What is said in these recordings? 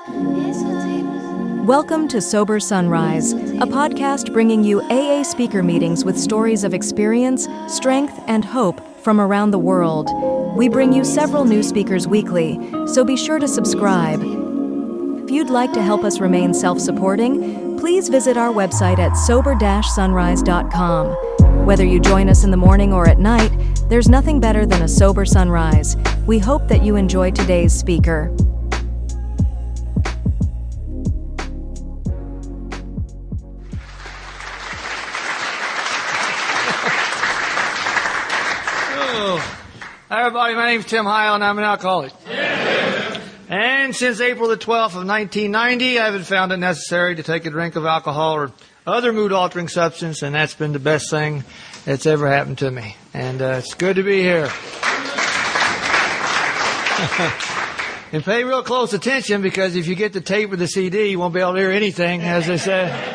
Welcome to Sober Sunrise, a podcast bringing you AA speaker meetings with stories of experience, strength, and hope from around the world. We bring you several new speakers weekly, so be sure to subscribe. If you'd like to help us remain self-supporting, please visit our website at sober-sunrise.com. Whether you join us in the morning or at night, there's nothing better than a sober sunrise. We hope that you enjoy today's speaker. Hi everybody, my name is Tim Heil and I'm an alcoholic. And since April the 12th of 1990, I haven't found it necessary to take a drink of alcohol or other mood-altering substance, and that's been the best thing that's ever happened to me. And it's good to be here. And pay real close attention, because if you get the tape or the CD, you won't be able to hear anything, as they say.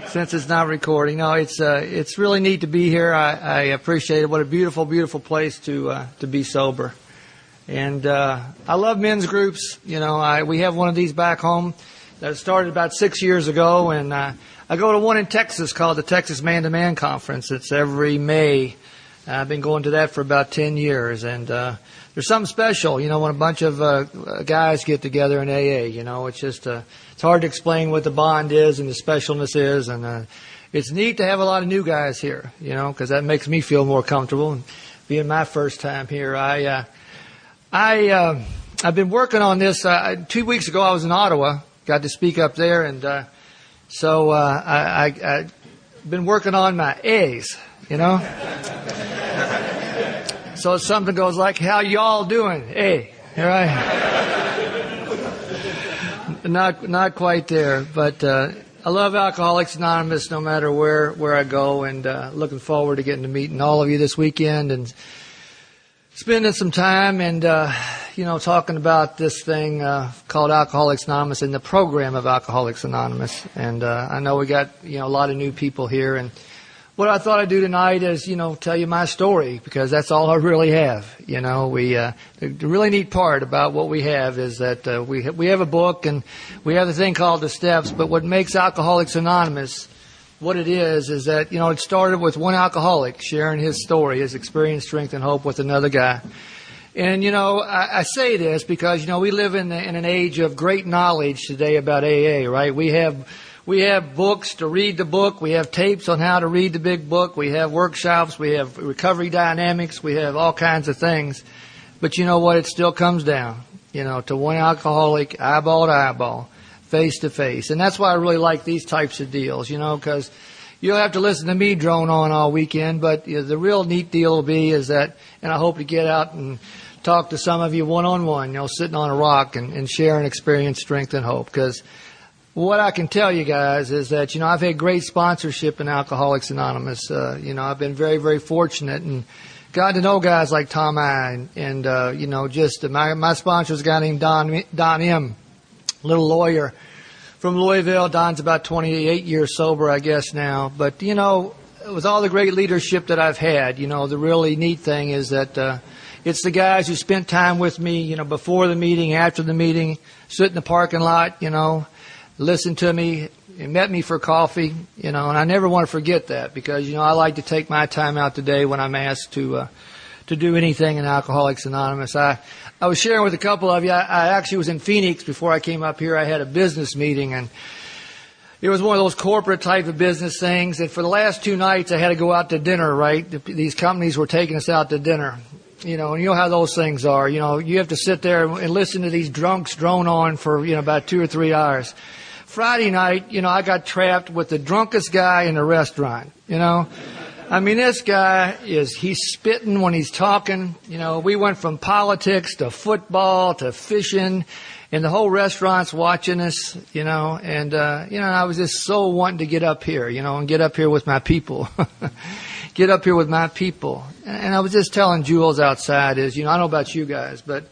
Since it's not recording. No, it's really neat to be here. I appreciate it. What a beautiful, beautiful place to be sober. And I love men's groups. You know, we have one of these back home that started about 6 years ago, and I go to one in Texas called the Texas Man-to-Man Conference. It's every May. I've been going to that for about 10 years, and there's something special, you know, when a bunch of guys get together in AA. You know, it's just it's hard to explain what the bond is and the specialness is, and it's neat to have a lot of new guys here, you know, because that makes me feel more comfortable. And being my first time here, I've been working on this. 2 weeks ago, I was in Ottawa, got to speak up there, and so I've been working on my A's, you know. So something goes like, "How y'all doing?" Hey, right? Not quite there, but I love Alcoholics Anonymous no matter where I go, and looking forward to getting to meeting all of you this weekend and spending some time and you know, talking about this thing called Alcoholics Anonymous and the program of Alcoholics Anonymous. And I know we got, you know, a lot of new people here, and what I thought I'd do tonight is, you know, tell you my story, because that's all I really have. You know, the really neat part about what we have is that we have a book, and we have a thing called The Steps. But what makes Alcoholics Anonymous what it is that, you know, it started with one alcoholic sharing his story, his experience, strength, and hope with another guy. And, you know, I say this because, you know, we live in an age of great knowledge today about AA, right? We have books to read the book. We have tapes on how to read the big book. We have workshops. We have recovery dynamics. We have all kinds of things. But you know what? It still comes down, you know, to one alcoholic, eyeball to eyeball, face to face. And that's why I really like these types of deals, you know, because you'll have to listen to me drone on all weekend. But you know, the real neat deal will be is that, and I hope to get out and talk to some of you one-on-one, you know, sitting on a rock and sharing experience, strength, and hope. Because what I can tell you guys is that, you know, I've had great sponsorship in Alcoholics Anonymous. You know, I've been very, very fortunate and got to know guys like Tom I and you know, just my sponsor is a guy named Don M., little lawyer from Louisville. Don's about 28 years sober, I guess, now. But, you know, with all the great leadership that I've had, you know, the really neat thing is that it's the guys who spent time with me, you know, before the meeting, after the meeting, sit in the parking lot, you know, listen to me, met me for coffee, you know, and I never want to forget that, because, you know, I like to take my time out today when I'm asked to do anything in Alcoholics Anonymous. I was sharing with a couple of you, I actually was in Phoenix before I came up here. I had a business meeting, and it was one of those corporate type of business things, and for the last 2 nights I had to go out to dinner, right? These companies were taking us out to dinner. You know, and you know how those things are. You know, you have to sit there and listen to these drunks drone on for, you know, about 2 or 3 hours. Friday night, you know, I got trapped with the drunkest guy in the restaurant, you know. I mean, this guy he's spitting when he's talking. You know, we went from politics to football to fishing, and the whole restaurant's watching us, you know. And, you know, I was just so wanting to get up here, you know, and get up here with my people. Get up here with my people. And I was just telling Jules outside is, you know, I don't know about you guys, but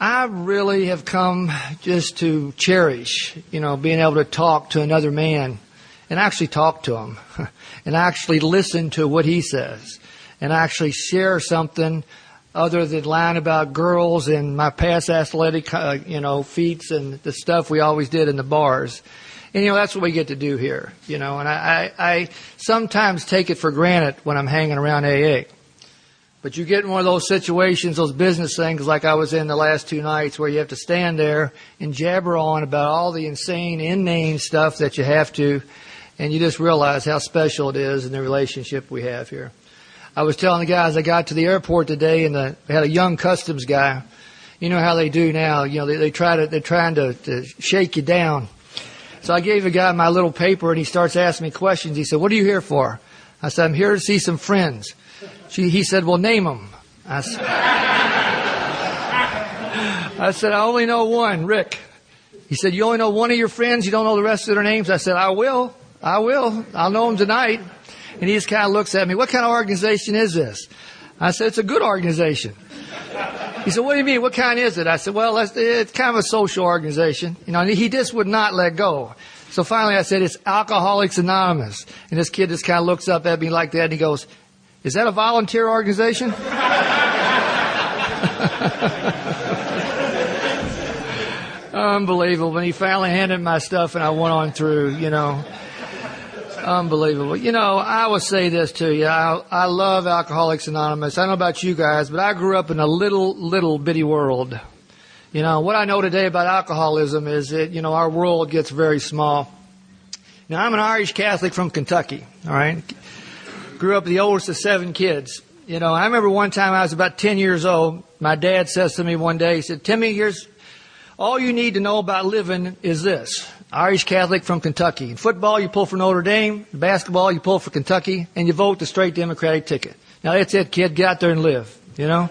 I really have come just to cherish, you know, being able to talk to another man and actually talk to him and actually listen to what he says and actually share something other than lying about girls and my past athletic, feats and the stuff we always did in the bars. And, that's what we get to do here, and I sometimes take it for granted when I'm hanging around AA. But you get in one of those situations, those business things like I was in the last 2 nights, where you have to stand there and jabber on about all the insane, inane stuff that you have to, and you just realize how special it is in the relationship we have here. I was telling the guys, I got to the airport today, and they had a young customs guy. You know how they do now. They're trying to shake you down. So I gave a guy my little paper, and he starts asking me questions. He said, "What are you here for?" I said, "I'm here to see some friends." He said, "Well, name them." I said, "I only know one, Rick." He said, "You only know one of your friends? You don't know the rest of their names?" I said, I will. I'll know them tonight." And he just kind of looks at me. "What kind of organization is this?" I said, "It's a good organization." He said, "What do you mean? What kind is it?" I said, "Well, it's kind of a social organization." And he just would not let go. So finally I said, "It's Alcoholics Anonymous." And this kid just kind of looks up at me like that, and he goes, "Is that a volunteer organization?" Unbelievable. When he finally handed my stuff and I went on through, Unbelievable. I will say this to you. I love Alcoholics Anonymous. I don't know about you guys, but I grew up in a little bitty world. What I know today about alcoholism is that, our world gets very small. Now, I'm an Irish Catholic from Kentucky, all right? Grew up the oldest of 7 kids. I remember one time I was about 10 years old. My dad says to me one day, he said, "Timmy, here's all you need to know about living is this. Irish Catholic from Kentucky. In football, you pull for Notre Dame. In basketball, you pull for Kentucky. And you vote the straight Democratic ticket. Now, that's it, kid. Get out there and live, And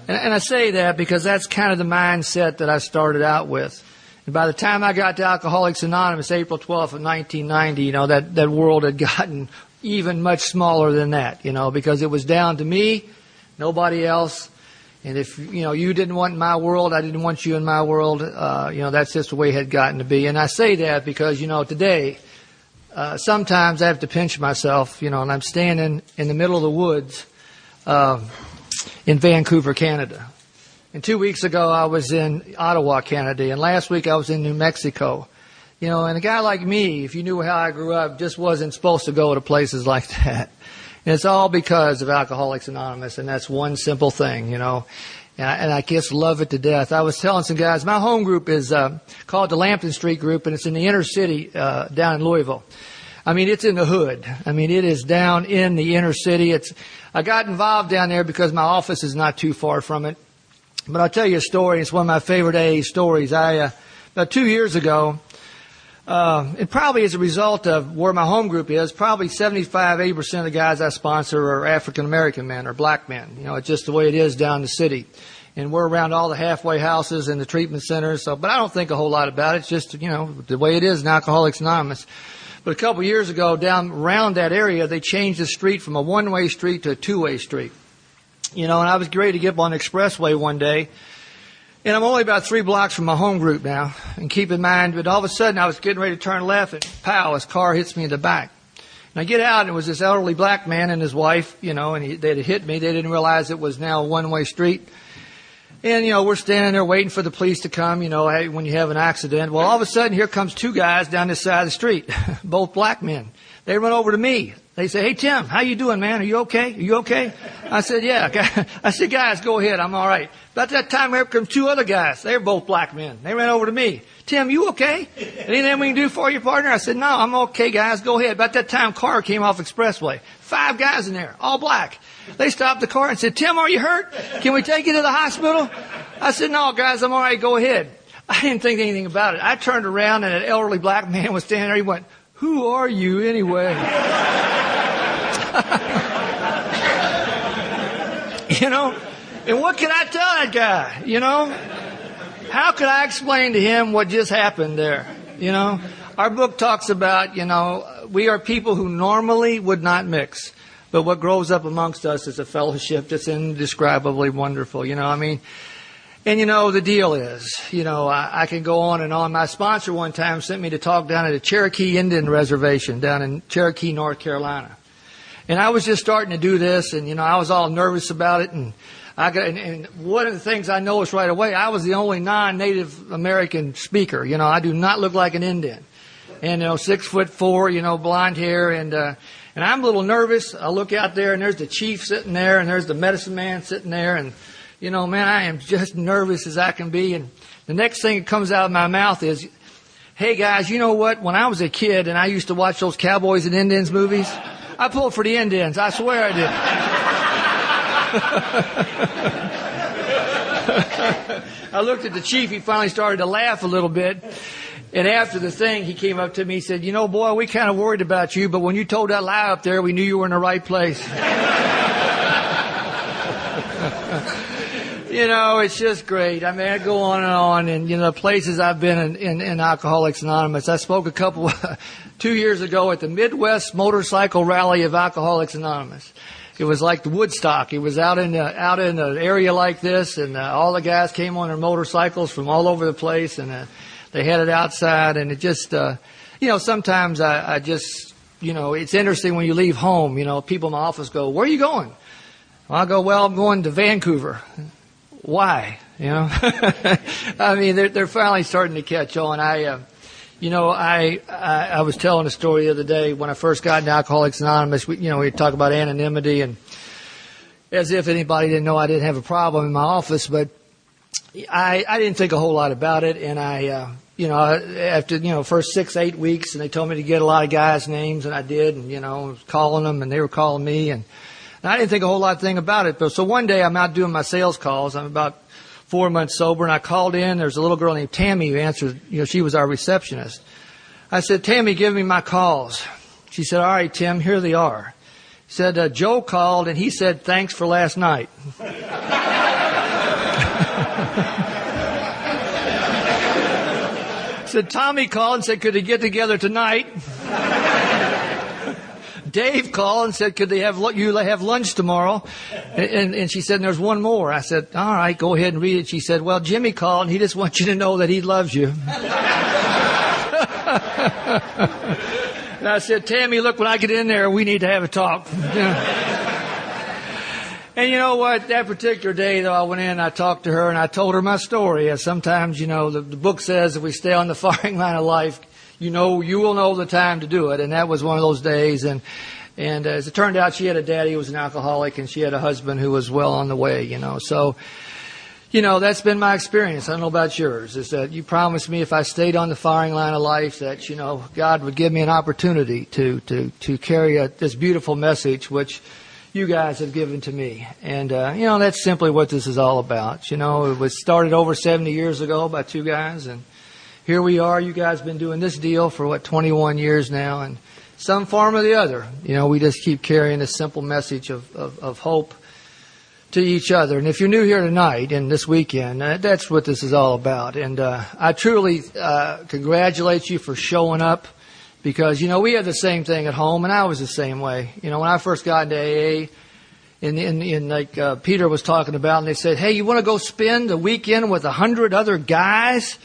I say that because that's kind of the mindset that I started out with. And by the time I got to Alcoholics Anonymous, April 12th of 1990, that world had gotten even much smaller than that, because it was down to me, nobody else. And if, you didn't want my world, I didn't want you in my world, that's just the way it had gotten to be. And I say that because, today, sometimes I have to pinch myself, and I'm standing in the middle of the woods in Vancouver, Canada. And 2 weeks ago, I was in Ottawa, Canada. And last week, I was in New Mexico. And a guy like me, if you knew how I grew up, just wasn't supposed to go to places like that. And it's all because of Alcoholics Anonymous, and that's one simple thing, And I just love it to death. I was telling some guys, my home group is called the Lambton Street Group, and it's in the inner city down in Louisville. It's in the hood. It is down in the inner city. I got involved down there because my office is not too far from it. But I'll tell you a story. It's one of my favorite AA stories. About 2 years ago, and probably as a result of where my home group is, probably 75-80% of the guys I sponsor are African-American men or black men. It's just the way it is down in the city. And we're around all the halfway houses and the treatment centers. But I don't think a whole lot about it. It's just, the way it is in Alcoholics Anonymous. But a couple of years ago, down around that area, they changed the street from a one-way street to a two-way street. And I was ready to get up on the expressway one day. And I'm only about 3 blocks from my home group now. And keep in mind, but all of a sudden I was getting ready to turn left, and pow, his car hits me in the back. And I get out, and it was this elderly black man and his wife, and they had hit me. They didn't realize it was now a one-way street. And, we're standing there waiting for the police to come, when you have an accident. Well, all of a sudden, here comes 2 guys down this side of the street, both black men. They run over to me. They say, "Hey, Tim, how you doing, man? Are you okay? Are you okay?" I said, "Yeah." I said, "Guys, go ahead. I'm all right." About that time, here come 2 other guys. They were both black men. They ran over to me. "Tim, you okay? Anything we can do for you, partner?" I said, "No, I'm okay, guys. Go ahead." About that time, car came off expressway. 5 guys in there, all black. They stopped the car and said, "Tim, are you hurt? Can we take you to the hospital?" I said, "No, guys, I'm all right. Go ahead." I didn't think anything about it. I turned around, and an elderly black man was standing there. He went, "Who are you anyway?" And what can I tell that guy, How could I explain to him what just happened there, Our book talks about, we are people who normally would not mix. But what grows up amongst us is a fellowship that's indescribably wonderful, And, the deal is, I can go on and on. My sponsor one time sent me to talk down at a Cherokee Indian reservation down in Cherokee, North Carolina. And I was just starting to do this, and, I was all nervous about it. And and one of the things I noticed right away, I was the only non-Native American speaker. I do not look like an Indian. And, 6'4", blonde hair. And I'm a little nervous. I look out there, and there's the chief sitting there, and there's the medicine man sitting there. And, man, I am just nervous as I can be. And the next thing that comes out of my mouth is, hey, guys, you know what? When I was a kid and I used to watch those Cowboys and Indians movies, I pulled for the Indians. I swear I did. I looked at the chief. He finally started to laugh a little bit. And after the thing, he came up to me and said, boy, we kind of worried about you, but when you told that lie up there, we knew you were in the right place. It's just great. I mean, I go on, and the places I've been in Alcoholics Anonymous. I spoke 2 years ago at the Midwest Motorcycle Rally of Alcoholics Anonymous. It was like the Woodstock. It was out in an area like this, and all the guys came on their motorcycles from all over the place, and they had it outside, and it just, sometimes I just, it's interesting when you leave home. People in my office go, "Where are you going?" Well, I go, "Well, I'm going to Vancouver." Why? I mean, they're finally starting to catch on. I was telling a story the other day when I first got into Alcoholics Anonymous. We talk about anonymity, and as if anybody didn't know I didn't have a problem in my office, but I didn't think a whole lot about it. And after first 6-8 weeks, and they told me to get a lot of guys' names, and I did, and I was calling them, and they were calling me, and I didn't think a whole lot about it. But so one day I'm out doing my sales calls. I'm about 4 months sober, and I called in. There's a little girl named Tammy who answered. She was our receptionist. I said, "Tammy, give me my calls." She said, "All right, Tim, here they are." He said, "Joe called, and he said thanks for last night." Said, "Tommy called and said, could they get together tonight?" Dave called and said, "Could they have lunch tomorrow?" And she said, "There's one more." I said, "All right, go ahead and read it." She said, "Well, Jimmy called and he just wants you to know that he loves you." And I said, "Tammy, look, when I get in there, we need to have a talk." And you know what? That particular day, though, I went in and I talked to her and I told her my story. As sometimes, the book says if we stay on the firing line of life, you will know the time to do it. And that was one of those days. And as it turned out, she had a daddy who was an alcoholic, and she had a husband who was well on the way, So, that's been my experience. I don't know about yours. Is that you promised me if I stayed on the firing line of life that, God would give me an opportunity to carry this beautiful message, which you guys have given to me. And, that's simply what this is all about. It was started over 70 years ago by two guys, and here we are. You guys have been doing this deal for 21 years now, and some form or the other, we just keep carrying this simple message of hope to each other. And if you're new here tonight and this weekend, that's what this is all about. And I truly congratulate you for showing up, because, we had the same thing at home, and I was the same way. When I first got into AA, like Peter was talking about, and they said, "Hey, you want to go spend a weekend with 100 other guys?"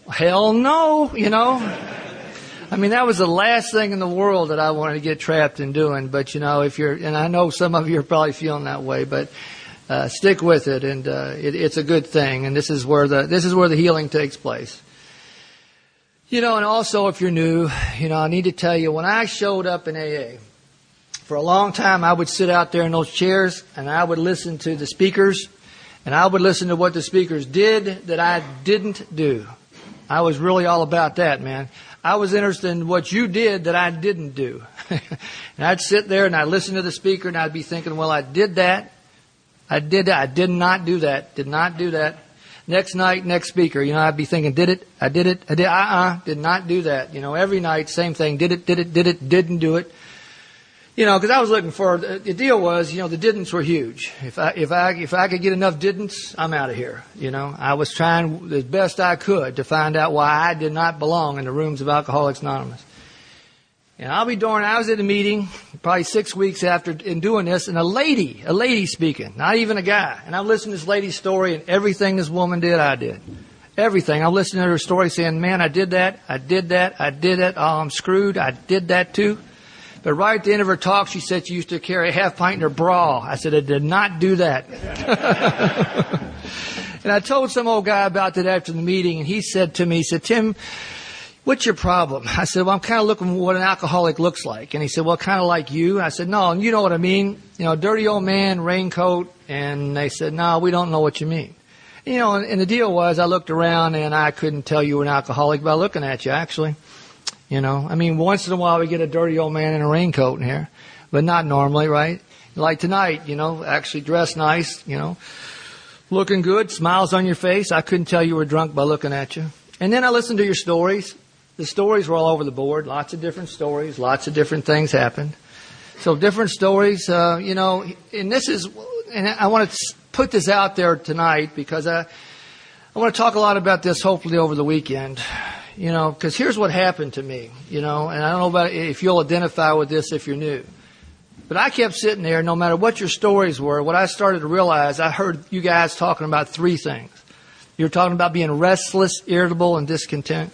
Hell no, I mean, that was the last thing in the world that I wanted to get trapped in doing. But, if you're, and I know some of you are probably feeling that way, but stick with it, and it's a good thing. And this is where the healing takes place. And also if you're new, I need to tell you, when I showed up in AA, for a long time I would sit out there in those chairs and I would listen to the speakers, and I would listen to what the speakers did that I didn't do. I was really all about that, man. I was interested in what you did that I didn't do. And I'd sit there and I'd listen to the speaker and I'd be thinking, well, I did that. I did that. I did not do that. Did not do that. Next night, next speaker, I'd be thinking, did it? I did it. I did. Did not do that. Every night, same thing. Did it, didn't do it. Because I was looking for, the deal was, the didn'ts were huge. If I could get enough didn'ts, I'm out of here. I was trying the best I could to find out why I did not belong in the rooms of Alcoholics Anonymous. And I'll be darned, I was at a meeting probably 6 weeks after in doing this, and a lady speaking, not even a guy. And I'm listening to this lady's story, and everything this woman did, I did. Everything. I'm listening to her story saying, man, I did that. Oh, I'm screwed. I did that too. But right at the end of her talk, she said she used to carry a half pint in her bra. I said, I did not do that. And I told some old guy about that after the meeting, and he said to me, he said, Tim, what's your problem? I said, well, I'm kind of looking at what an alcoholic looks like. And he said, well, kind of like you. I said, no, you know what I mean. You know, dirty old man, raincoat. And they said, no, we don't know what you mean. You know, and the deal was I looked around and I couldn't tell you were an alcoholic by looking at you, actually. You know, I mean, once in a while we get a dirty old man in a raincoat in here, but not normally, right? Like tonight, you know, actually dressed nice, you know, looking good, smiles on your face. I couldn't tell you were drunk by looking at you. And then I listened to your stories. The stories were all over the board. Lots of different stories. Lots of different things happened. So different stories, you know, and I want to put this out there tonight because I want to talk a lot about this hopefully over the weekend, you know, because here's what happened to me, you know, and I don't know about if you'll identify with this if you're new. But I kept sitting there, no matter what your stories were, what I started to realize, I heard you guys talking about three things. You were talking about being restless, irritable, and discontent.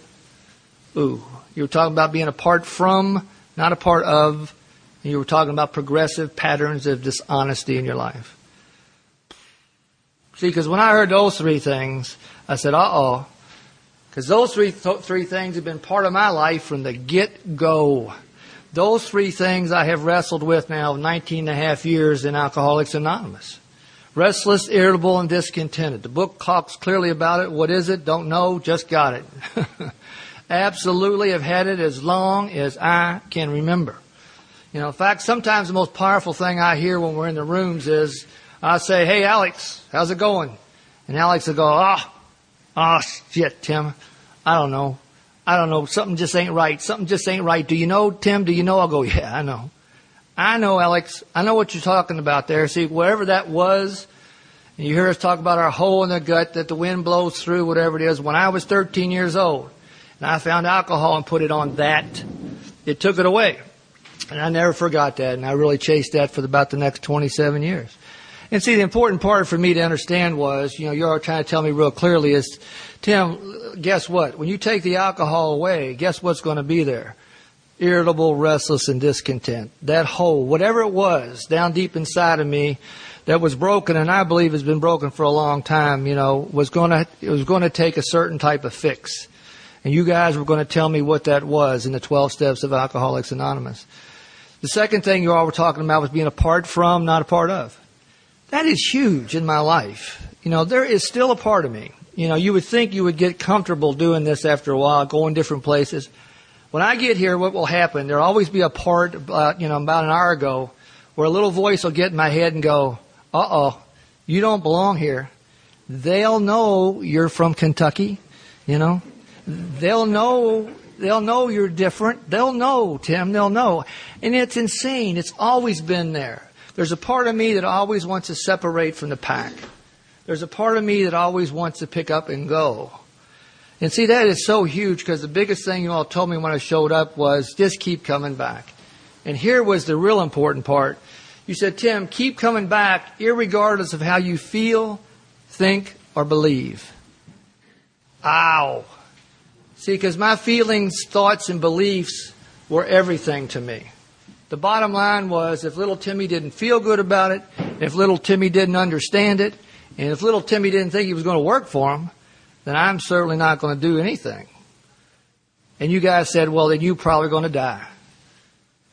Ooh. You were talking about being apart from, not a part of. And you were talking about progressive patterns of dishonesty in your life. See, because when I heard those three things, I said, uh-oh. Because those three things have been part of my life from the get-go. Those three things I have wrestled with now 19 and a half years in Alcoholics Anonymous. Restless, irritable, and discontented. The book talks clearly about it. What is it? Don't know. Just got it. Absolutely have had it as long as I can remember. You know, in fact, sometimes the most powerful thing I hear when we're in the rooms is I say, hey, Alex, how's it going? And Alex will go, shit, Tim. I don't know. Something just ain't right. Something just ain't right. Do you know, Tim? Do you know? I'll go, yeah, I know. I know, Alex. I know what you're talking about there. See, whatever that was, and you hear us talk about our hole in the gut that the wind blows through, whatever it is. When I was 13 years old, and I found alcohol and put it on that, it took it away. And I never forgot that, and I really chased that for about the next 27 years. And see, the important part for me to understand was, you know, you're trying to tell me real clearly is, Tim, guess what? When you take the alcohol away, guess what's going to be there? Irritable, restless, and discontent. That hole, whatever it was down deep inside of me that was broken, and I believe has been broken for a long time, you know, it was going to take a certain type of fix. And you guys were going to tell me what that was in the 12 steps of Alcoholics Anonymous. The second thing you all were talking about was being apart from, not a part of. That is huge in my life. You know, there is still a part of me. You know, you would think you would get comfortable doing this after a while, going different places. When I get here, what will happen, there'll always be a part, about an hour ago, where a little voice will get in my head and go, uh-oh, you don't belong here. They'll know you're from Kentucky, you know. They'll know you're different. They'll know, Tim, they'll know. And it's insane. It's always been there. There's a part of me that always wants to separate from the pack. There's a part of me that always wants to pick up and go. And see, that is so huge because the biggest thing you all told me when I showed up was just keep coming back. And here was the real important part. You said, Tim, keep coming back irregardless of how you feel, think, or believe. Ow. See, because my feelings, thoughts, and beliefs were everything to me. The bottom line was if little Timmy didn't feel good about it, if little Timmy didn't understand it, and if little Timmy didn't think it was going to work for him, then I'm certainly not going to do anything. And you guys said, well, then you're probably going to die.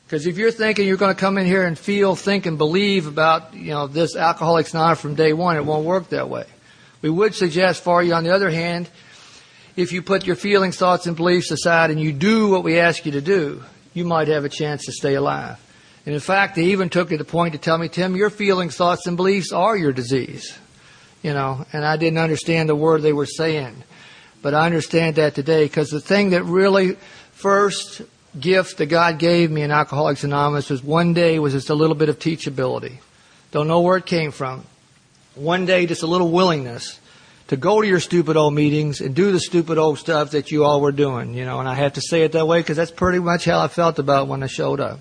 Because if you're thinking you're going to come in here and feel, think, and believe about, this Alcoholics Anonymous from day one, it won't work that way. We would suggest for you, on the other hand, if you put your feelings, thoughts, and beliefs aside and you do what we ask you to do, you might have a chance to stay alive. And in fact, they even took it to the point to tell me, Tim, your feelings, thoughts, and beliefs are your disease. And I didn't understand the word they were saying. But I understand that today because the thing that really first gift that God gave me in Alcoholics Anonymous was one day was just a little bit of teachability. Don't know where it came from. One day, just a little willingness to go to your stupid old meetings and do the stupid old stuff that you all were doing, and I have to say it that way because that's pretty much how I felt about when I showed up.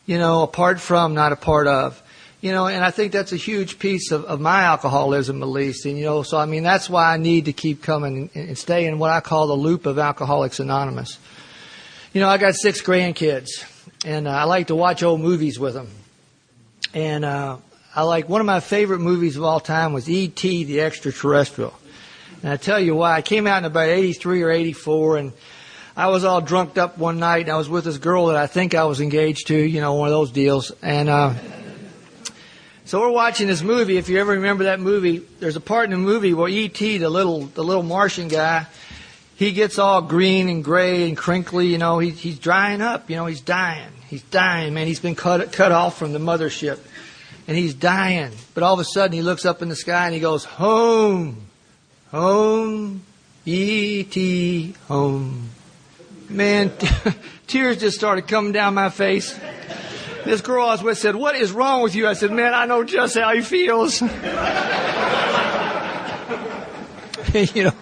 Apart from, not a part of. And I think that's a huge piece of my alcoholism, at least. And, so, that's why I need to keep coming and stay in what I call the loop of Alcoholics Anonymous. I got 6 grandkids. and I like to watch old movies with him. And I like one of my favorite movies of all time was E.T. the Extraterrestrial. And I tell you why. I came out in about 83 or 84, and I was all drunked up one night, and I was with this girl that I think I was engaged to, you know, one of those deals. And so we're watching this movie. If you ever remember that movie, there's a part in the movie where E.T., the little Martian guy, he gets all green and gray and crinkly, you know, he's drying up, you know, he's dying. He's dying, man. He's been cut off from the mothership, and he's dying. But all of a sudden, he looks up in the sky, and he goes, home, home, E.T., home. Man, tears just started coming down my face. This girl I was with said, what is wrong with you? I said, man, I know just how he feels. You know,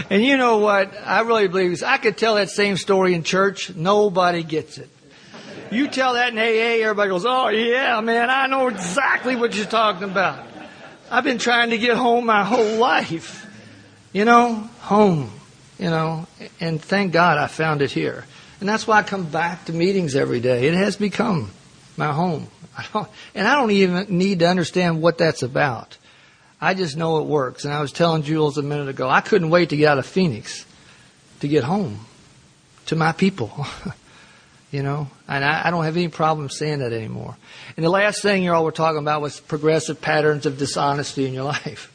and you know what? I really believe this. I could tell that same story in church. Nobody gets it. You tell that in AA, everybody goes, oh, yeah, man, I know exactly what you're talking about. I've been trying to get home my whole life. You know, home, you know, and thank God I found it here. And that's why I come back to meetings every day. It has become my home. And I don't even need to understand what that's about. I just know it works. And I was telling Jules a minute ago, I couldn't wait to get out of Phoenix to get home to my people. You know, and I don't have any problem saying that anymore. And the last thing you all were talking about was progressive patterns of dishonesty in your life.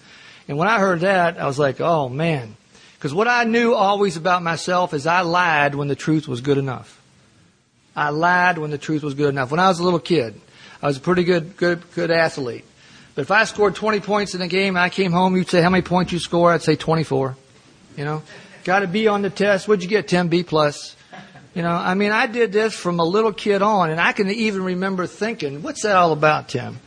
And when I heard that, I was like, oh, man. Because what I knew always about myself is I lied when the truth was good enough. I lied when the truth was good enough. When I was a little kid, I was a pretty good athlete. But if I scored 20 points in a game and I came home, you'd say, how many points you score? I'd say 24. You know, got to be on the test. What'd you get? 10 B plus. You know, I mean, I did this from a little kid on, and I can even remember thinking, what's that all about, Tim?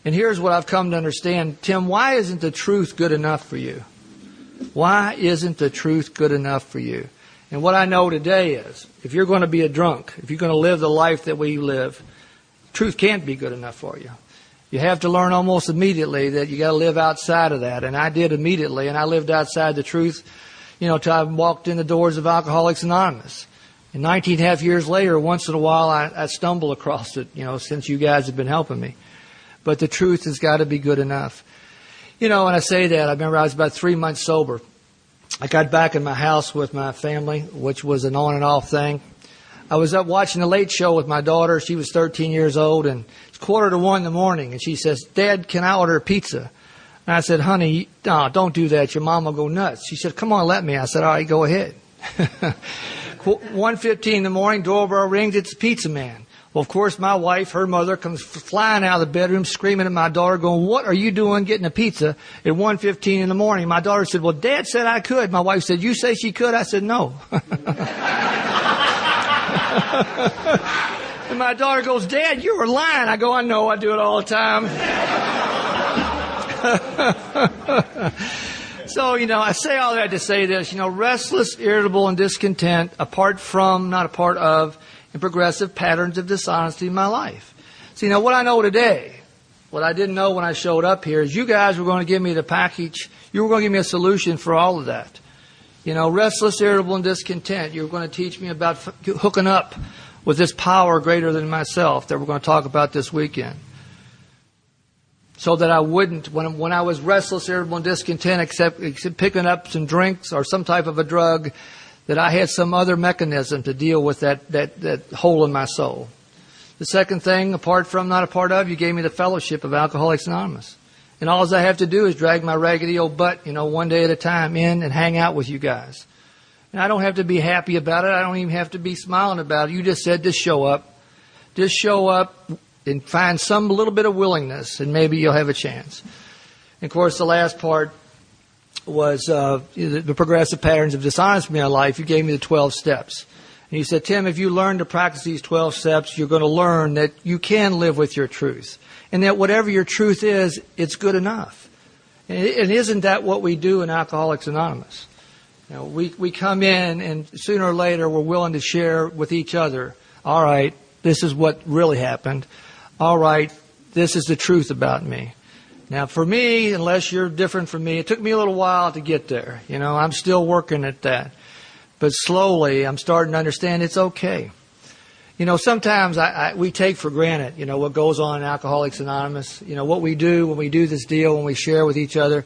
And here's what I've come to understand. Tim, why isn't the truth good enough for you? Why isn't the truth good enough for you? And what I know today is, if you're going to be a drunk, if you're going to live the life that we live, truth can't be good enough for you. You have to learn almost immediately that you got to live outside of that. And I did immediately, and I lived outside the truth, you know, till I walked in the doors of Alcoholics Anonymous. And 19.5 years later, once in a while, I stumble across it, you know, since you guys have been helping me. But the truth has got to be good enough. You know, when I say that, I remember I was about 3 months sober. I got back in my house with my family, which was an on and off thing. I was up watching the Late Show with my daughter. She was 13 years old, and it's 1:45 in the morning. And she says, Dad, can I order a pizza? And I said, honey, no, don't do that. Your mom will go nuts. She said, come on, let me. I said, all right, go ahead. 1:15 in the morning, doorbell rings, it's the pizza man. Well, of course, my wife, her mother, comes flying out of the bedroom, screaming at my daughter, going, what are you doing getting a pizza at 1:15 in the morning? My daughter said, well, Dad said I could. My wife said, you say she could? I said, no. And my daughter goes, Dad, you were lying. I go, I know, I do it all the time. So, you know, I say all that to say this, you know, restless, irritable, and discontent, apart from, not a part of, and progressive patterns of dishonesty in my life. So, you know, what I know today, what I didn't know when I showed up here, is you guys were going to give me the package. You were going to give me a solution for all of that. You know, restless, irritable, and discontent. You were going to teach me about hooking up with this power greater than myself that we're going to talk about this weekend. So that I wouldn't, when I was restless, irritable, and discontent, except picking up some drinks or some type of a drug, that I had some other mechanism to deal with that hole in my soul. The second thing, apart from, not a part of, you gave me the fellowship of Alcoholics Anonymous. And all I have to do is drag my raggedy old butt, you know, one day at a time in and hang out with you guys. And I don't have to be happy about it. I don't even have to be smiling about it. You just said, just show up. Just show up and find some little bit of willingness, and maybe you'll have a chance. And of course, the last part was the progressive patterns of dishonesty in my life. You gave me the 12 steps. And you said, Tim, if you learn to practice these 12 steps, you're going to learn that you can live with your truth. And that whatever your truth is, it's good enough. And isn't that what we do in Alcoholics Anonymous? You know, we come in, and sooner or later, we're willing to share with each other, all right, this is what really happened. All right, this is the truth about me. Now, for me, unless you're different from me, it took me a little while to get there. You know, I'm still working at that. But slowly, I'm starting to understand it's okay. Sometimes we take for granted, what goes on in Alcoholics Anonymous, what we do when we do this deal, when we share with each other.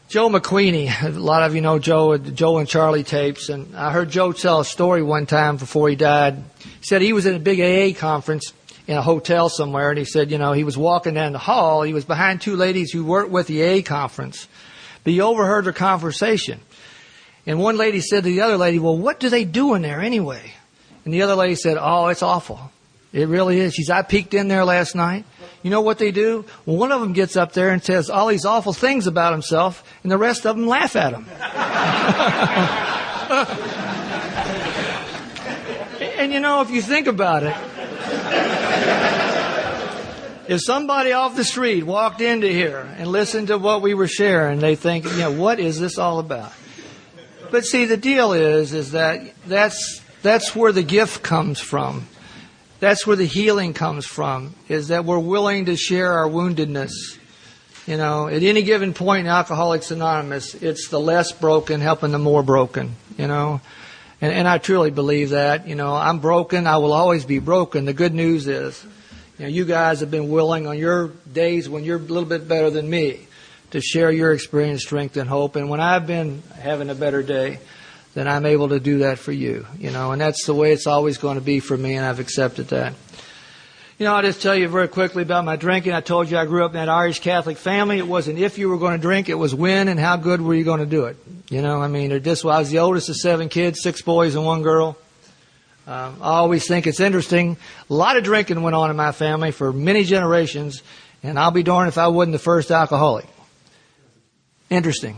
Joe McQueenie, a lot of you know Joe and Charlie tapes, and I heard Joe tell a story one time before he died. He said he was at a big AA conference in a hotel somewhere, and he said, he was walking down the hall. He was behind two ladies who worked with the AA conference, but he overheard their conversation. And one lady said to the other lady, well, what do they do in there anyway? And the other lady said, oh, it's awful. It really is. She said, I peeked in there last night. You know what they do? Well, one of them gets up there and says all these awful things about himself, and the rest of them laugh at him. And if you think about it, if somebody off the street walked into here and listened to what we were sharing, they think, what is this all about? But see, the deal is that's where the gift comes from. That's where the healing comes from, is that we're willing to share our woundedness. At any given point in Alcoholics Anonymous, it's the less broken helping the more broken, And I truly believe that. I'm broken. I will always be broken. The good news is, you guys have been willing on your days when you're a little bit better than me to share your experience, strength, and hope. And when I've been having a better day, then I'm able to do that for you, and that's the way it's always going to be for me, and I've accepted that. I'll just tell you very quickly about my drinking. I told you I grew up in that Irish Catholic family. It wasn't if you were going to drink, it was when and how good were you going to do it. I was the oldest of 7 kids, 6 boys and 1 girl. I always think it's interesting. A lot of drinking went on in my family for many generations, and I'll be darned if I wasn't the first alcoholic. Interesting.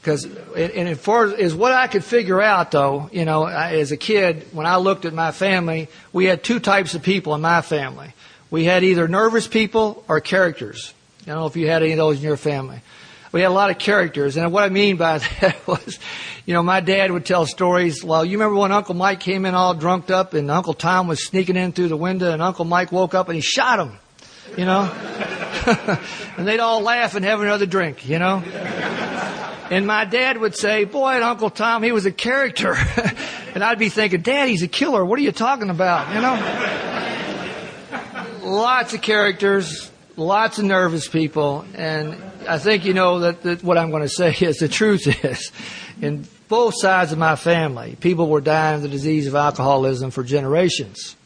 Because, as far as what I could figure out, though, as a kid, when I looked at my family, we had 2 types of people in my family. We had either nervous people or characters. I don't know if you had any of those in your family. We had a lot of characters. And what I mean by that was, my dad would tell stories. Well, you remember when Uncle Mike came in all drunked up and Uncle Tom was sneaking in through the window and Uncle Mike woke up and he shot him, And they'd all laugh and have another drink, And my dad would say, boy, Uncle Tom, he was a character. And I'd be thinking, Dad, he's a killer. What are you talking about? Lots of characters, lots of nervous people. And I think that what I'm going to say is the truth is, in both sides of my family, people were dying of the disease of alcoholism for generations.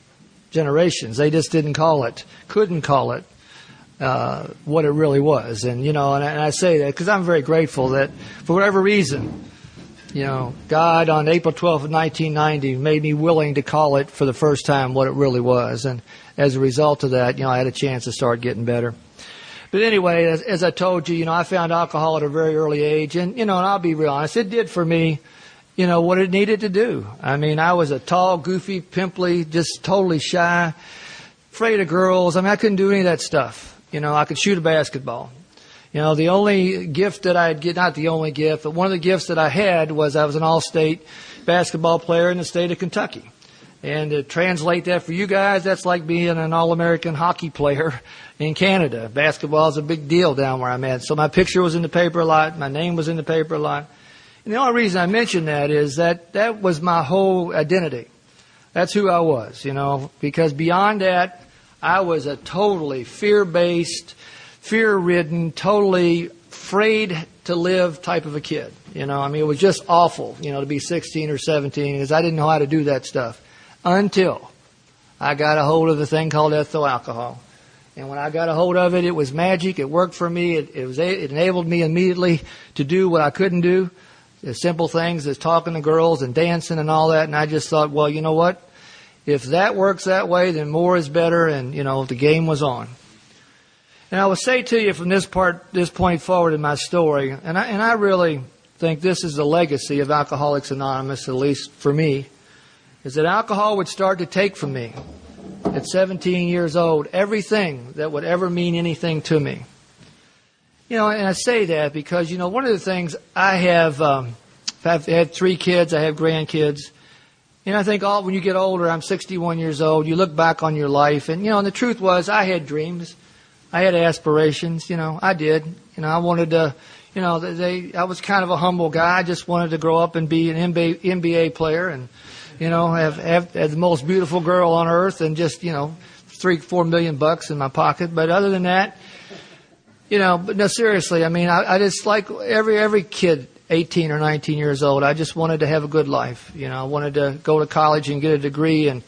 They just couldn't call it what it really was. And, and I say that because I'm very grateful that for whatever reason, God on April 12th of 1990 made me willing to call it for the first time what it really was. And as a result of that, I had a chance to start getting better. But anyway, as I told you, I found alcohol at a very early age. And, and I'll be real honest, it did for me, what it needed to do. I was a tall, goofy, pimply, just totally shy, afraid of girls. I couldn't do any of that stuff. I could shoot a basketball. The only gift that I'd get, not the only gift, but one of the gifts that I had was I was an all-state basketball player in the state of Kentucky. And to translate that for you guys, that's like being an all-American hockey player in Canada. Basketball is a big deal down where I'm at. So my picture was in the paper a lot. My name was in the paper a lot. And the only reason I mention that is that was my whole identity. That's who I was, because beyond that, I was a totally fear-based, fear-ridden, totally afraid to live type of a kid. It was just awful, to be 16 or 17 because I didn't know how to do that stuff until I got a hold of a thing called ethyl alcohol. And when I got a hold of it, it was magic. It worked for me. It enabled me immediately to do what I couldn't do, the simple things as talking to girls and dancing and all that. And I just thought, well, you know what? If that works that way, then more is better. And, the game was on. And I will say to you from this point forward in my story, and I really think this is the legacy of Alcoholics Anonymous, at least for me, is that alcohol would start to take from me at 17 years old everything that would ever mean anything to me. And I say that because, one of the things I have, I've had 3 kids, I have grandkids, and I think when you get older, I'm 61 years old, you look back on your life, and, and the truth was I had dreams. I had aspirations, I did. I wanted to, I was kind of a humble guy. I just wanted to grow up and be an NBA player and have the most beautiful girl on earth and just, $3-4 million in my pocket. But other than that, but no, seriously, I just like every kid, 18 or 19 years old, I just wanted to have a good life. I wanted to go to college and get a degree and,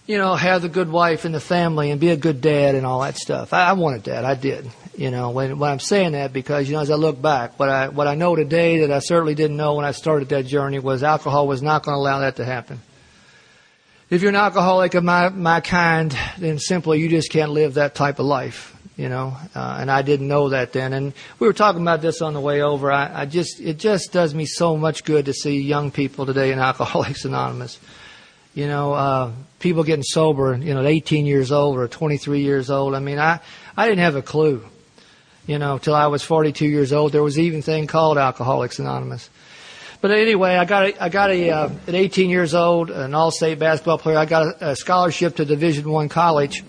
have the good wife and the family and be a good dad and all that stuff. I wanted that. I did. When I'm saying that because, as I look back, what I know today that I certainly didn't know when I started that journey was alcohol was not going to allow that to happen. If you're an alcoholic of my kind, then simply you just can't live that type of life. And I didn't know that then. And we were talking about this on the way over. It just does me so much good to see young people today in Alcoholics Anonymous. People getting sober, at 18 years old or 23 years old. I didn't have a clue, till I was 42 years old. There was even a thing called Alcoholics Anonymous. But anyway, I got at 18 years old, an all-state basketball player. I got a scholarship to Division I college.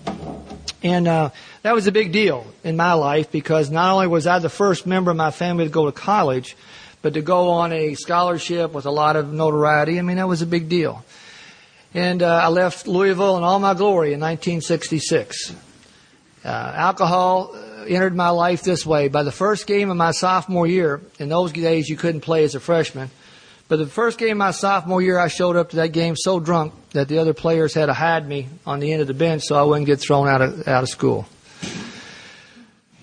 And that was a big deal in my life because not only was I the first member of my family to go to college, but to go on a scholarship with a lot of notoriety, that was a big deal. And I left Louisville in all my glory in 1966. Alcohol entered my life this way. By the first game of my sophomore year, in those days you couldn't play as a freshman, but the first game of my sophomore year, I showed up to that game so drunk that the other players had to hide me on the end of the bench so I wouldn't get thrown out of school.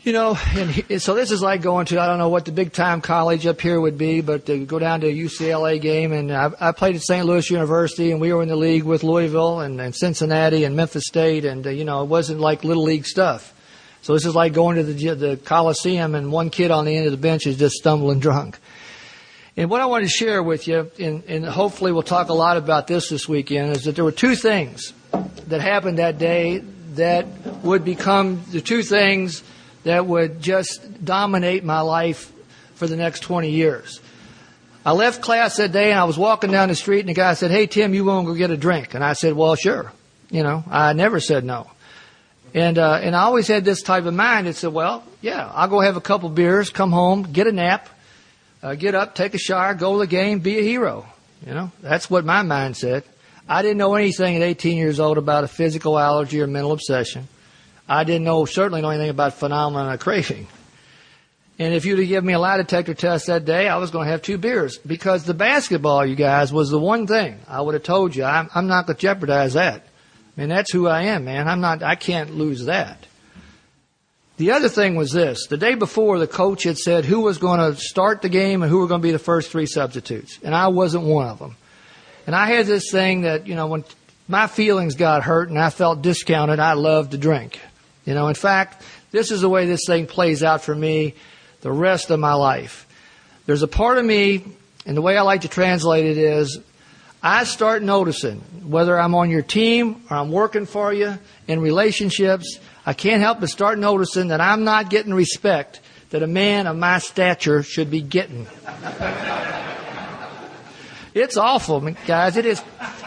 And so this is like going to, I don't know what the big time college up here would be, but to go down to a UCLA game. And I played at St. Louis University, and we were in the league with Louisville and Cincinnati and Memphis State. And, it wasn't like little league stuff. So this is like going to the Coliseum, and one kid on the end of the bench is just stumbling drunk. And what I want to share with you, and hopefully we'll talk a lot about this weekend, is that there were two things that happened that day that would become the two things that would just dominate my life for the next 20 years. I left class that day, and I was walking down the street, and the guy said, "Hey, Tim, you want to go get a drink?" And I said, "Well, sure." I never said no. And I always had this type of mind that said, well, yeah, I'll go have a couple beers, come home, get a nap, get up, take a shower, go to the game, be a hero. That's what my mind said. I didn't know anything at 18 years old about a physical allergy or mental obsession. I certainly know anything about phenomenon of craving. And if you'd have given me a lie detector test that day, I was going to have 2 beers. Because the basketball, you guys, was the one thing I would have told you. I'm not going to jeopardize that. That's who I am, man. I can't lose that. The other thing was this. The day before, the coach had said who was going to start the game and who were going to be the first 3 substitutes. And I wasn't one of them. And I had this thing that, when my feelings got hurt and I felt discounted, I loved to drink. In fact, this is the way this thing plays out for me the rest of my life. There's a part of me, and the way I like to translate it is, I start noticing, whether I'm on your team or I'm working for you in relationships, I can't help but start noticing that I'm not getting respect that a man of my stature should be getting. It's awful, guys. It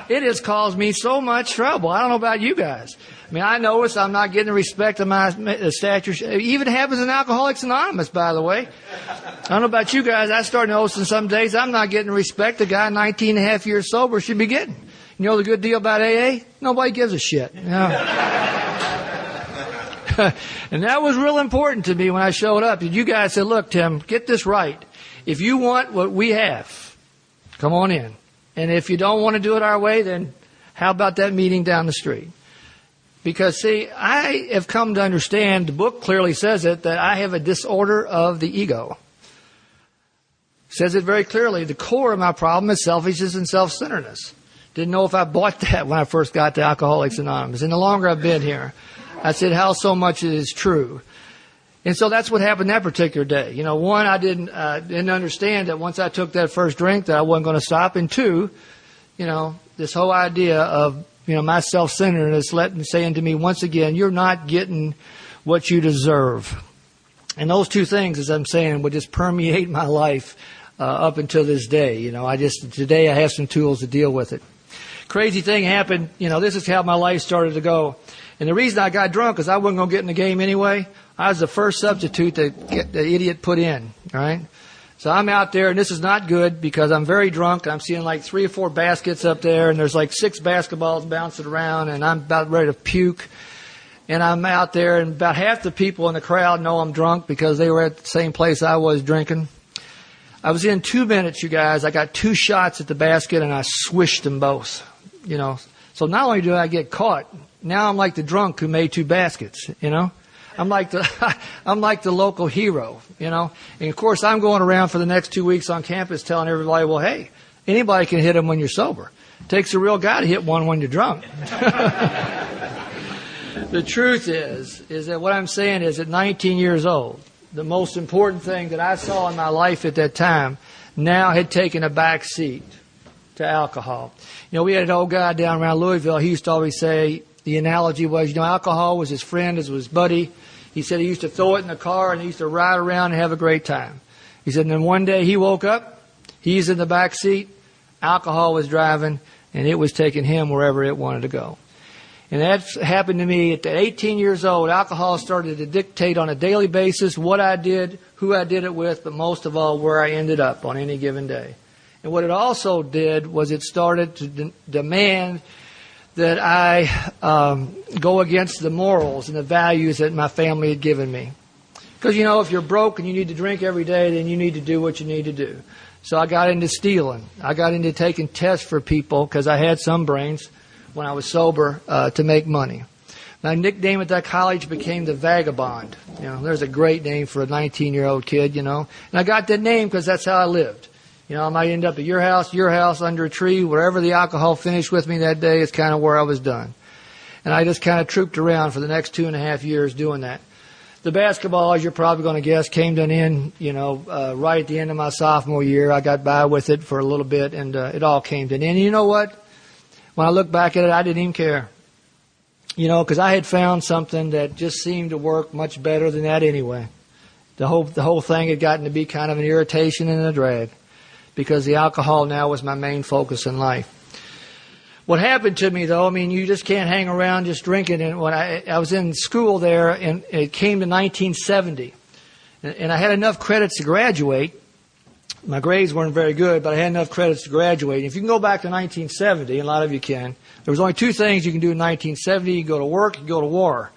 has caused me so much trouble. I don't know about you guys. I notice I'm not getting the respect of my stature. It even happens in Alcoholics Anonymous, by the way. I don't know about you guys. I start noticing some days I'm not getting the respect the guy 19 and a half years sober should be getting. You know the good deal about AA? Nobody gives a shit. And that was real important to me when I showed up. You guys said, look, Tim, get this right. If you want what we have, come on in. And if you don't want to do it our way, then how about that meeting down the street? Because, see, I have come to understand, the book clearly says it, that I have a disorder of the ego. It says it very clearly. The core of my problem is selfishness and self-centeredness. Didn't know if I bought that when I first got to Alcoholics Anonymous. And the longer I've been here, I said how so much it is true. And so that's what happened that particular day. One, I didn't understand that once I took that first drink that I wasn't going to stop. And 2, this whole idea of, my self-centeredness saying to me once again, you're not getting what you deserve. And those 2 things, as I'm saying, would just permeate my life up until this day. Today I have some tools to deal with it. Crazy thing happened. This is how my life started to go. And the reason I got drunk is I wasn't going to get in the game anyway. I was the first substitute that the idiot put in, all right? So I'm out there, and this is not good because I'm very drunk. I'm seeing like 3 or 4 baskets up there, and there's like 6 basketballs bouncing around, and I'm about ready to puke. And I'm out there, and about half the people in the crowd know I'm drunk because they were at the same place I was drinking. I was in 2 minutes, you guys. I got 2 shots at the basket, and I swished them both. So not only do I get caught, now I'm like the drunk who made 2 baskets. I'm like the local hero, And of course, I'm going around for the next 2 weeks on campus telling everybody, well, hey, anybody can hit them when you're sober. It takes a real guy to hit one when you're drunk. The truth is that what I'm saying is at 19 years old, the most important thing that I saw in my life at that time now had taken a back seat to alcohol. We had an old guy down around Louisville. He used to always say, the analogy was, alcohol was his friend, was his buddy. He said he used to throw it in the car and he used to ride around and have a great time. He said, and then one day he woke up, he's in the back seat, alcohol was driving, and it was taking him wherever it wanted to go. And that happened to me at 18 years old. Alcohol started to dictate on a daily basis what I did, who I did it with, but most of all, where I ended up on any given day. And what it also did was it started to demand that I go against the morals and the values that my family had given me. Because, if you're broke and you need to drink every day, then you need to do what you need to do. So I got into stealing. I got into taking tests for people because I had some brains when I was sober to make money. My nickname at that college became the Vagabond. There's a great name for a 19-year-old kid, And I got that name because that's how I lived. I might end up at your house, under a tree, wherever the alcohol finished with me that day is kind of where I was done. And I just kind of trooped around for the next 2.5 years doing that. The basketball, as you're probably going to guess, came to an end, right at the end of my sophomore year. I got by with it for a little bit, and it all came to an end. And you know what? When I look back at it, I didn't even care. Because I had found something that just seemed to work much better than that anyway. The whole thing had gotten to be kind of an irritation and a drag, because the alcohol now was my main focus in life. What happened to me, though, you just can't hang around just drinking. And when I was in school there, and it came to 1970, and I had enough credits to graduate. My grades weren't very good, but I had enough credits to graduate. If you can go back to 1970, and a lot of you can, there was only 2 things you can do in 1970. You go to work, you go to war.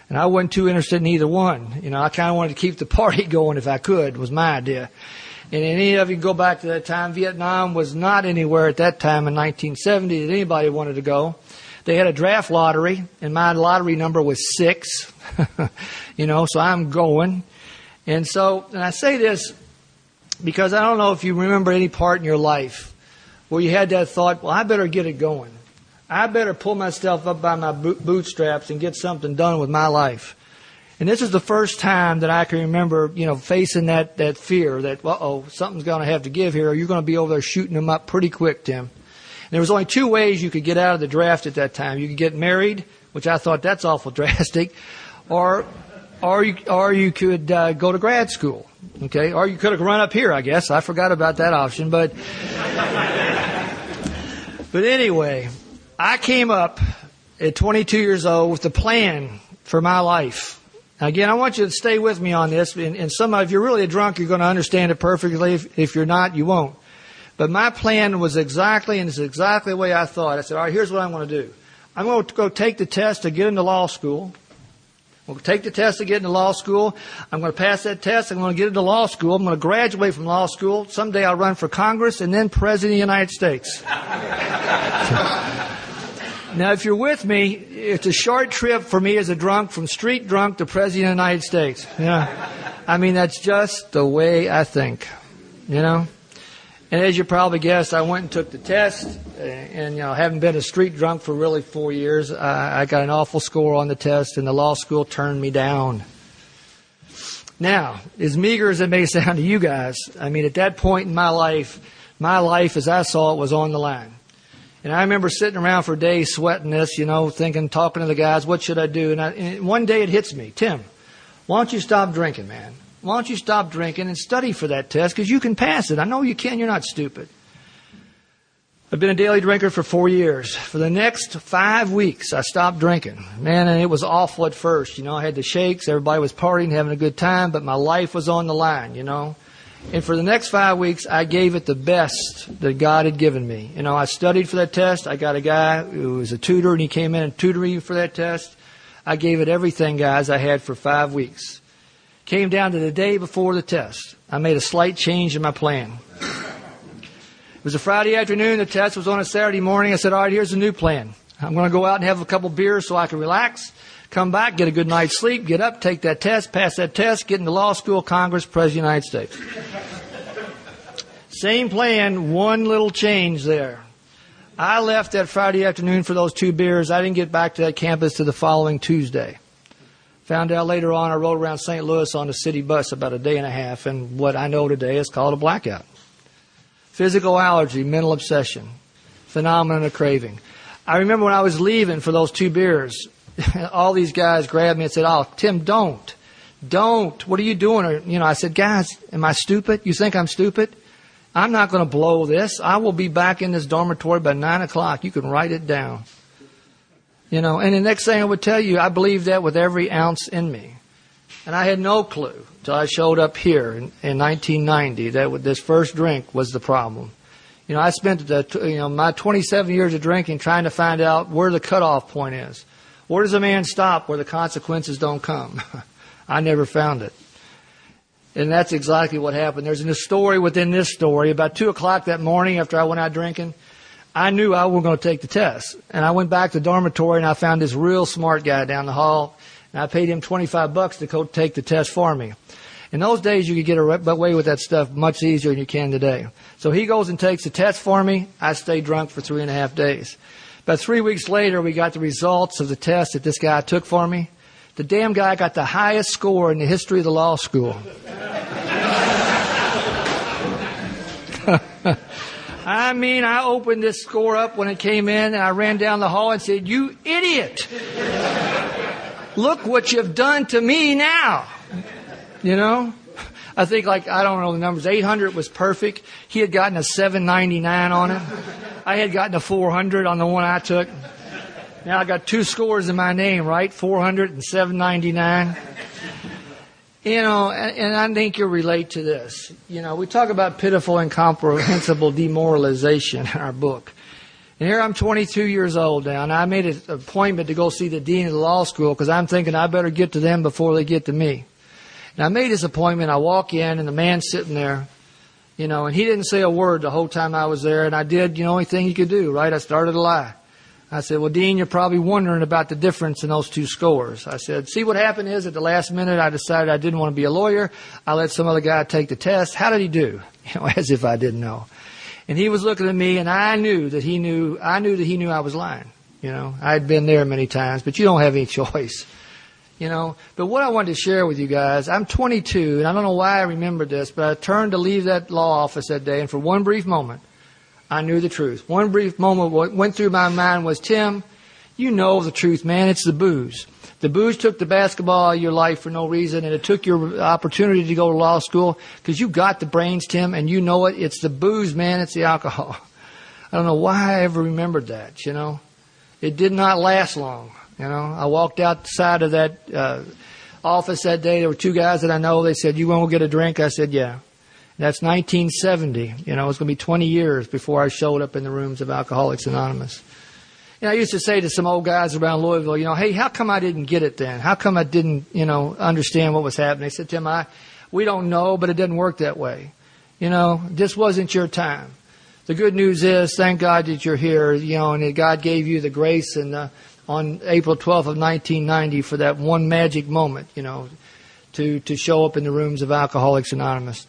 And I wasn't too interested in either one. I kind of wanted to keep the party going if I could, was my idea. And any of you go back to that time, Vietnam was not anywhere at that time in 1970 that anybody wanted to go. They had a draft lottery, and my lottery number was 6. So I'm going. And I say this because I don't know if you remember any part in your life where you had that thought, well, I better get it going. I better pull myself up by my bootstraps and get something done with my life. And this is the first time that I can remember, facing that fear that, something's going to have to give here, or you're going to be over there shooting them up pretty quick, Tim. And there was only 2 ways you could get out of the draft at that time. You could get married, which I thought that's awful drastic, or you could go to grad school, okay? Or you could have run up here, I guess. I forgot about that option, but anyway, I came up at 22 years old with a plan for my life. Again, I want you to stay with me on this. And if you're really a drunk, you're going to understand it perfectly. If you're not, you won't. But my plan was exactly the way I thought. I said, all right, here's what I'm going to do. I'm going to go take the test to get into law school. I'm going to take the test to get into law school. I'm going to pass that test. I'm going to get into law school. I'm going to graduate from law school. Someday I'll run for Congress and then President of the United States. Now, if you're with me, it's a short trip for me as a drunk, from street drunk to President of the United States. That's just the way I think, And as you probably guessed, I went and took the test, and haven't been a street drunk for really 4 years. I got an awful score on the test, and the law school turned me down. Now, as meager as it may sound to you guys, at that point in my life as I saw it was on the line. And I remember sitting around for days sweating this, thinking, talking to the guys, what should I do? And one day it hits me, Tim, why don't you stop drinking, man? Why don't you stop drinking and study for that test? Because you can pass it. I know you can. You're not stupid. I've been a daily drinker for 4 years. For the next 5 weeks, I stopped drinking. Man, and it was awful at first. I had the shakes. Everybody was partying, having a good time, but my life was on the line, And for the next 5 weeks, I gave it the best that God had given me. I studied for that test. I got a guy who was a tutor, and he came in and tutored me for that test. I gave it everything, guys, I had for 5 weeks. Came down to the day before the test. I made a slight change in my plan. It was a Friday afternoon. The test was on a Saturday morning. I said, all right, here's the new plan. I'm going to go out and have a couple beers so I can relax, come back, get a good night's sleep, get up, take that test, pass that test, get into law school, Congress, President of the United States. Same plan, one little change there. I left that Friday afternoon for those 2 beers. I didn't get back to that campus till the following Tuesday. Found out later on I rode around St. Louis on the city bus about a day and a half, and what I know today is called a blackout. Physical allergy, mental obsession, phenomenon of craving. I remember when I was leaving for those 2 beers, all these guys grabbed me and said, oh, Tim, don't. What are you doing? I said, guys, am I stupid? You think I'm stupid? I'm not going to blow this. I will be back in this dormitory by 9 o'clock. You can write it down. And the next thing I would tell you, I believed that with every ounce in me. And I had no clue until I showed up here in 1990 that this first drink was the problem. I spent my 27 years of drinking trying to find out where the cutoff point is. Where does a man stop where the consequences don't come? I never found it. And that's exactly what happened. There's a story within this story. About 2 o'clock that morning after I went out drinking, I knew I was going to take the test. And I went back to the dormitory and I found this real smart guy down the hall. And I paid him $25 to go take the test for me. In those days, you could get away with that stuff much easier than you can today. So he goes and takes the test for me. I stayed drunk for 3.5 days. About 3 weeks later, we got the results of the test that this guy took for me. The damn guy got the highest score in the history of the law school. I opened this score up when it came in, and I ran down the hall and said, you idiot! Look what you've done to me now! I think I don't know the numbers. 800 was perfect. He had gotten a 799 on it. I had gotten a 400 on the one I took. Now I got 2 scores in my name, right? 400 and 799. And I think you'll relate to this. We talk about pitiful, incomprehensible demoralization in our book. And here I'm 22 years old now, and I made an appointment to go see the dean of the law school because I'm thinking I better get to them before they get to me. And I made this appointment. I walk in, and the man's sitting there, and he didn't say a word the whole time I was there, and I did the only thing he could do, right? I started to lie. I said, well, Dean, you're probably wondering about the difference in those 2 scores. I said, see, what happened is at the last minute I decided I didn't want to be a lawyer. I let some other guy take the test. How did he do? As if I didn't know. And he was looking at me, and I knew that he knew I was lying. I had been there many times, but you don't have any choice. But what I wanted to share with you guys, I'm 22, and I don't know why I remembered this, but I turned to leave that law office that day, and for one brief moment, I knew the truth. One brief moment, what went through my mind was, Tim, you know the truth, man. It's the booze. The booze took the basketball out of your life for no reason, and it took your opportunity to go to law school because you got the brains, Tim, and you know it. It's the booze, man. It's the alcohol. I don't know why I ever remembered that, It did not last long, I walked outside of that office that day. There were 2 guys that I know. They said, you want to get a drink? I said, yeah. That's 1970. It's going to be 20 years before I showed up in the rooms of Alcoholics Anonymous. I used to say to some old guys around Louisville, hey, how come I didn't get it then? How come I didn't, understand what was happening? They said, Tim, we don't know, but it didn't work that way. This wasn't your time. The good news is, thank God that you're here, and that God gave you the grace and on April 12th of 1990 for that one magic moment, to show up in the rooms of Alcoholics Anonymous.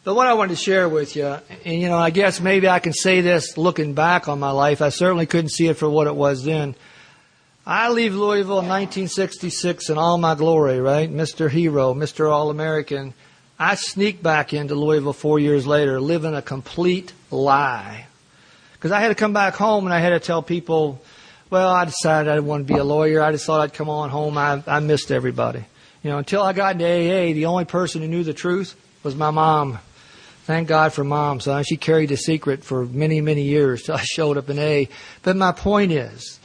But what I wanted to share with you, and I guess maybe I can say this looking back on my life. I certainly couldn't see it for what it was then. I leave Louisville in 1966 in all my glory, right? Mr. Hero, Mr. All-American. I sneak back into Louisville 4 years later, living a complete lie. Because I had to come back home and I had to tell people, well, I decided I didn't want to be a lawyer. I just thought I'd come on home. I missed everybody. Until I got into AA, the only person who knew the truth was my mom. Thank God for Mom, son. She carried the secret for many, many years till I showed up in AA. But my point is,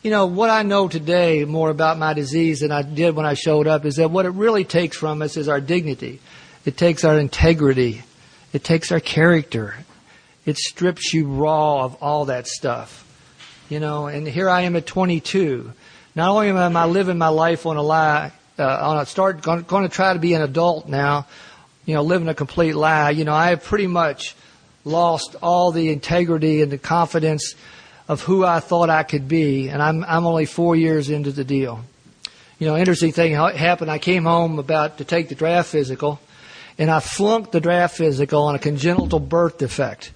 what I know today more about my disease than I did when I showed up is that what it really takes from us is our dignity. It takes our integrity. It takes our character. It strips you raw of all that stuff. And here I am at 22. Not only am I living my life on a lie, going to try to be an adult now, living a complete lie. I have pretty much lost all the integrity and the confidence of who I thought I could be, and I'm only 4 years into the deal. Interesting thing happened. I came home about to take the draft physical, and I flunked the draft physical on a congenital birth defect.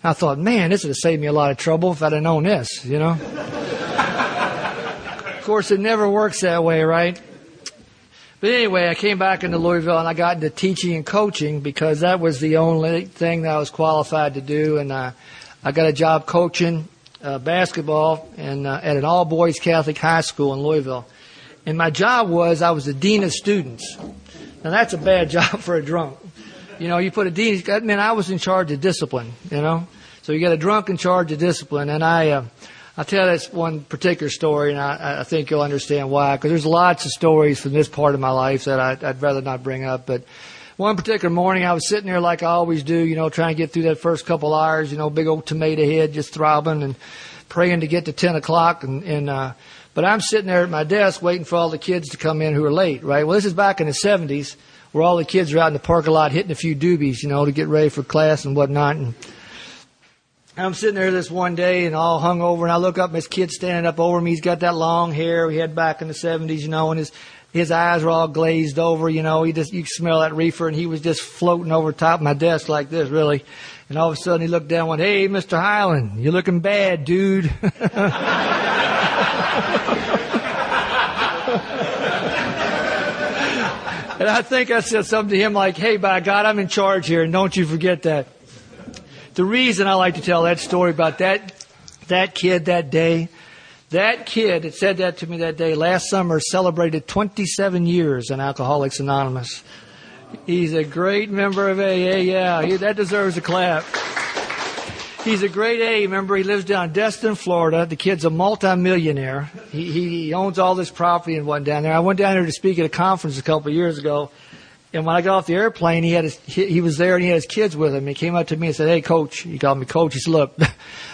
I thought, man, this would have saved me a lot of trouble if I'd have known this, Of course, it never works that way, right? But anyway, I came back into Louisville, and I got into teaching and coaching because that was the only thing that I was qualified to do. And I got a job coaching basketball at an all-boys Catholic high school in Louisville. And my job was I was the dean of students. Now, that's a bad job for a drunk. You put a dean, that meant I was in charge of discipline, So you got a drunk in charge of discipline. And I'll tell this one particular story, and I think you'll understand why, because there's lots of stories from this part of my life that I'd rather not bring up. But one particular morning, I was sitting there like I always do, trying to get through that first couple hours, big old tomato head just throbbing and praying to get to 10 o'clock. But I'm sitting there at my desk waiting for all the kids to come in who are late, right? Well, this is back in the 70s where all the kids are out in the parking lot hitting a few doobies, to get ready for class and whatnot. And I'm sitting there this one day and all hung over, and I look up and this kid's standing up over me. He's got that long hair he had back in the 70s, and his eyes were all glazed over, you can smell that reefer, and he was just floating over top of my desk like this, really. And all of a sudden he looked down and went, "Hey, Mr. Highland, you're looking bad, dude." And I think I said something to him like, "Hey, by God, I'm in charge here, and don't you forget that." The reason I like to tell that story about that kid that day, that kid that said that to me that day last summer celebrated 27 years in Alcoholics Anonymous. He's a great member of AA, yeah. That deserves a clap. He's a great AA member. He lives down in Destin, Florida. The kid's a multimillionaire. He owns all this property and whatnot down there. I went down there to speak at a conference a couple of years ago. And when I got off the airplane, he was there and he had his kids with him. He came up to me and said, "Hey, Coach." He called me Coach. He said, "Look,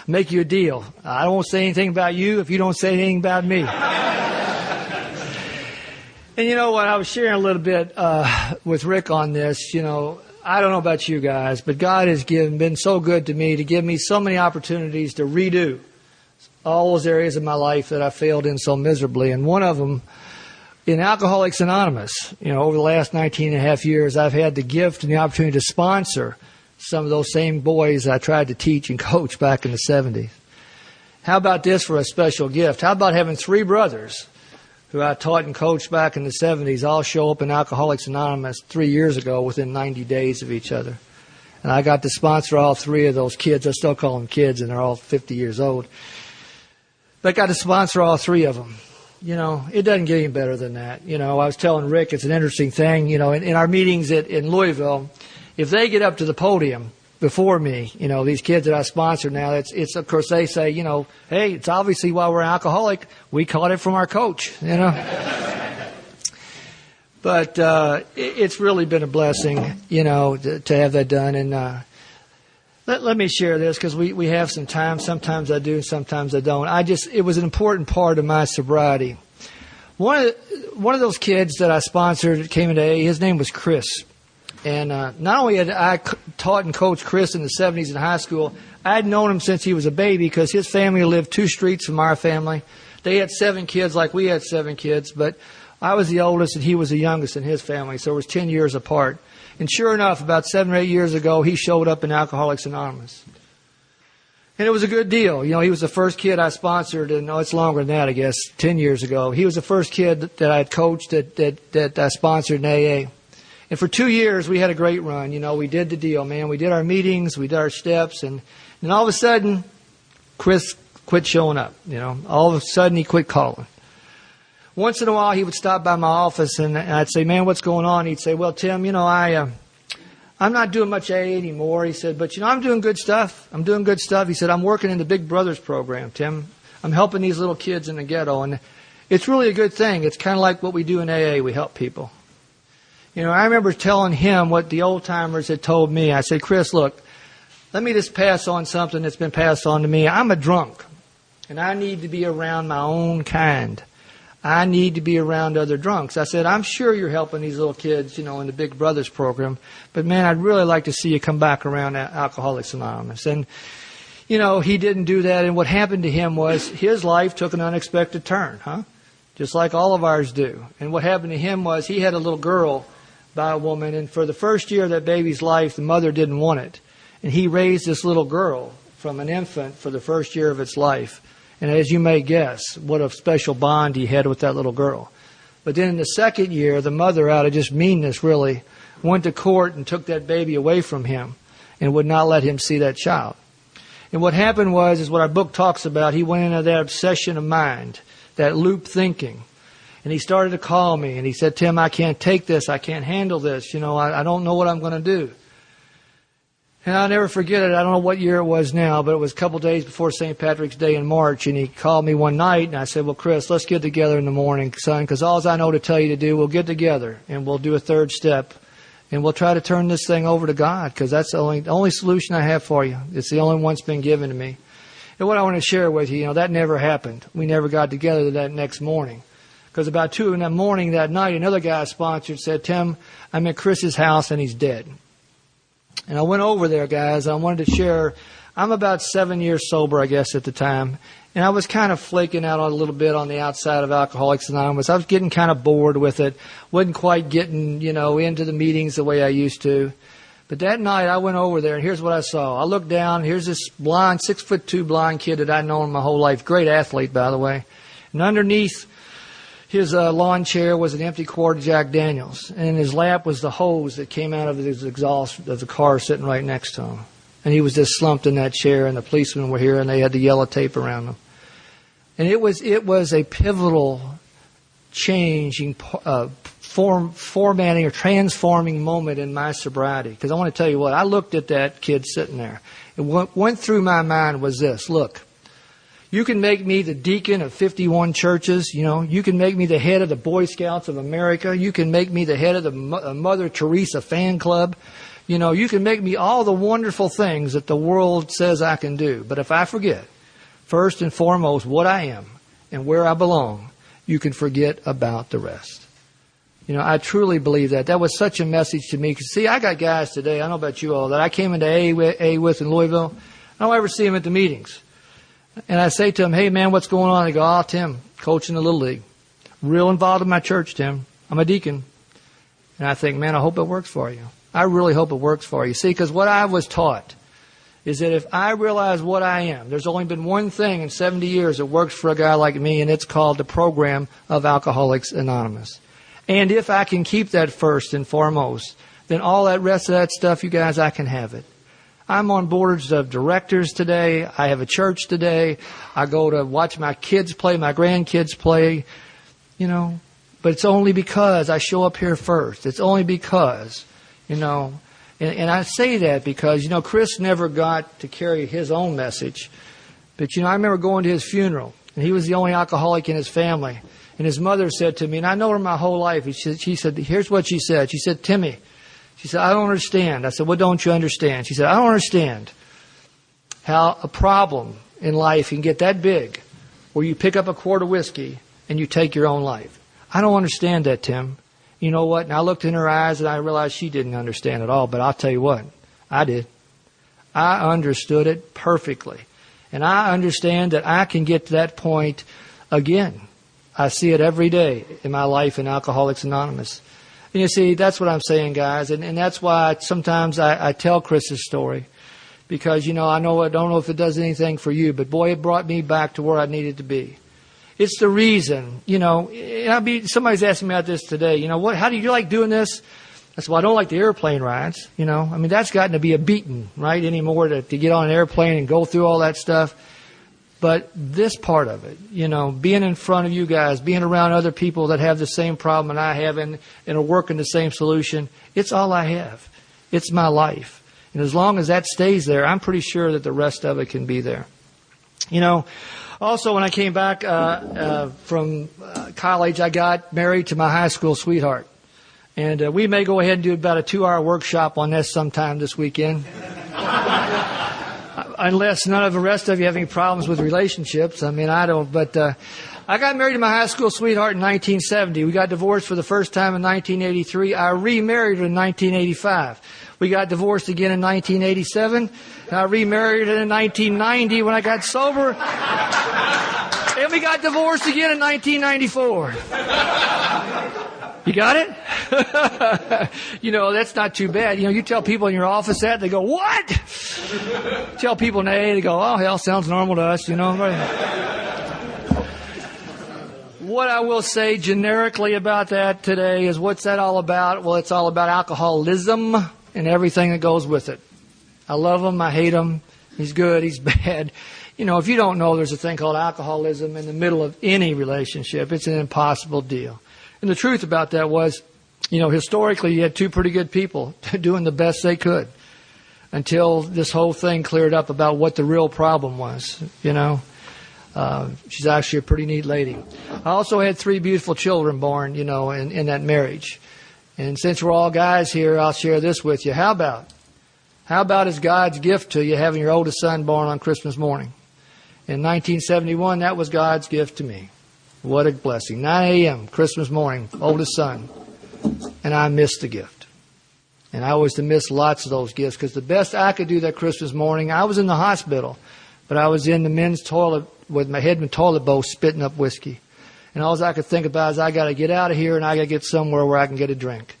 make you a deal. I don't want to say anything about you if you don't say anything about me." And you know what? I was sharing a little bit with Rick on this. I don't know about you guys, but God has been so good to me to give me so many opportunities to redo all those areas of my life that I failed in so miserably. And one of them, in Alcoholics Anonymous, over the last 19 and a half years, I've had the gift and the opportunity to sponsor some of those same boys I tried to teach and coach back in the 70s. How about this for a special gift? How about having 3 brothers who I taught and coached back in the 70s all show up in Alcoholics Anonymous 3 years ago within 90 days of each other? And I got to sponsor all 3 of those kids. I still call them kids, and they're all 50 years old. But I got to sponsor all 3 of them. It doesn't get any better than that. I was telling Rick, it's an interesting thing, in our meetings in Louisville, if they get up to the podium before me, these kids that I sponsor now, it's of course they say, "Hey, it's obviously why we're an alcoholic. We caught it from our coach," But it's really been a blessing, to have that done. And let me share this because we have some time. Sometimes I do, sometimes I don't. It was an important part of my sobriety. One of those kids that I sponsored that came into AA, his name was Chris. And not only had I taught and coached Chris in the 70s in high school, I had known him since he was a baby because his family lived 2 streets from our family. They had 7 kids like we had 7 kids, but I was the oldest and he was the youngest in his family, so it was 10 years apart. And sure enough, about 7 or 8 years ago, he showed up in Alcoholics Anonymous. And it was a good deal. He was the first kid I sponsored, and it's longer than that, I guess, 10 years ago. He was the first kid that I had coached that I sponsored in AA. And for 2 years, we had a great run. We did the deal, man. We did our meetings, we did our steps, and all of a sudden, Chris quit showing up. All of a sudden, he quit calling. Once in a while, he would stop by my office, and I'd say, "Man, what's going on?" He'd say, "Well, Tim, I'm not doing much AA anymore." He said, "But, I'm doing good stuff. I'm doing good stuff." He said, "I'm working in the Big Brothers program, Tim. I'm helping these little kids in the ghetto, and it's really a good thing. It's kind of like what we do in AA. We help people." You know, I remember telling him what the old-timers had told me. I said, Chris, look, let me just pass on something that's been passed on to me. I'm a drunk, and I need to be around my own kind. I need to be around other drunks. I said, I'm sure you're helping these little kids, you know, in the Big Brothers program, but, man, I'd really like to see you come back around Alcoholics Anonymous. And, you know, he didn't do that, and what happened to him was his life took an unexpected turn, just like all of ours do. And what happened to him was he had a little girl by a woman, and for the first year of that baby's life, the mother didn't want it. And he raised this little girl from an infant for the first year of its life. And as you may guess, what a special bond he had with that little girl. But then in the second year, the mother, out of just meanness really, went to court and took that baby away from him and would not let him see that child. And what happened was, is what our book talks about, he went into that obsession of mind, that loop thinking. And he started to call me, and he said, Tim, I can't take this. I can't handle this. You know, I don't know what I'm going to do. And I'll never forget it. I don't know what year it was now, but it was a couple days before St. Patrick's Day in March. And he called me one night, and I said, well, Chris, let's get together in the morning, son, because all I know to tell you to do, we'll get together, and we'll do a third step. And we'll try to turn this thing over to God, because that's the only solution I have for you. It's the only one that's been given to me. And what I want to share with you, that never happened. We never got together that next morning. Because about 2 in the morning that night, another guy I sponsored said, Tim, I'm at Chris's house and he's dead. And I went over there, guys. I wanted to share. I'm about 7 years sober, I guess, at the time. And I was kind of flaking out a little bit on the outside of Alcoholics Anonymous. I was getting kind of bored with it. Wasn't quite getting, into the meetings the way I used to. But that night I went over there, and here's what I saw. I looked down. Here's this blonde, 6'2" blonde kid that I'd known my whole life. Great athlete, by the way. And underneath his lawn chair was an empty quart of Jack Daniels. And in his lap was the hose that came out of his exhaust of the car sitting right next to him. And he was just slumped in that chair, and the policemen were here, and they had the yellow tape around him. And it was a pivotal, changing, formatting or transforming moment in my sobriety. Because I want to tell you what, I looked at that kid sitting there. And what went through my mind was this: look, you can make me the deacon of 51 churches. You can make me the head of the Boy Scouts of America. You can make me the head of the Mother Teresa fan club. You can make me all the wonderful things that the world says I can do. But if I forget, first and foremost, what I am and where I belong, you can forget about the rest. I truly believe that. That was such a message to me. Because, see, I got guys today, I don't know about you all, that I came into AA with in Louisville. I don't ever see them at the meetings. And I say to them, hey, man, what's going on? They go, oh, Tim, coaching the Little League. Real involved in my church, Tim. I'm a deacon. And I think, man, I hope it works for you. I really hope it works for you. See, because what I was taught is that if I realize what I am, there's only been one thing in 70 years that works for a guy like me, and it's called the program of Alcoholics Anonymous. And if I can keep that first and foremost, then all that rest of that stuff, you guys, I can have it. I'm on boards of directors today. I have a church today. I go to watch my kids play, my grandkids play, But it's only because I show up here first. It's only because, And I say that because, Chris never got to carry his own message. But, I remember going to his funeral, and he was the only alcoholic in his family. And his mother said to me, and I know her my whole life, she said, here's what she said. She said, Timmy, she said, I don't understand. I said, what don't you understand? She said, I don't understand how a problem in life can get that big where you pick up a quart of whiskey and you take your own life. I don't understand that, Tim. You know what? And I looked in her eyes and I realized she didn't understand at all. But I'll tell you what, I did. I understood it perfectly. And I understand that I can get to that point again. I see it every day in my life in Alcoholics Anonymous. And you see, that's what I'm saying, guys. And that's why sometimes I tell Chris's story. Because, I don't know if it does anything for you. But boy, it brought me back to where I needed to be. It's the reason, somebody's asking me about this today. How do you like doing this? I said, well, I don't like the airplane rides. That's gotten to be a beating, right, anymore to get on an airplane and go through all that stuff. But this part of it, being in front of you guys, being around other people that have the same problem that I have and are working the same solution, it's all I have. It's my life. And as long as that stays there, I'm pretty sure that the rest of it can be there. Also, when I came back from college, I got married to my high school sweetheart. And we may go ahead and do about a 2-hour workshop on this sometime this weekend. Unless none of the rest of you have any problems with relationships. I mean, I don't. But I got married to my high school sweetheart in 1970. We got divorced for the first time in 1983. I remarried her in 1985. We got divorced again in 1987. And I remarried her in 1990 when I got sober. And we got divorced again in 1994. You got it? That's not too bad. You tell people in your office that, they go, what? Tell people in AA, they go, oh, hell, sounds normal to us, What I will say generically about that today is, what's that all about? Well, it's all about alcoholism and everything that goes with it. I love him. I hate him. He's good. He's bad. If you don't know, there's a thing called alcoholism in the middle of any relationship. It's an impossible deal. And the truth about that was, historically you had two pretty good people doing the best they could until this whole thing cleared up about what the real problem was, She's actually a pretty neat lady. I also had 3 beautiful children born, in that marriage. And since we're all guys here, I'll share this with you. How about as God's gift to you having your oldest son born on Christmas morning? In 1971, that was God's gift to me. What a blessing. 9 a.m., Christmas morning, oldest son. And I missed the gift. And I was to miss lots of those gifts, because the best I could do that Christmas morning, I was in the hospital, but I was in the men's toilet with my head in the toilet bowl spitting up whiskey. And all I could think about is, I got to get out of here and I got to get somewhere where I can get a drink.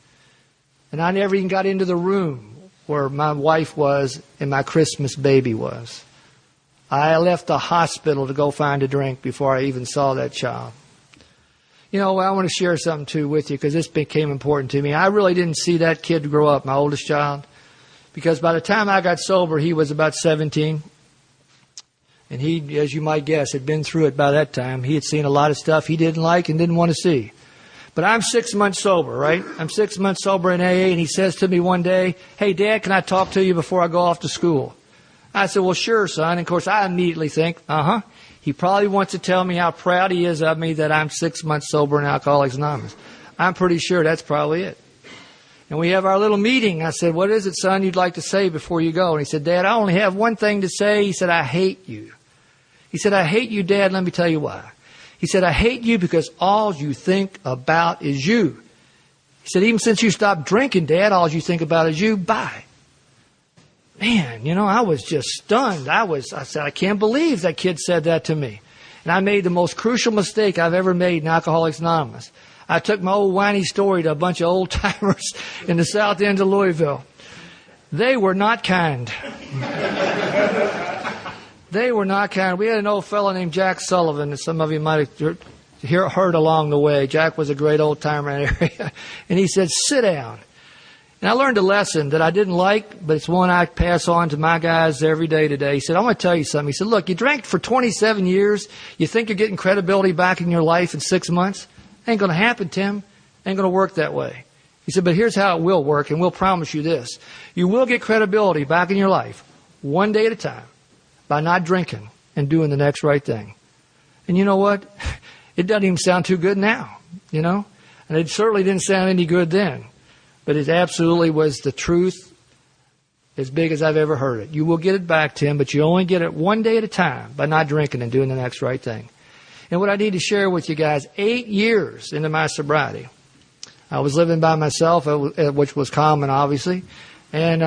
And I never even got into the room where my wife was and my Christmas baby was. I left the hospital to go find a drink before I even saw that child. I want to share something, too, with you, because this became important to me. I really didn't see that kid grow up, my oldest child, because by the time I got sober, he was about 17. And he, as you might guess, had been through it by that time. He had seen a lot of stuff he didn't like and didn't want to see. But I'm 6 months sober, right? I'm 6 months sober in AA, and he says to me one day, hey, Dad, can I talk to you before I go off to school? I said, well, sure, son. And, of course, I immediately think, he probably wants to tell me how proud he is of me that I'm 6 months sober in Alcoholics Anonymous. I'm pretty sure that's probably it. And we have our little meeting. I said, what is it, son, you'd like to say before you go? And he said, Dad, I only have one thing to say. He said, I hate you. He said, I hate you, Dad. Let me tell you why. He said, I hate you because all you think about is you. He said, even since you stopped drinking, Dad, all you think about is you. Bye. Man, I was just stunned. I said, I can't believe that kid said that to me. And I made the most crucial mistake I've ever made in Alcoholics Anonymous. I took my old whiny story to a bunch of old timers in the south end of Louisville. They were not kind. They were not kind. We had an old fellow named Jack Sullivan that some of you might have heard along the way. Jack was a great old timer in that area. And he said, sit down. And I learned a lesson that I didn't like, but it's one I pass on to my guys every day today. He said, I want to tell you something. He said, look, you drank for 27 years. You think you're getting credibility back in your life in 6 months? Ain't going to happen, Tim. Ain't going to work that way. He said, but here's how it will work, and we'll promise you this. You will get credibility back in your life, one day at a time, by not drinking and doing the next right thing. And you know what? It doesn't even sound too good now, And it certainly didn't sound any good then. But it absolutely was the truth, as big as I've ever heard it. You will get it back, Tim, but you only get it one day at a time by not drinking and doing the next right thing. And what I need to share with you guys, 8 years into my sobriety, I was living by myself, which was common, obviously. And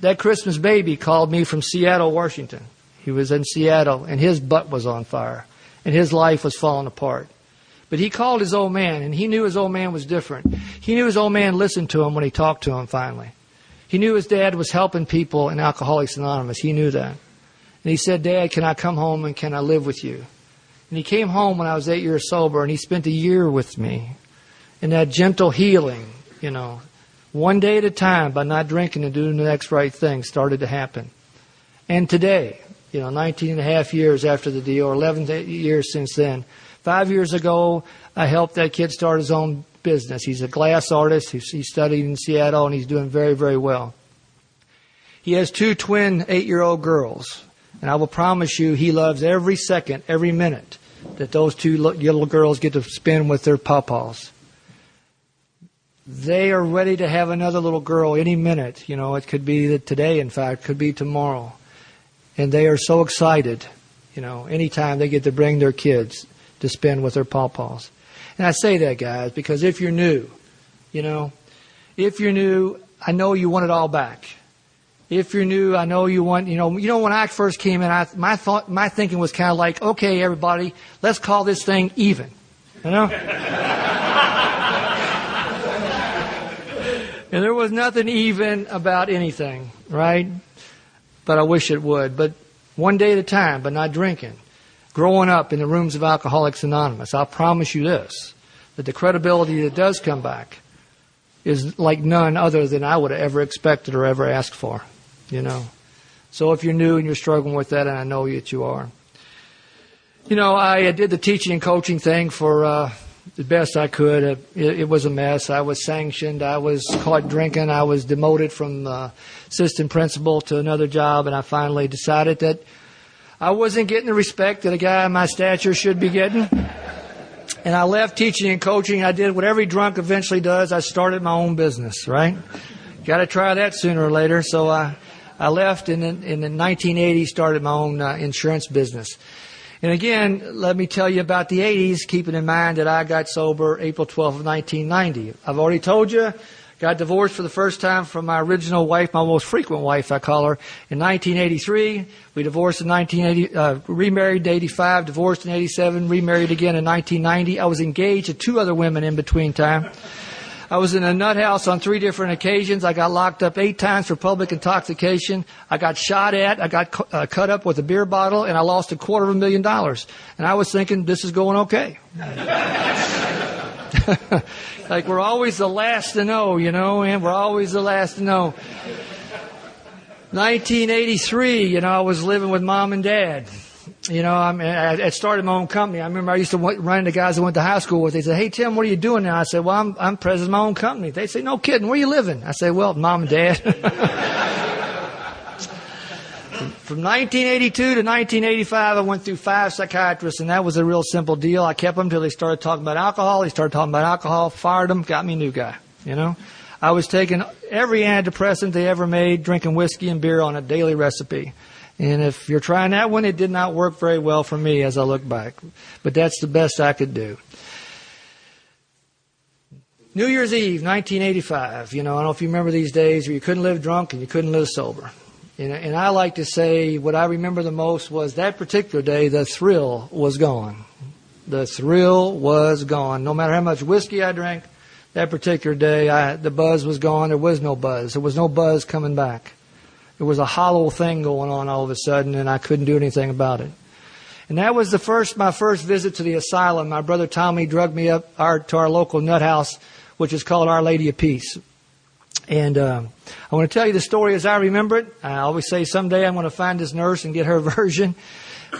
that Christmas baby called me from Seattle, Washington. He was in Seattle, and his butt was on fire, and his life was falling apart. But he called his old man, and he knew his old man was different. He knew his old man listened to him when he talked to him finally. He knew his dad was helping people in Alcoholics Anonymous. He knew that. And he said, Dad, can I come home and can I live with you? And he came home when I was 8 years sober, and he spent a year with me in that gentle healing, one day at a time by not drinking and doing the next right thing started to happen. And today, 19 and a half years after the deal, or 11 years since then, 5 years ago, I helped that kid start his own business. He's a glass artist. He studied in Seattle, and he's doing very, very well. He has 2 twin 8-year-old girls, and I will promise you he loves every second, every minute that those 2 little girls get to spend with their pawpaws. They are ready to have another little girl any minute. You know, it could be today, in fact, could be tomorrow. And they are so excited, you know, anytime they get to bring their kids to spend with their pawpaws. And I say that, guys, because if you're new, you know, if you're new, I know you want it all back. If you're new, I know you want, you know, when I first came in, my thinking was kind of like, okay, everybody, let's call this thing even, you know? And there was nothing even about anything, right? But I wish it would. But one day at a time, but not drinking. Growing up in the rooms of Alcoholics Anonymous, I'll promise you this, that the credibility that does come back is like none other than I would have ever expected or ever asked for, you know. So if you're new and you're struggling with that, and I know that you are. You know, I did the teaching and coaching thing for the best I could. It was a mess. I was sanctioned. I was caught drinking. I was demoted from assistant principal to another job, and I finally decided that I wasn't getting the respect that a guy of my stature should be getting. And I left teaching and coaching. I did what every drunk eventually does. I started my own business, right? Got to try that sooner or later. So I left and in the 1980s started my own insurance business. And again, let me tell you about the 80s, keeping in mind that I got sober April 12th of 1990. I've already told you, got divorced for the first time from my original wife, my most frequent wife, I call her, in 1983. We divorced in 1980, remarried in 85, divorced in 87, remarried again in 1990. I was engaged to 2 other women in between time. I was in a nut house on 3 different occasions. I got locked up 8 times for public intoxication. I got shot at. I got cut up with a beer bottle, and I lost $250,000. And I was thinking, this is going okay. Like we're always the last to know, you know, and we're always the last to know. 1983, you know, I was living with mom and dad. You know, I started my own company. I remember I used to run into guys I went to high school with. They said, "Hey, Tim, what are you doing now?" I said, "Well, I'm president of my own company." They say, "No kidding, where are you living?" I say, "Well, mom and dad." From 1982 to 1985, I went through 5 psychiatrists, and that was a real simple deal. I kept them until they started talking about alcohol. They started talking about alcohol, fired them, got me a new guy, you know. I was taking every antidepressant they ever made, drinking whiskey and beer on a daily recipe. And if you're trying that one, it did not work very well for me as I look back. But that's the best I could do. New Year's Eve, 1985. You know, I don't know if you remember these days where you couldn't live drunk and you couldn't live sober. You know, and I like to say what I remember the most was that particular day, the thrill was gone. The thrill was gone. No matter how much whiskey I drank, that particular day, the buzz was gone. There was no buzz. There was no buzz coming back. There was a hollow thing going on all of a sudden, and I couldn't do anything about it. And that was my first visit to the asylum. My brother Tommy drugged me up to our local nut house, which is called Our Lady of Peace. And I want to tell you the story as I remember it. I always say someday I'm going to find this nurse and get her version.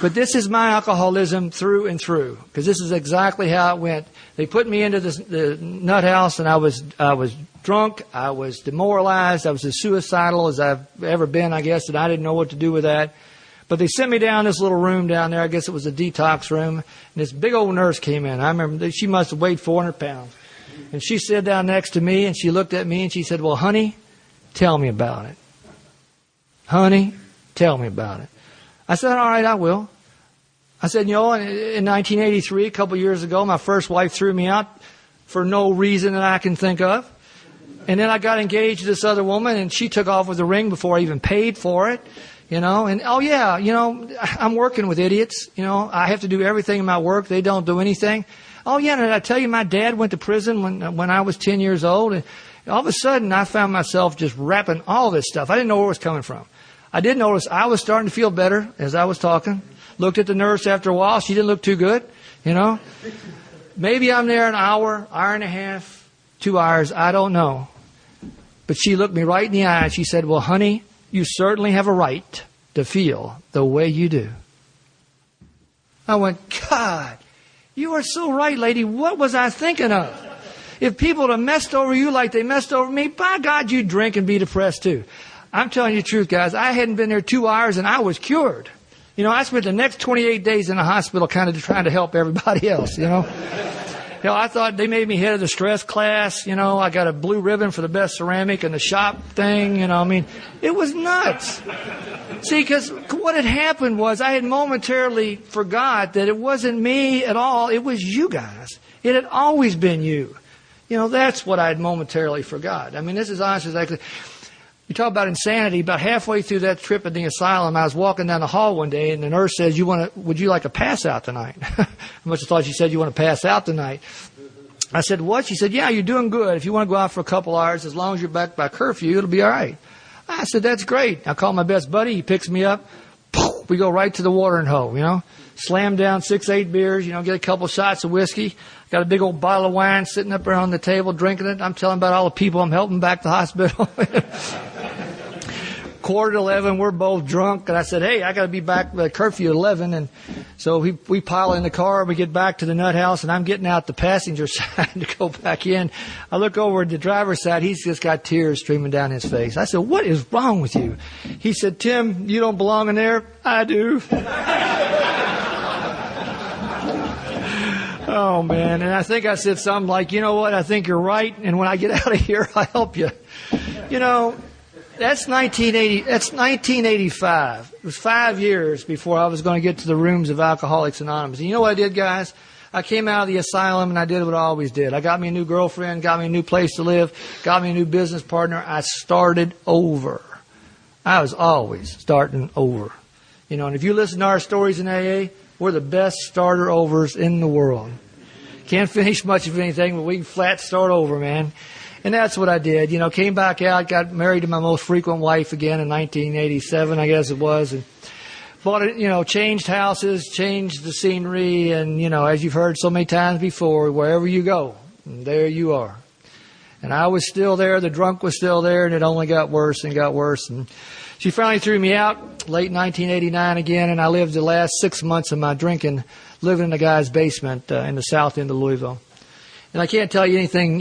But this is my alcoholism through and through, because this is exactly how it went. They put me into the nut house, and I was drunk, I was demoralized, I was as suicidal as I've ever been, I guess, and I didn't know what to do with that. But they sent me down this little room down there. I guess it was a detox room. And this big old nurse came in. I remember she must have weighed 400 pounds. And she sat down next to me, and she looked at me, and she said, "Well, honey, tell me about it. Honey, tell me about it." I said, "All right, I will." I said, "You know, in 1983, a couple years ago, my first wife threw me out for no reason that I can think of. And then I got engaged to this other woman, and she took off with the ring before I even paid for it, you know. And, oh, yeah, you know, I'm working with idiots. You know, I have to do everything in my work. They don't do anything. Oh, yeah, and did I tell you my dad went to prison when I was 10 years old? And all of a sudden, I found myself just wrapping all this stuff. I didn't know where it was coming from. I did notice I was starting to feel better as I was talking. Looked at the nurse after a while. She didn't look too good, you know. Maybe I'm there an hour and a half, 2 hours. I don't know. But she looked me right in the eye and she said, "Well, honey, you certainly have a right to feel the way you do." I went, "God, you are so right, lady. What was I thinking of? If people had messed over you like they messed over me, by God, you'd drink and be depressed too." I'm telling you the truth, guys. I hadn't been there 2 hours and I was cured. You know, I spent the next 28 days in the hospital kind of trying to help everybody else, you know. I thought they made me head of the stress class. I got a blue ribbon for the best ceramic and the shop thing. It was nuts. See, because what had happened was I had momentarily forgot that it wasn't me at all. It was you guys. It had always been you. That's what I had momentarily forgot. This is honestly. You talk about insanity. About halfway through that trip at the asylum, I was walking down the hall one day, and the nurse says, would you like to pass out tonight? I must have thought she said, you want to pass out tonight? I said, what? She said, yeah, you're doing good. If you want to go out for a couple hours, as long as you're back by curfew, it'll be all right. I said, that's great. I call my best buddy. He picks me up. We go right to the watering hole, Slam down 6-8 beers, get a couple shots of whiskey. Got a big old bottle of wine sitting up there on the table drinking it. I'm telling about all the people I'm helping back to the hospital. 10:45, we're both drunk, and I said, hey, I got to be back by curfew at 11. And so we pile in the car, we get back to the nut house, and I'm getting out the passenger side to go back in. I look over at the driver's side. He's just got tears streaming down his face. I said, what is wrong with you? He said, Tim, you don't belong in there. I do. Oh, man. And I think I said something like, you know what, I think you're right, and when I get out of here, I'll help you. That's 1980. That's 1985. It was 5 years before I was going to get to the rooms of Alcoholics Anonymous. And you know what I did, guys? I came out of the asylum and I did what I always did. I got me a new girlfriend, got me a new place to live, got me a new business partner. I started over. I was always starting over. And if you listen to our stories in AA, we're the best starter overs in the world. Can't finish much of anything, but we can flat start over, man. And that's what I did. Came back out, got married to my most frequent wife again in 1987, I guess it was. And bought it, changed houses, changed the scenery. And, as you've heard so many times before, wherever you go, there you are. And I was still there. The drunk was still there. And it only got worse and got worse. And she finally threw me out late 1989 again. And I lived the last 6 months of my drinking living in a guy's basement in the south end of Louisville. And I can't tell you anything,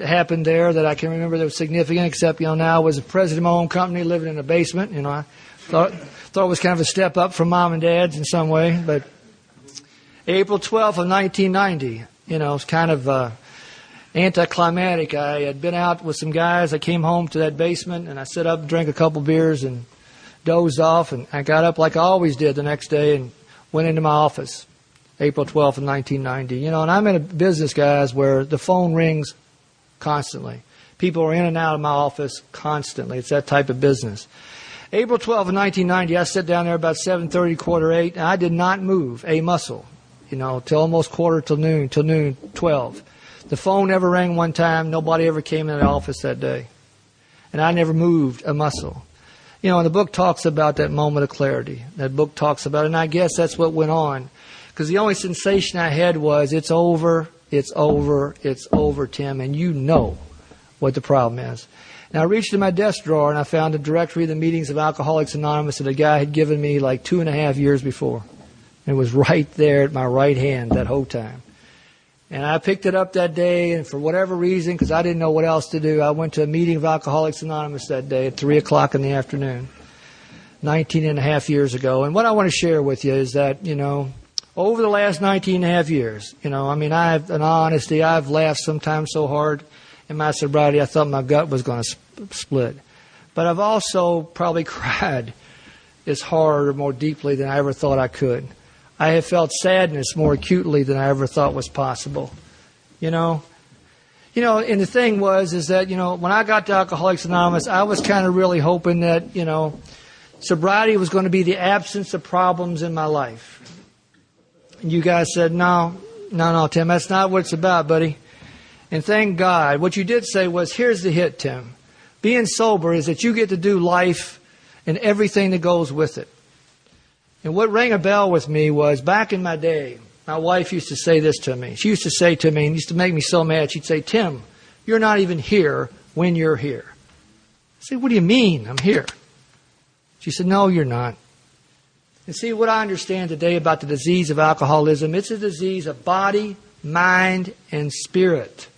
happened there that I can remember that was significant, except, now I was the president of my own company living in a basement. I thought it was kind of a step up from mom and dad's in some way. But April 12th of 1990, it's kind of anticlimactic. I had been out with some guys. I came home to that basement, and I sat up and drank a couple beers and dozed off. And I got up like I always did the next day and went into my office. April 12th of 1990. And I'm in a business, guys, where the phone rings constantly. People are in and out of my office constantly. It's that type of business. April 12th of 1990, I sat down there about 7:30, 7:45, and I did not move a muscle, till almost till noon, 12. The phone never rang one time. Nobody ever came in the office that day. And I never moved a muscle. And the book talks about that moment of clarity. That book talks about it, and I guess that's what went on. Because the only sensation I had was, it's over, it's over, it's over, Tim, and you know what the problem is. Now, I reached in my desk drawer, and I found a directory of the meetings of Alcoholics Anonymous that a guy had given me like 2.5 years before. It was right there at my right hand that whole time. And I picked it up that day, and for whatever reason, because I didn't know what else to do, I went to a meeting of Alcoholics Anonymous that day at 3 o'clock in the afternoon, 19.5 years ago. And what I want to share with you is that, over the last 19.5 years, I've, in all honesty, I've laughed sometimes so hard in my sobriety I thought my gut was going to split. But I've also probably cried as hard or more deeply than I ever thought I could. I have felt sadness more acutely than I ever thought was possible. And the thing is that, when I got to Alcoholics Anonymous, I was kind of really hoping that, sobriety was going to be the absence of problems in my life. You guys said, no, Tim, that's not what it's about, buddy. And thank God. What you did say was, here's the hit, Tim. Being sober is that you get to do life and everything that goes with it. And what rang a bell with me was, back in my day, my wife used to say this to me. She used to say to me, and used to make me so mad, she'd say, Tim, you're not even here when you're here. I said, what do you mean I'm here? She said, no, you're not. And see, what I understand today about the disease of alcoholism, it's a disease of body, mind, and spirit.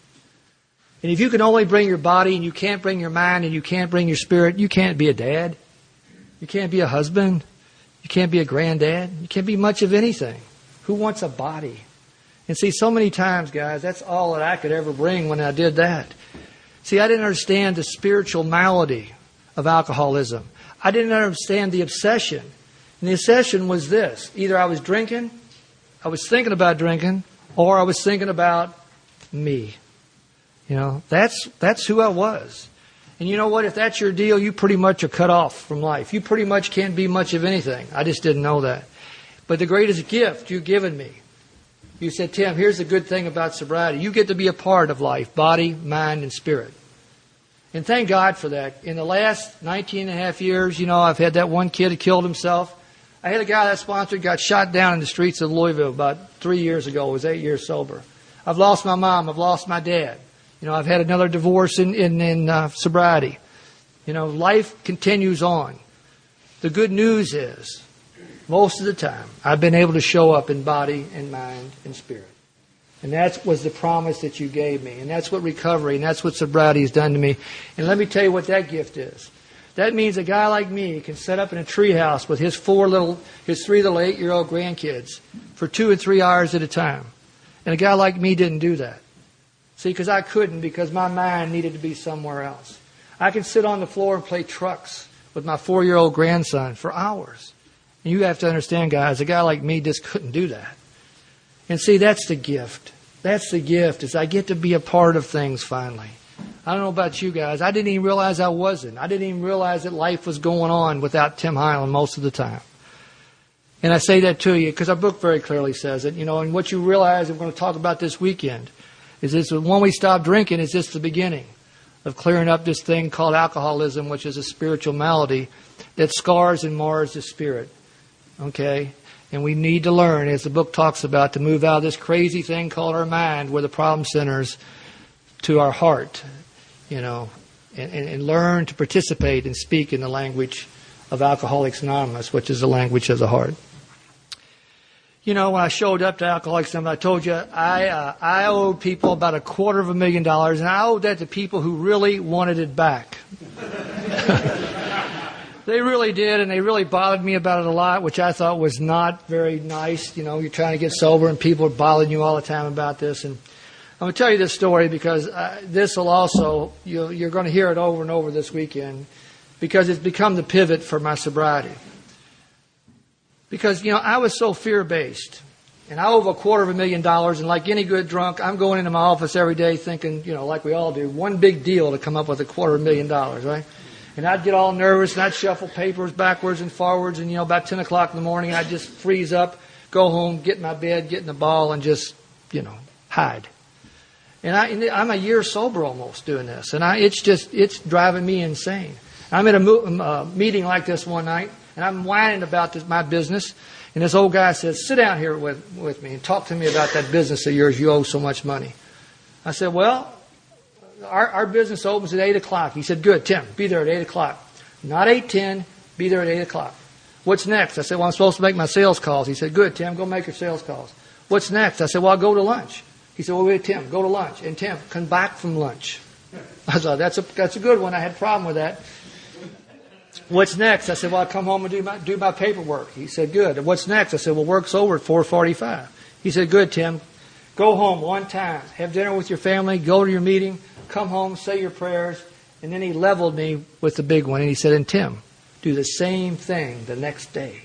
And if you can only bring your body and you can't bring your mind and you can't bring your spirit, you can't be a dad. You can't be a husband. You can't be a granddad. You can't be much of anything. Who wants a body? And see, so many times, guys, that's all that I could ever bring when I did that. See, I didn't understand the spiritual malady of alcoholism. I didn't understand the obsession. And the obsession was this. Either I was drinking, I was thinking about drinking, or I was thinking about me. You know, that's who I was. And you know what? If that's your deal, you pretty much are cut off from life. You pretty much can't be much of anything. I just didn't know that. But the greatest gift you've given me, you said, Tim, here's the good thing about sobriety. You get to be a part of life, body, mind, and spirit. And thank God for that. In the last 19 and a half years, you know, I've had that one kid who killed himself. I had a guy that I sponsored got shot down in the streets of Louisville about 3 years ago. I was 8 years sober. I've lost my mom. I've lost my dad. You know, I've had another divorce in sobriety. You know, life continues on. The good news is, most of the time, I've been able to show up in body and mind and spirit. And that was the promise that you gave me. And that's what recovery and that's what sobriety has done to me. And let me tell you what that gift is. That means a guy like me can set up in a treehouse with his three little 8-year-old grandkids for 2 and 3 hours at a time. And a guy like me didn't do that. See, because I couldn't, because my mind needed to be somewhere else. I can sit on the floor and play trucks with my 4-year-old grandson for hours. And you have to understand, guys, a guy like me just couldn't do that. And see, that's the gift. That's the gift, is I get to be a part of things finally. I don't know about you guys. I didn't even realize I wasn't. I didn't even realize that life was going on without Tim Highland most of the time. And I say that to you because our book very clearly says it. You know, and what you realize, and we're going to talk about this weekend, is this: when we stop drinking, is just the beginning of clearing up this thing called alcoholism, which is a spiritual malady that scars and mars the spirit. Okay? And we need to learn, as the book talks about, to move out of this crazy thing called our mind, where the problem centers, to our heart, you know, and learn to participate and speak in the language of Alcoholics Anonymous, which is the language of the heart. You know, when I showed up to Alcoholics Anonymous, I told you I owed people about $250,000, and I owed that to people who really wanted it back. They really did, and they really bothered me about it a lot, which I thought was not very nice. You know, you're trying to get sober, and people are bothering you all the time about this. And I'm going to tell you this story because this will also, you're going to hear it over and over this weekend, because it's become the pivot for my sobriety. Because, you know, I was so fear-based, and I owe $250,000, and like any good drunk, I'm going into my office every day thinking, you know, like we all do, one big deal to come up with $250,000, right? And I'd get all nervous, and I'd shuffle papers backwards and forwards, and, you know, about 10 o'clock in the morning, I'd just freeze up, go home, get in my bed, get in the ball, and just, you know, hide. And I'm a year sober almost doing this, and it's driving me insane. I'm at a meeting like this one night, and I'm whining about my business, and this old guy says, sit down here with me and talk to me about that business of yours you owe so much money. I said, well, our business opens at 8 o'clock. He said, good, Tim, be there at 8 o'clock. Not 8:10, be there at 8 o'clock. What's next? I said, well, I'm supposed to make my sales calls. He said, good, Tim, go make your sales calls. What's next? I said, well, I'll go to lunch. He said, well, wait, Tim, go to lunch. And Tim, come back from lunch. I thought, that's a good one. I had a problem with that. What's next? I said, well, I'll come home and do my paperwork. He said, good. And what's next? I said, well, work's over at 4:45. He said, good, Tim. Go home one time. Have dinner with your family. Go to your meeting. Come home. Say your prayers. And then he leveled me with the big one. And he said, and Tim, do the same thing the next day.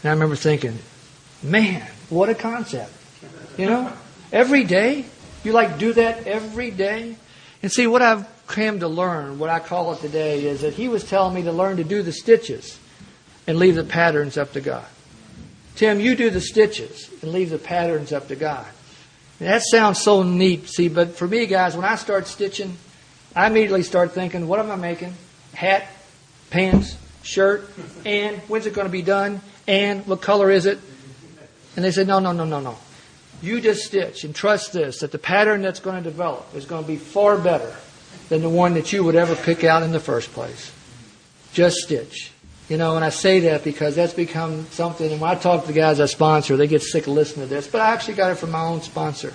And I remember thinking, man, what a concept. You know, every day. You do that every day. And see, what I've come to learn, what I call it today, is that he was telling me to learn to do the stitches and leave the patterns up to God. Tim, you do the stitches and leave the patterns up to God. And that sounds so neat, see, but for me, guys, when I start stitching, I immediately start thinking, what am I making? Hat, pants, shirt, and when's it going to be done? And what color is it? And they said, no. You just stitch and trust this, that the pattern that's going to develop is going to be far better than the one that you would ever pick out in the first place. Just stitch. You know, and I say that because that's become something, and when I talk to the guys I sponsor, they get sick of listening to this, but I actually got it from my own sponsor.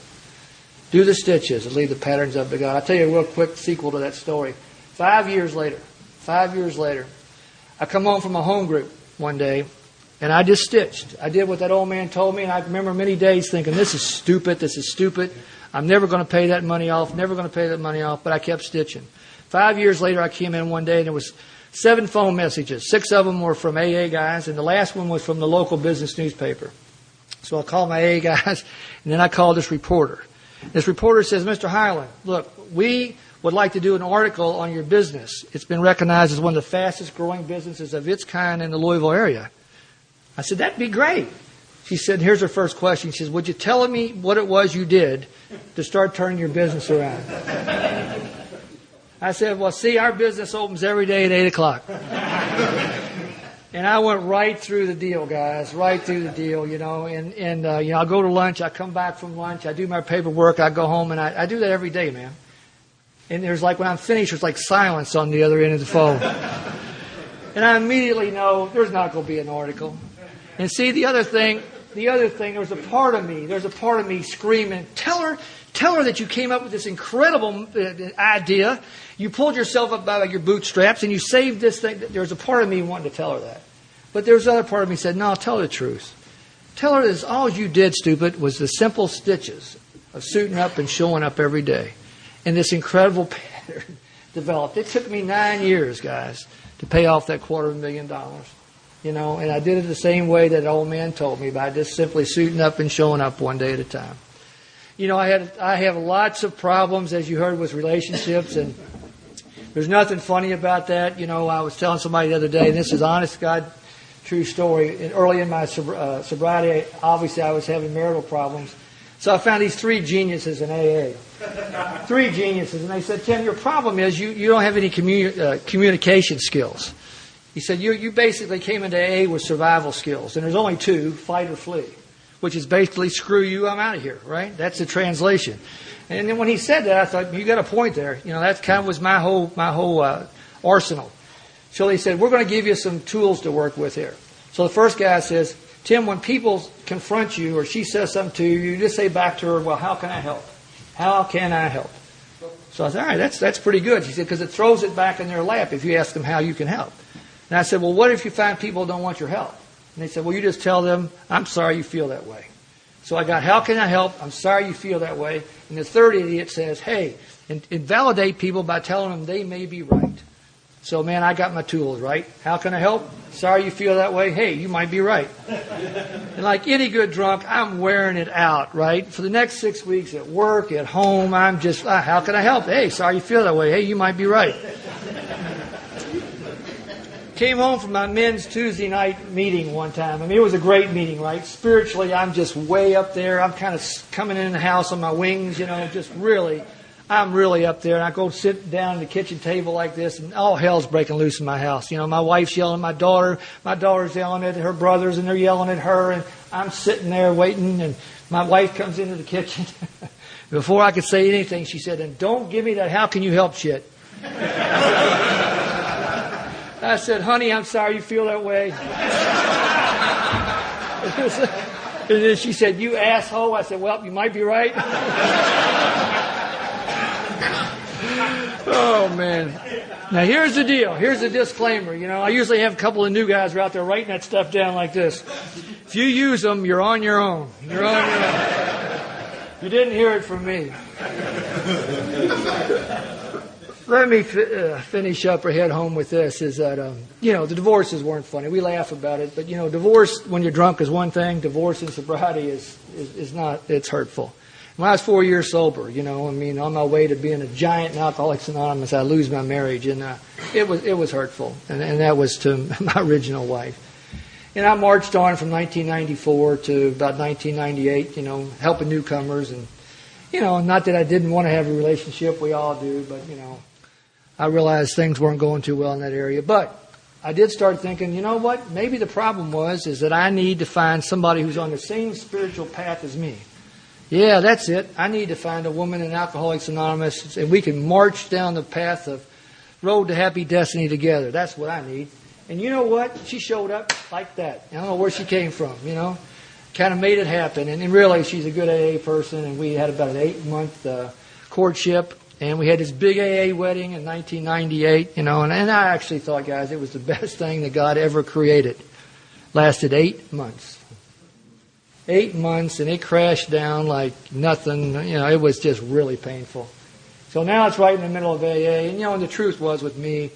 Do the stitches and leave the patterns up to God. I'll tell you a real quick sequel to that story. 5 years later, I come home from a home group one day, And I just stitched. I did what that old man told me, and I remember many days thinking, this is stupid. I'm never going to pay that money off, but I kept stitching. 5 years later, I came in one day, and there was 7 phone messages. 6 of them were from AA guys, and the last one was from the local business newspaper. So I called my AA guys, and then I called this reporter. This reporter says, Mr. Highland, look, we would like to do an article on your business. It's been recognized as one of the fastest growing businesses of its kind in the Louisville area. I said, that'd be great. She said, here's her first question. She says, would you tell me what it was you did to start turning your business around? I said, well, see, our business opens every day at 8 o'clock. And I went right through the deal, guys, right through the deal, you know. And I'll go to lunch. I come back from lunch. I do my paperwork. I go home, and I do that every day, man. And there's like, when I'm finished, there's like silence on the other end of the phone. And I immediately know there's not going to be an article. And see, the other thing, there's a part of me screaming, tell her that you came up with this incredible idea. You pulled yourself up by your bootstraps and you saved this thing. There's a part of me wanting to tell her that. But there's another part of me said, no, tell her the truth. Tell her this, all you did, stupid, was the simple stitches of suiting up and showing up every day. And this incredible pattern developed. It took me 9 years, guys, to pay off that $250,000. You know, and I did it the same way that old man told me, by just simply suiting up and showing up one day at a time. You know, I have lots of problems, as you heard, with relationships, and there's nothing funny about that. You know, I was telling somebody the other day, and this is honest God, true story. Early in my sobriety, obviously I was having marital problems. So I found these 3 geniuses in AA. 3 geniuses, and they said, Tim, your problem is you don't have any communication skills. He said, you basically came into AA with survival skills, and there's only 2, fight or flee, which is basically, screw you, I'm out of here, right? That's the translation. And then when he said that, I thought, you got a point there. You know, that kind of was my whole arsenal. So he said, we're going to give you some tools to work with here. So the first guy says, Tim, when people confront you or she says something to you, you just say back to her, well, how can I help? How can I help? So I said, all right, that's pretty good. She said, because it throws it back in their lap if you ask them how you can help. And I said, well, what if you find people don't want your help? And they said, well, you just tell them, I'm sorry you feel that way. So I got, how can I help? I'm sorry you feel that way. And the third idiot says, hey, invalidate people by telling them they may be right. So, man, I got my tools, right? How can I help? Sorry you feel that way. Hey, you might be right. And like any good drunk, I'm wearing it out, right? For the next 6 weeks at work, at home, I'm just, how can I help? Hey, sorry you feel that way. Hey, you might be right. Came home from my men's Tuesday night meeting one time. I mean, it was a great meeting, right? Spiritually, I'm just way up there. I'm kind of coming in the house on my wings, you know, just really, I'm really up there. And I go sit down at the kitchen table like this, and all hell's breaking loose in my house. You know, my wife's yelling at my daughter's yelling at her brothers, and they're yelling at her, and I'm sitting there waiting, and my wife comes into the kitchen. Before I could say anything, she said, and don't give me that how can you help shit. I said, honey, I'm sorry you feel that way. And then she said, you asshole. I said, well, you might be right. Oh, man. Now, here's the deal. Here's the disclaimer. You know, I usually have a couple of new guys who are out there writing that stuff down like this. If you use them, you're on your own. You're on your own. You didn't hear it from me. Let me finish up or head home with this, is that, the divorces weren't funny. We laugh about it, but, divorce when you're drunk is one thing. Divorce in sobriety is not, it's hurtful. When I was 4 years sober, on my way to being a giant in Alcoholics Anonymous, I lose my marriage, and it was hurtful, and that was to my original wife. And I marched on from 1994 to about 1998, helping newcomers, and, not that I didn't want to have a relationship, we all do, but, I realized things weren't going too well in that area. But I did start thinking, you know what? Maybe the problem is that I need to find somebody who's on the same spiritual path as me. Yeah, that's it. I need to find a woman in Alcoholics Anonymous, and we can march down the path of road to happy destiny together. That's what I need. And you know what? She showed up like that. I don't know where she came from, Kind of made it happen. And really, she's a good AA person, and we had about an 8-month courtship. And we had this big AA wedding in 1998, and I actually thought, guys, it was the best thing that God ever created. Lasted 8 months. 8 months, and it crashed down like nothing. It was just really painful. So now it's right in the middle of AA. And, the truth was with me,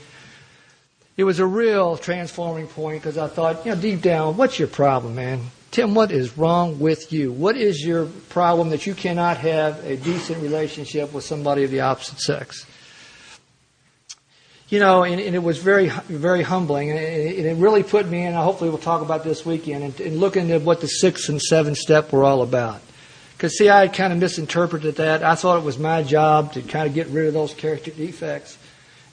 it was a real transforming point because I thought, deep down, what's your problem, man? Tim, what is wrong with you? What is your problem that you cannot have a decent relationship with somebody of the opposite sex? And it was very, very humbling. And it really put me in, hopefully we'll talk about this weekend, and looking at what the 6 and 7 step were all about. Because, see, I had kind of misinterpreted that. I thought it was my job to kind of get rid of those character defects.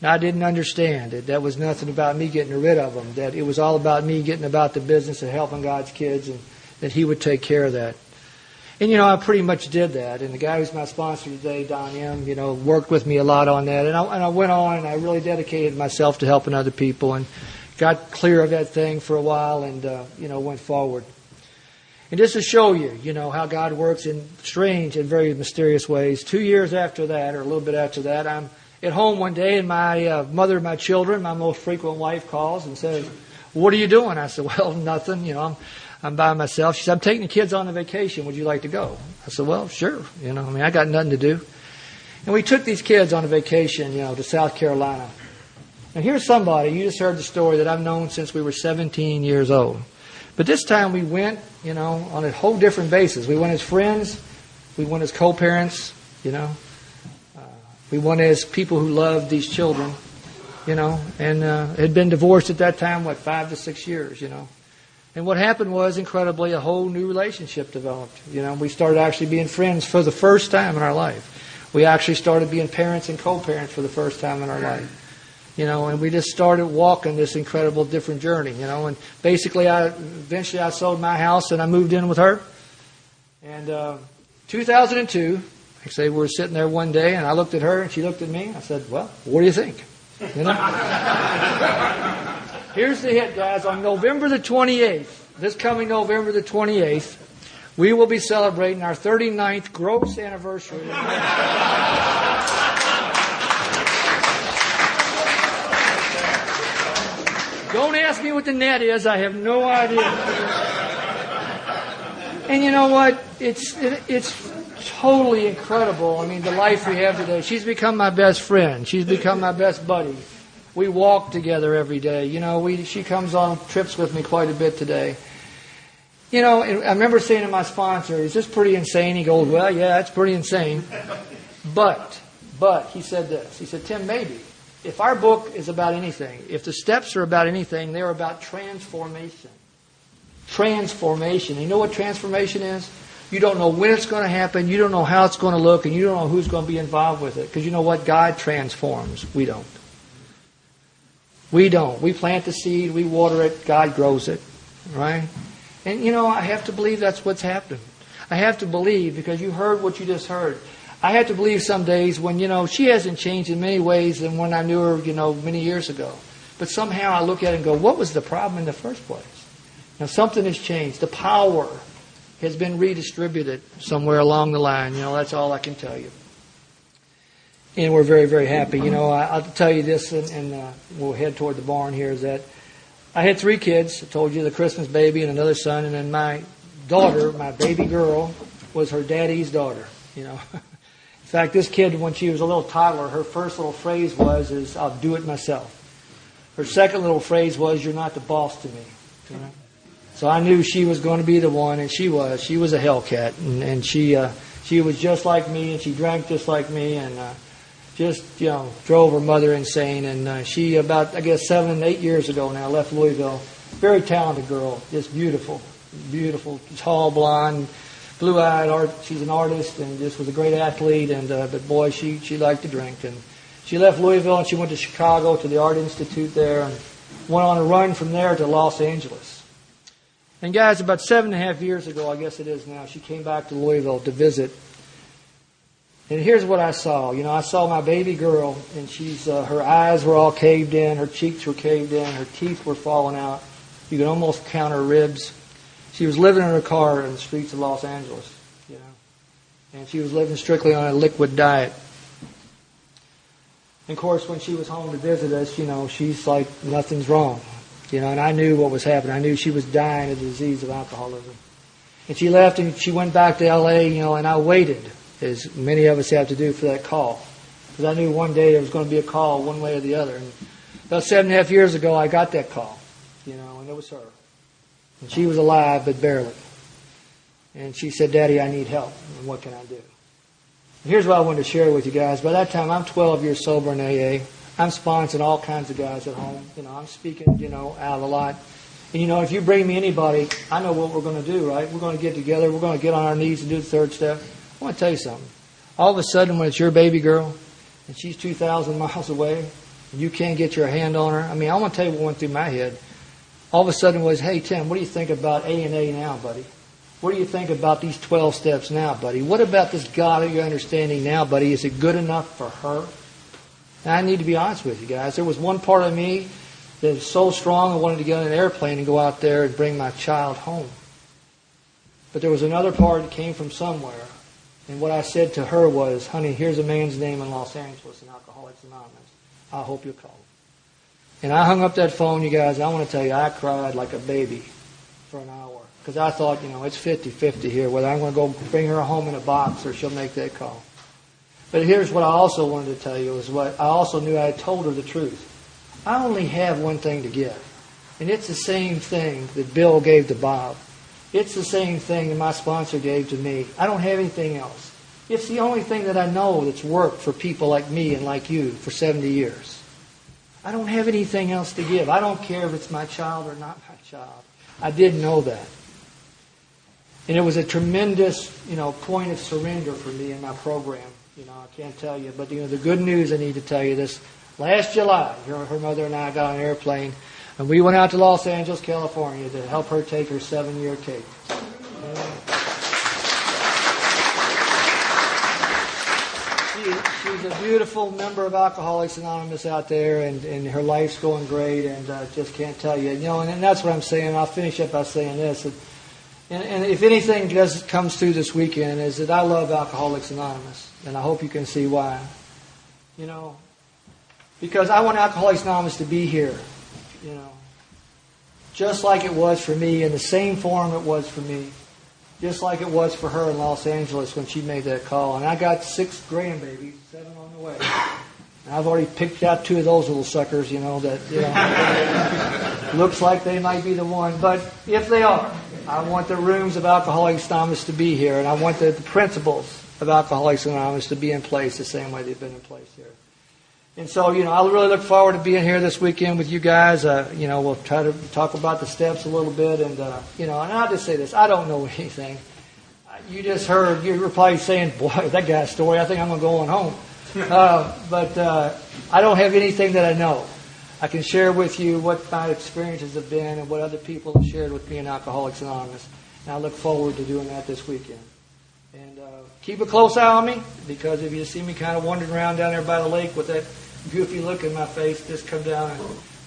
And I didn't understand it. That was nothing about me getting rid of them. That it was all about me getting about the business of helping God's kids, and that He would take care of that. And, I pretty much did that. And the guy who's my sponsor today, Don M., worked with me a lot on that. And I went on, and I really dedicated myself to helping other people, and got clear of that thing for a while, and, went forward. And just to show you, how God works in strange and very mysterious ways, 2 years after that, or a little bit after that, I'm at home one day, and my mother of my children, my most frequent wife, calls and says, "What are you doing?" I said, "Well, nothing. I'm by myself." She said, "I'm taking the kids on a vacation. Would you like to go?" I said, "Well, sure. I got nothing to do." And we took these kids on a vacation, to South Carolina. And here's somebody, you just heard the story, that I've known since we were 17 years old. But this time we went, on a whole different basis. We went as friends. We went as co-parents, We went as people who loved these children, and had been divorced at that time, 5 to 6 years, And what happened was, incredibly, a whole new relationship developed. We started actually being friends for the first time in our life. We actually started being parents and co-parents for the first time in our life. And we just started walking this incredible different journey, And basically, eventually I sold my house and I moved in with her. And 2002, like I say, we were sitting there one day and I looked at her and she looked at me. I said, "Well, what do you think?" Here's the hit, guys. On November the 28th, this coming November the 28th, we will be celebrating our 39th gross anniversary. Don't ask me what the net is. I have no idea. And you know what? It's totally incredible. The life we have today. She's become my best friend. She's become my best buddy. We walk together every day. She comes on trips with me quite a bit today. And I remember saying to my sponsor, "Is this pretty insane?" He goes, "Well, yeah, it's pretty insane." But he said this. He said, "Tim, maybe. If our book is about anything, if the steps are about anything, they're about transformation. Transformation. You know what transformation is? You don't know when it's going to happen, you don't know how it's going to look, and you don't know who's going to be involved with it. Because you know what? God transforms. We don't. We don't. We plant the seed, we water it, God grows it. Right? And I have to believe that's what's happened. I have to believe, because you heard what you just heard. I have to believe some days when, she hasn't changed in many ways than when I knew her, many years ago. But somehow I look at it and go, what was the problem in the first place? Now something has changed. The power has been redistributed somewhere along the line. That's all I can tell you. And we're very, very happy. I'll tell you this, and we'll head toward the barn here, is that I had 3 kids. I told you, the Christmas baby and another son, and then my daughter, my baby girl, was her daddy's daughter. In fact, this kid, when she was a little toddler, her first little phrase was, "I'll do it myself." Her second little phrase was, "You're not the boss to me." So I knew she was going to be the one, and she was. She was a Hellcat, and she was just like me, and she drank just like me, and just drove her mother insane. And she, about 7, 8 years ago now, left Louisville. Very talented girl, just beautiful, tall, blonde, blue-eyed. She's an artist, and just was a great athlete. And but boy, she liked to drink. And she left Louisville and she went to Chicago to the Art Institute there, and went on a run from there to Los Angeles. And guys, about 7.5 years ago, I guess it is now, she came back to Louisville to visit. And here's what I saw. I saw my baby girl, and her eyes were all caved in, her cheeks were caved in, her teeth were falling out. You could almost count her ribs. She was living in her car in the streets of Los Angeles, and she was living strictly on a liquid diet. And of course, when she was home to visit us, she's like, nothing's wrong. and I knew what was happening. I knew she was dying of the disease of alcoholism. And she left and she went back to L.A., and I waited, as many of us have to do, for that call. Because I knew one day there was going to be a call one way or the other. And about 7.5 years ago, I got that call, and it was her. And she was alive, but barely. And she said, "Daddy, I need help. And what can I do?" And here's what I wanted to share with you guys. By that time, I'm 12 years sober in AA. I'm sponsoring all kinds of guys at home. I'm speaking, out a lot. And, if you bring me anybody, I know what we're going to do, right? We're going to get together. We're going to get on our knees and do the third step. I want to tell you something. All of a sudden, when it's your baby girl, and she's 2,000 miles away, and you can't get your hand on her, I want to tell you what went through my head. All of a sudden was, "Hey, Tim, what do you think about A&A now, buddy? What do you think about these 12 steps now, buddy? What about this God of your understanding now, buddy? Is it good enough for her?" And I need to be honest with you guys. There was one part of me that was so strong I wanted to get on an airplane and go out there and bring my child home. But there was another part that came from somewhere. And what I said to her was, "Honey, here's a man's name in Los Angeles in Alcoholics Anonymous. I hope you'll call him." And I hung up that phone, you guys. I want to tell you, I cried like a baby for an hour. Because I thought, it's 50-50 here, whether I'm going to go bring her home in a box or she'll make that call. But here's what I also wanted to tell you, is what I also knew I had told her the truth. I only have one thing to give. And it's the same thing that Bill gave to Bob. It's the same thing that my sponsor gave to me. I don't have anything else. It's the only thing that I know that's worked for people like me and like you for 70 years. I don't have anything else to give. I don't care if it's my child or not my child. I did know that. And it was a tremendous, point of surrender for me in my program. I can't tell you. But, the good news I need to tell you this. Last July, her mother and I got on an airplane, and we went out to Los Angeles, California to help her take her 7-year cake. She's a beautiful member of Alcoholics Anonymous out there, and her life's going great, and just can't tell you. And that's what I'm saying. I'll finish up by saying this. And if anything just comes through this weekend is that I love Alcoholics Anonymous, and I hope you can see why. Because I want Alcoholics Anonymous to be here, just like it was for me, in the same form it was for me, just like it was for her in Los Angeles when she made that call. And I got 6 grandbabies, 7 on the way. And I've already picked out 2 of those little suckers, that looks like they might be the one. But if they are, I want the rooms of Alcoholics Anonymous to be here, and I want the principles of Alcoholics Anonymous to be in place the same way they've been in place here. And so, I really look forward to being here this weekend with you guys. We'll try to talk about the steps a little bit, and and I'll just say this: I don't know anything. You just heard. You were probably saying, "Boy, that guy's story. I think I'm going to go on home." But I don't have anything that I know. I can share with you what my experiences have been and what other people have shared with me in Alcoholics Anonymous. And I look forward to doing that this weekend. And keep a close eye on me, because if you see me kind of wandering around down there by the lake with that goofy look in my face, just come down. And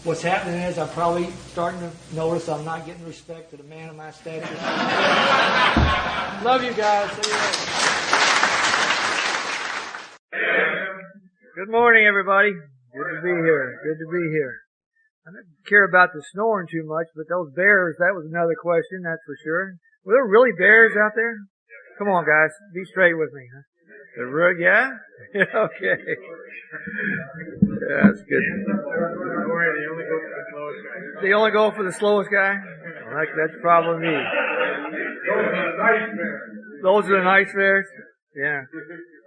what's happening is I'm probably starting to notice I'm not getting respect to the man of my stature. Love you guys. See you later. Good morning, everybody. Good to be here. Good to be here. I don't care about the snoring too much, but those bears, that was another question, that's for sure. Were there really bears out there? Come on, guys. Be straight with me. Huh? They're real, yeah? Okay. Yeah, that's good. They only go for the slowest guy? That's probably me. Those are the nice bears? Yeah.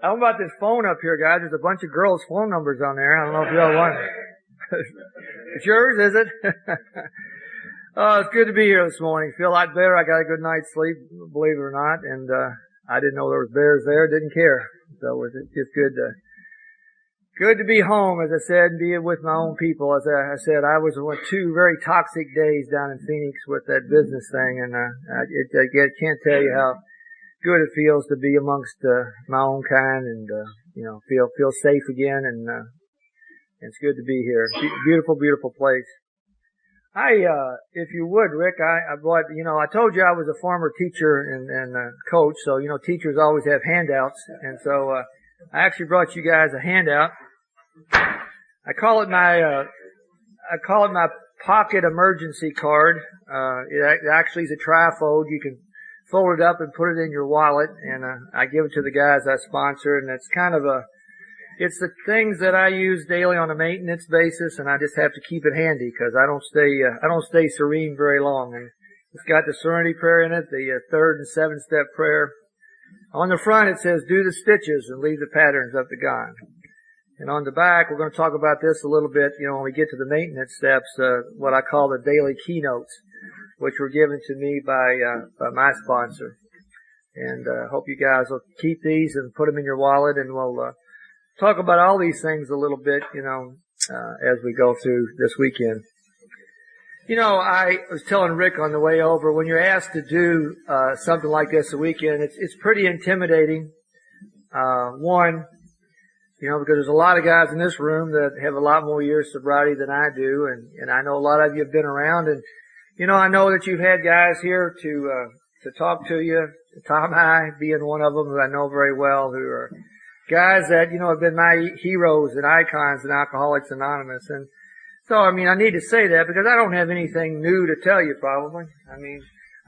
How about this phone up here, guys? There's a bunch of girls' phone numbers on there. I don't know if you all want it. It's yours, is it? Oh, it's good to be here this morning. Feel a lot better. I got a good night's sleep, believe it or not. And I didn't know there was bears there. Didn't care. So it's just good to be home, as I said, and be with my own people. As I said, I was on 2 very toxic days down in Phoenix with that business thing, and I can't tell you how good it feels to be amongst my own kind, and feel safe again, and it's good to be here. Beautiful, beautiful place. If you would, Rick, I told you I was a former teacher and coach, so teachers always have handouts, and so I actually brought you guys a handout. I call it my pocket emergency card. It actually is a trifold. You can fold it up and put it in your wallet, and I give it to the guys I sponsor, and it's kind of it's the things that I use daily on a maintenance basis, and I just have to keep it handy because I don't stay serene very long. And it's got the Serenity Prayer in it, the 3rd and 7th step prayer. On the front it says, do the stitches and leave the patterns up to God. And on the back, we're going to talk about this a little bit, when we get to the maintenance steps, what I call the daily keynotes, which were given to me by my sponsor. And hope you guys will keep these and put them in your wallet, and we'll talk about all these things a little bit, as we go through this weekend. I was telling Rick on the way over, when you're asked to do something like this a weekend, it's pretty intimidating. One, because there's a lot of guys in this room that have a lot more years sobriety than I do, and I know a lot of you have been around, and I know that you've had guys here to talk to you. Tom High being one of them, who I know very well, who are guys that have been my heroes and icons in Alcoholics Anonymous. And so, I need to say that because I don't have anything new to tell you, probably.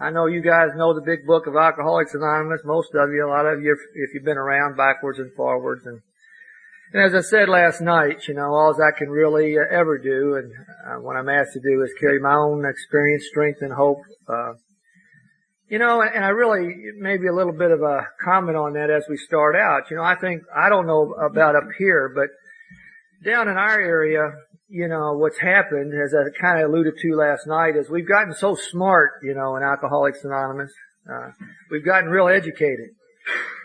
I know you guys know the big book of Alcoholics Anonymous, most of you, a lot of you, if you've been around backwards and forwards. And as I said last night, all I can really ever do, and what I'm asked to do, is carry my own experience, strength, and hope. And I really, maybe a little bit of a comment on that as we start out. I don't know about up here, but down in our area, what's happened, as I kind of alluded to last night, is we've gotten so smart, in Alcoholics Anonymous. We've gotten real educated.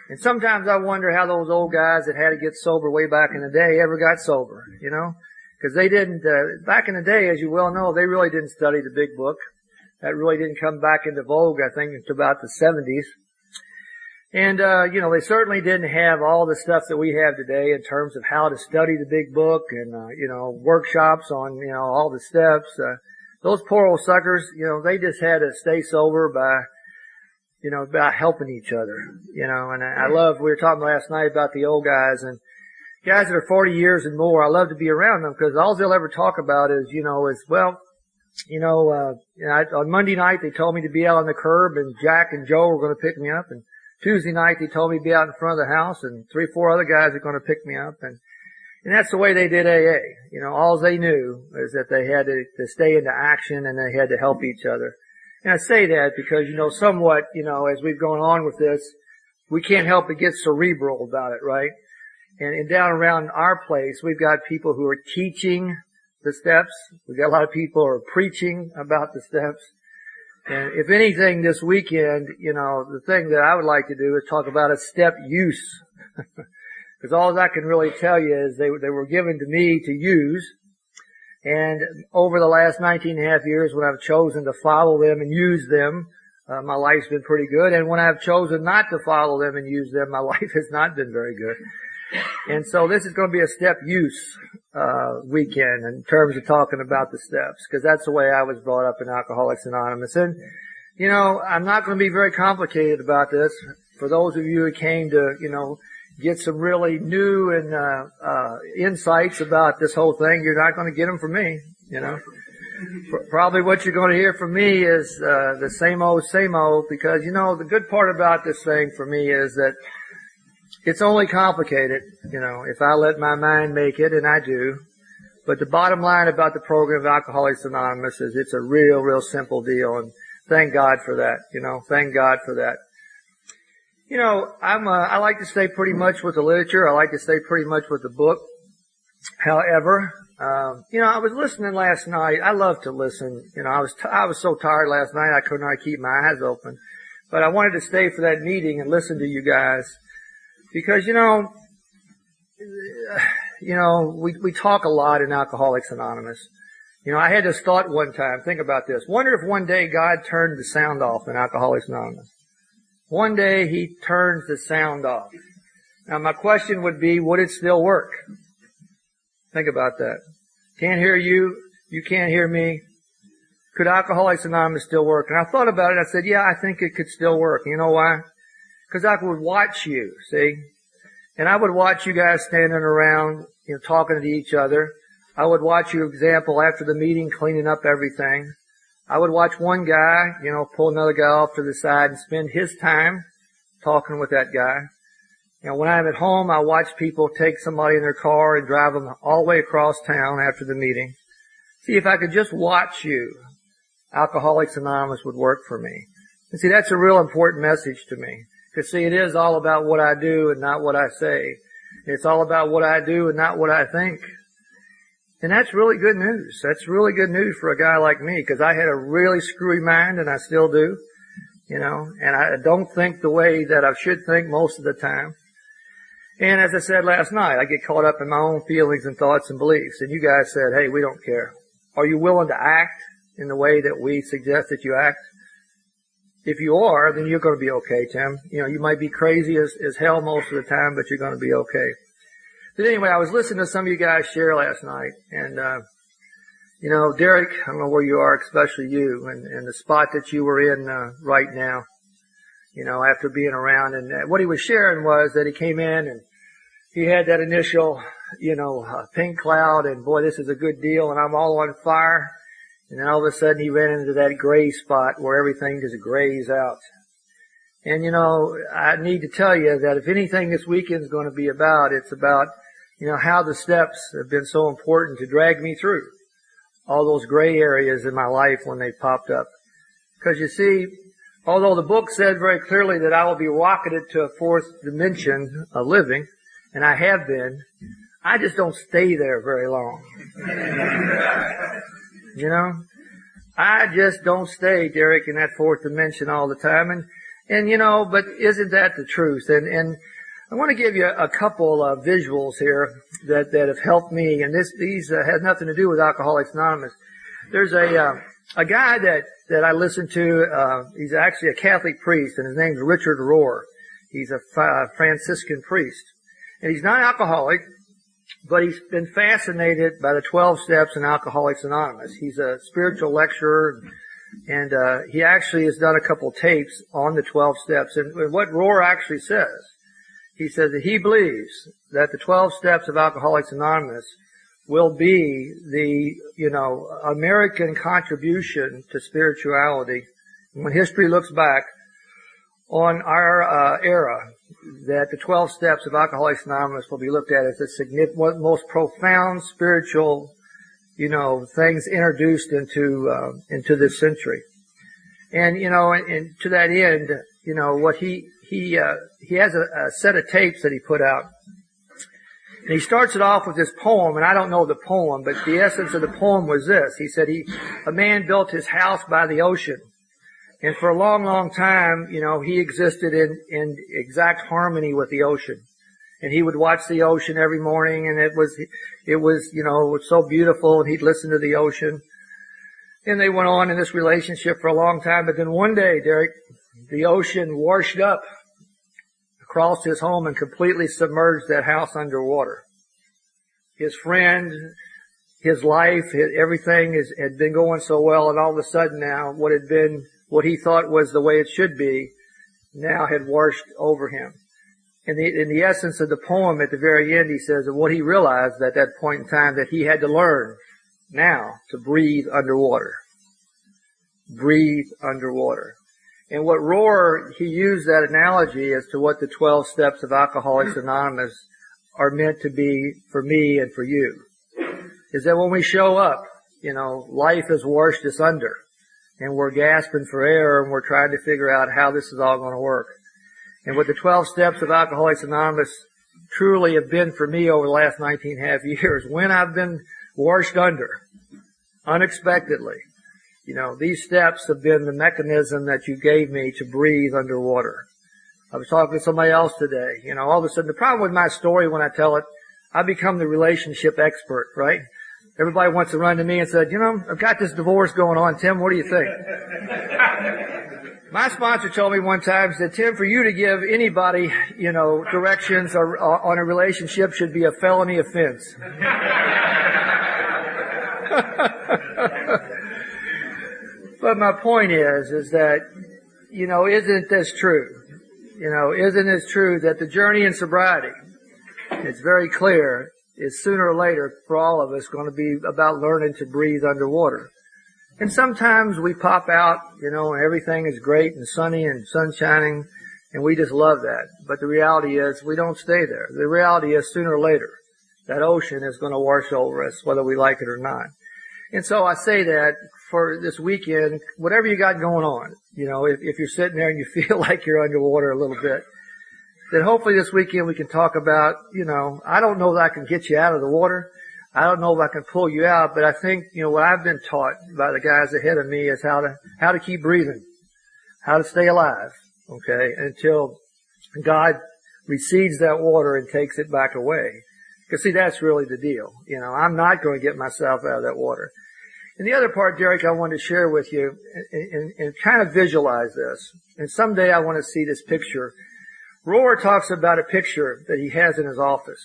And sometimes I wonder how those old guys that had to get sober way back in the day ever got sober, because they didn't, back in the day, as you well know, they really didn't study the big book. That really didn't come back into vogue, I think, until about the 70s. And, they certainly didn't have all the stuff that we have today in terms of how to study the big book and, workshops on, all the steps. Those poor old suckers, they just had to stay sober by helping each other, and I love, we were talking last night about the old guys and guys that are 40 years and more. I love to be around them because all they'll ever talk about is, on Monday night they told me to be out on the curb and Jack and Joe were going to pick me up, and Tuesday night they told me to be out in front of the house and 3 or 4 other guys are going to pick me up, and that's the way they did AA. All they knew is that they had to stay into action and they had to help each other. And I say that because, somewhat, as we've gone on with this, we can't help but get cerebral about it, right? And down around our place, we've got people who are teaching the steps. We've got a lot of people who are preaching about the steps. And if anything this weekend, the thing that I would like to do is talk about a step use. Because all I can really tell you is they were given to me to use. And over the last 19 and a half years, when I've chosen to follow them and use them, my life's been pretty good. And when I've chosen not to follow them and use them, my life has not been very good. And so this is going to be a step use weekend in terms of talking about the steps, because that's the way I was brought up in Alcoholics Anonymous. And, I'm not going to be very complicated about this. For those of you who came to, get some really new and insights about this whole thing, you're not going to get them from me, Probably what you're going to hear from me is the same old, because, the good part about this thing for me is that it's only complicated, if I let my mind make it, and I do. But the bottom line about the program of Alcoholics Anonymous is it's a real simple deal, and thank God for that, thank God for that. I like to stay pretty much with the literature. I like to stay pretty much with the book. However, I was listening last night. I love to listen. I was so tired last night I could not keep my eyes open. But I wanted to stay for that meeting and listen to you guys. Because, we talk a lot in Alcoholics Anonymous. I had this thought one time. Think about this. Wonder if one day God turned the sound off in Alcoholics Anonymous. One day He turns the sound off. Now my question would be, would it still work? Think about that. Can't hear you. You can't hear me. Could Alcoholics Anonymous still work? And I thought about it. I said, yeah, I think it could still work. You know why? Because I would watch you, see? And I would watch you guys standing around, talking to each other. I would watch you, example, after the meeting, cleaning up everything. I would watch one guy, pull another guy off to the side and spend his time talking with that guy. When I'm at home, I watch people take somebody in their car and drive them all the way across town after the meeting. See, if I could just watch you, Alcoholics Anonymous would work for me. And see, that's a real important message to me. Because see, it is all about what I do and not what I say. It's all about what I do and not what I think. And that's really good news. That's really good news for a guy like me, because I had a really screwy mind, and I still do, and I don't think the way that I should think most of the time. And as I said last night, I get caught up in my own feelings and thoughts and beliefs. And you guys said, hey, we don't care. Are you willing to act in the way that we suggest that you act? If you are, then you're going to be okay, Tim. You might be crazy as hell most of the time, but you're going to be okay. But anyway, I was listening to some of you guys share last night, and, Derek, I don't know where you are, especially you, and the spot that you were in, right now, after being around. And what he was sharing was that he came in and he had that initial, pink cloud, and boy, this is a good deal, and I'm all on fire. And then all of a sudden he ran into that gray spot where everything just grays out. And I need to tell you that if anything this weekend is going to be about, it's about how the steps have been so important to drag me through all those gray areas in my life when they popped up. Because you see, although the book said very clearly that I will be rocketed to a fourth dimension of living, and I have been, I just don't stay there very long. I just don't stay, Derek, in that fourth dimension all the time. And but isn't that the truth? And I want to give you a couple of visuals here that have helped me, and these has nothing to do with Alcoholics Anonymous. There's a guy that I listen to. He's actually a Catholic priest, and his name's Richard Rohr. He's a Franciscan priest, and he's not alcoholic, but he's been fascinated by the 12 steps in Alcoholics Anonymous. He's a spiritual lecturer, and he actually has done a couple tapes on the 12 steps. And what Rohr actually says, he says that he believes that the 12 steps of Alcoholics Anonymous will be the, American contribution to spirituality. And when history looks back on our era, that the 12 steps of Alcoholics Anonymous will be looked at as the significant, most profound spiritual, things introduced into this century. And, and to that end, what he has a set of tapes that he put out. And he starts it off with this poem, and I don't know the poem, but the essence of the poem was this. He said a man built his house by the ocean. And for a long, long time, he existed in exact harmony with the ocean. And he would watch the ocean every morning, and it was so beautiful, and he'd listen to the ocean. And they went on in this relationship for a long time, but then one day, Derek, the ocean washed up across his home and completely submerged that house underwater. His friend, his life, everything had been going so well, and all of a sudden now, what he thought was the way it should be, now had washed over him. And in the essence of the poem at the very end, he says that what he realized at that point in time, that he had to learn now to breathe underwater. Breathe underwater. And what Rohr, he used that analogy as to what the 12 steps of Alcoholics Anonymous are meant to be for me and for you. Is that when we show up, life has washed us under. And we're gasping for air, and we're trying to figure out how this is all going to work. And what the 12 steps of Alcoholics Anonymous truly have been for me over the last 19.5 years, when I've been washed under, unexpectedly, these steps have been the mechanism that you gave me to breathe underwater. I was talking to somebody else today, all of a sudden, the problem with my story when I tell it, I become the relationship expert, right? Everybody wants to run to me and say, I've got this divorce going on, Tim, what do you think? My sponsor told me one time, said, Tim, for you to give anybody, directions or on a relationship should be a felony offense. But my point is that, isn't this true? Isn't it true that the journey in sobriety, it's very clear, is sooner or later, for all of us, going to be about learning to breathe underwater. And sometimes we pop out, and everything is great and sunny and sun shining, and we just love that. But the reality is we don't stay there. The reality is sooner or later, that ocean is going to wash over us, whether we like it or not. And so I say that for this weekend, whatever you got going on, if you're sitting there and you feel like you're underwater a little bit, then hopefully this weekend we can talk about, I don't know that I can get you out of the water. I don't know if I can pull you out, but I think, what I've been taught by the guys ahead of me is how to keep breathing, how to stay alive, okay, until God recedes that water and takes it back away. Because see, that's really the deal. I'm not going to get myself out of that water. And the other part, Derek, I wanted to share with you and kind of visualize this. And someday I want to see this picture. Rohr talks about a picture that he has in his office.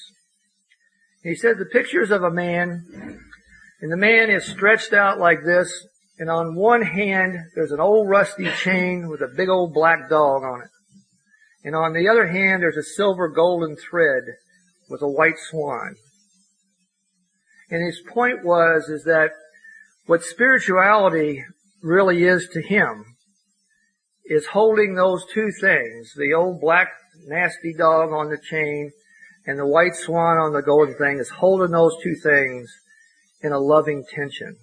He said the picture's of a man, and the man is stretched out like this, and on one hand there's an old rusty chain with a big old black dog on it. And on the other hand there's a silver golden thread with a white swan. And his point is that what spirituality really is to him is holding those two things, the old black nasty dog on the chain and the white swan on the golden thing, is holding those two things in a loving tension.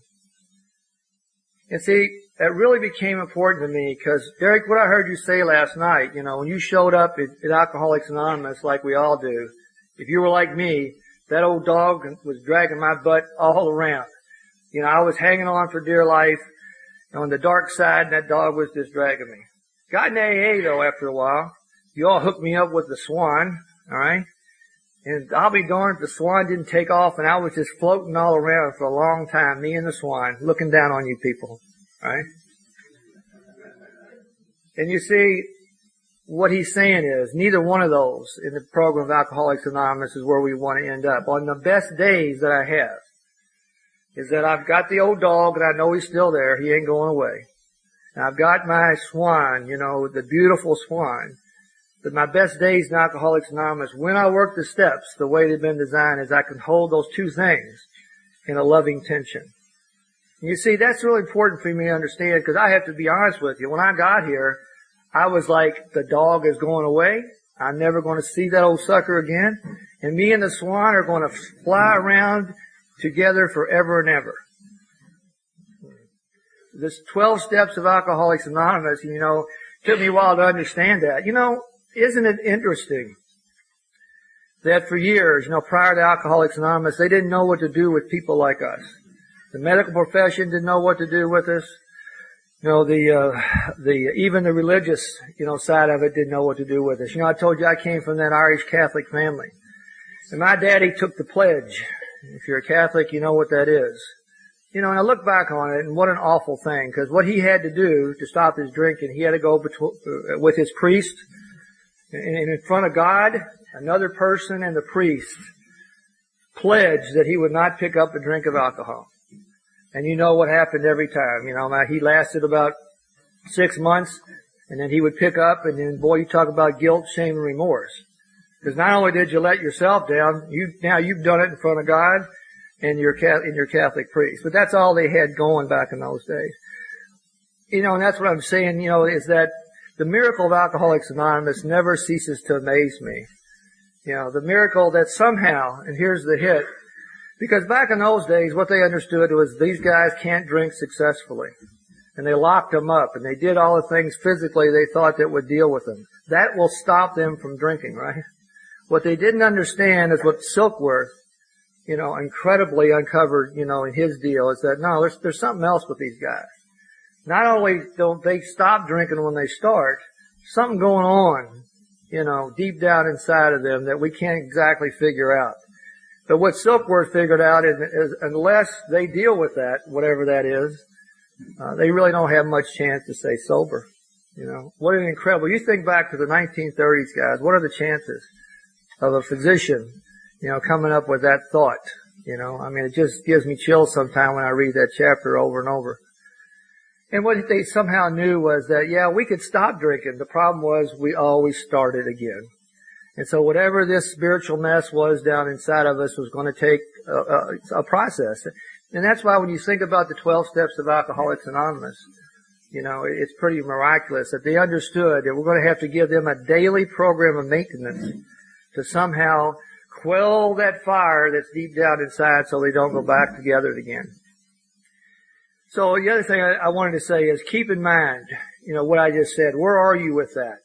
And see, that really became important to me because, Derek, what I heard you say last night, when you showed up at Alcoholics Anonymous like we all do, if you were like me, that old dog was dragging my butt all around. I was hanging on for dear life. On the dark side, that dog was just dragging me. Got in AA, though, after a while. You all hooked me up with the swan, all right? And I'll be darned if the swan didn't take off, and I was just floating all around for a long time, me and the swan, looking down on you people, all right? And you see, what he's saying is, neither one of those in the program of Alcoholics Anonymous is where we want to end up. On the best days that I have, is that I've got the old dog, and I know he's still there. He ain't going away. And I've got my swan, the beautiful swan. But my best days in Alcoholics Anonymous, when I work the steps the way they've been designed, is I can hold those two things in a loving tension. And you see, that's really important for me to understand because I have to be honest with you. When I got here, I was like, the dog is going away. I'm never going to see that old sucker again. And me and the swan are going to fly around together forever and ever. This 12 steps of Alcoholics Anonymous, took me a while to understand that. Isn't it interesting that for years, prior to Alcoholics Anonymous, they didn't know what to do with people like us. The medical profession didn't know what to do with us. Even the religious, side of it didn't know what to do with us. I told you I came from that Irish Catholic family. And my daddy took the pledge. If you're a Catholic, you know what that is. And I look back on it, and what an awful thing, because what he had to do to stop his drinking, he had to go with his priest, and in front of God, another person, and the priest, pledge that he would not pick up a drink of alcohol. And you know what happened every time. He lasted about 6 months, and then he would pick up, and then, boy, you talk about guilt, shame, and remorse. Because not only did you let yourself down, now you've done it in front of God and your Catholic priest. But that's all they had going back in those days. And that's what I'm saying, is that the miracle of Alcoholics Anonymous never ceases to amaze me. The miracle that somehow, and here's the hit, because back in those days, what they understood was these guys can't drink successfully. And they locked them up, and they did all the things physically they thought that would deal with them. That will stop them from drinking, right? What they didn't understand is what Silkworth, incredibly uncovered, in his deal, is that, no, there's something else with these guys. Not only don't they stop drinking when they start, something going on, deep down inside of them that we can't exactly figure out. But what Silkworth figured out is unless they deal with that, whatever that is, they really don't have much chance to stay sober. What an incredible, you think back to the 1930s, guys, what are the chances of a physician, coming up with that thought? It just gives me chills sometimes when I read that chapter over and over. And what they somehow knew was that, yeah, we could stop drinking. The problem was we always started again. And so whatever this spiritual mess was down inside of us was going to take a process. And that's why when you think about the 12 steps of Alcoholics Anonymous, you know, it's pretty miraculous that they understood that we're going to have to give them a daily program of maintenance to somehow quell that fire that's deep down inside so they don't go back together again. So the other thing I wanted to say is keep in mind, you know, what I just said. Where are you with that?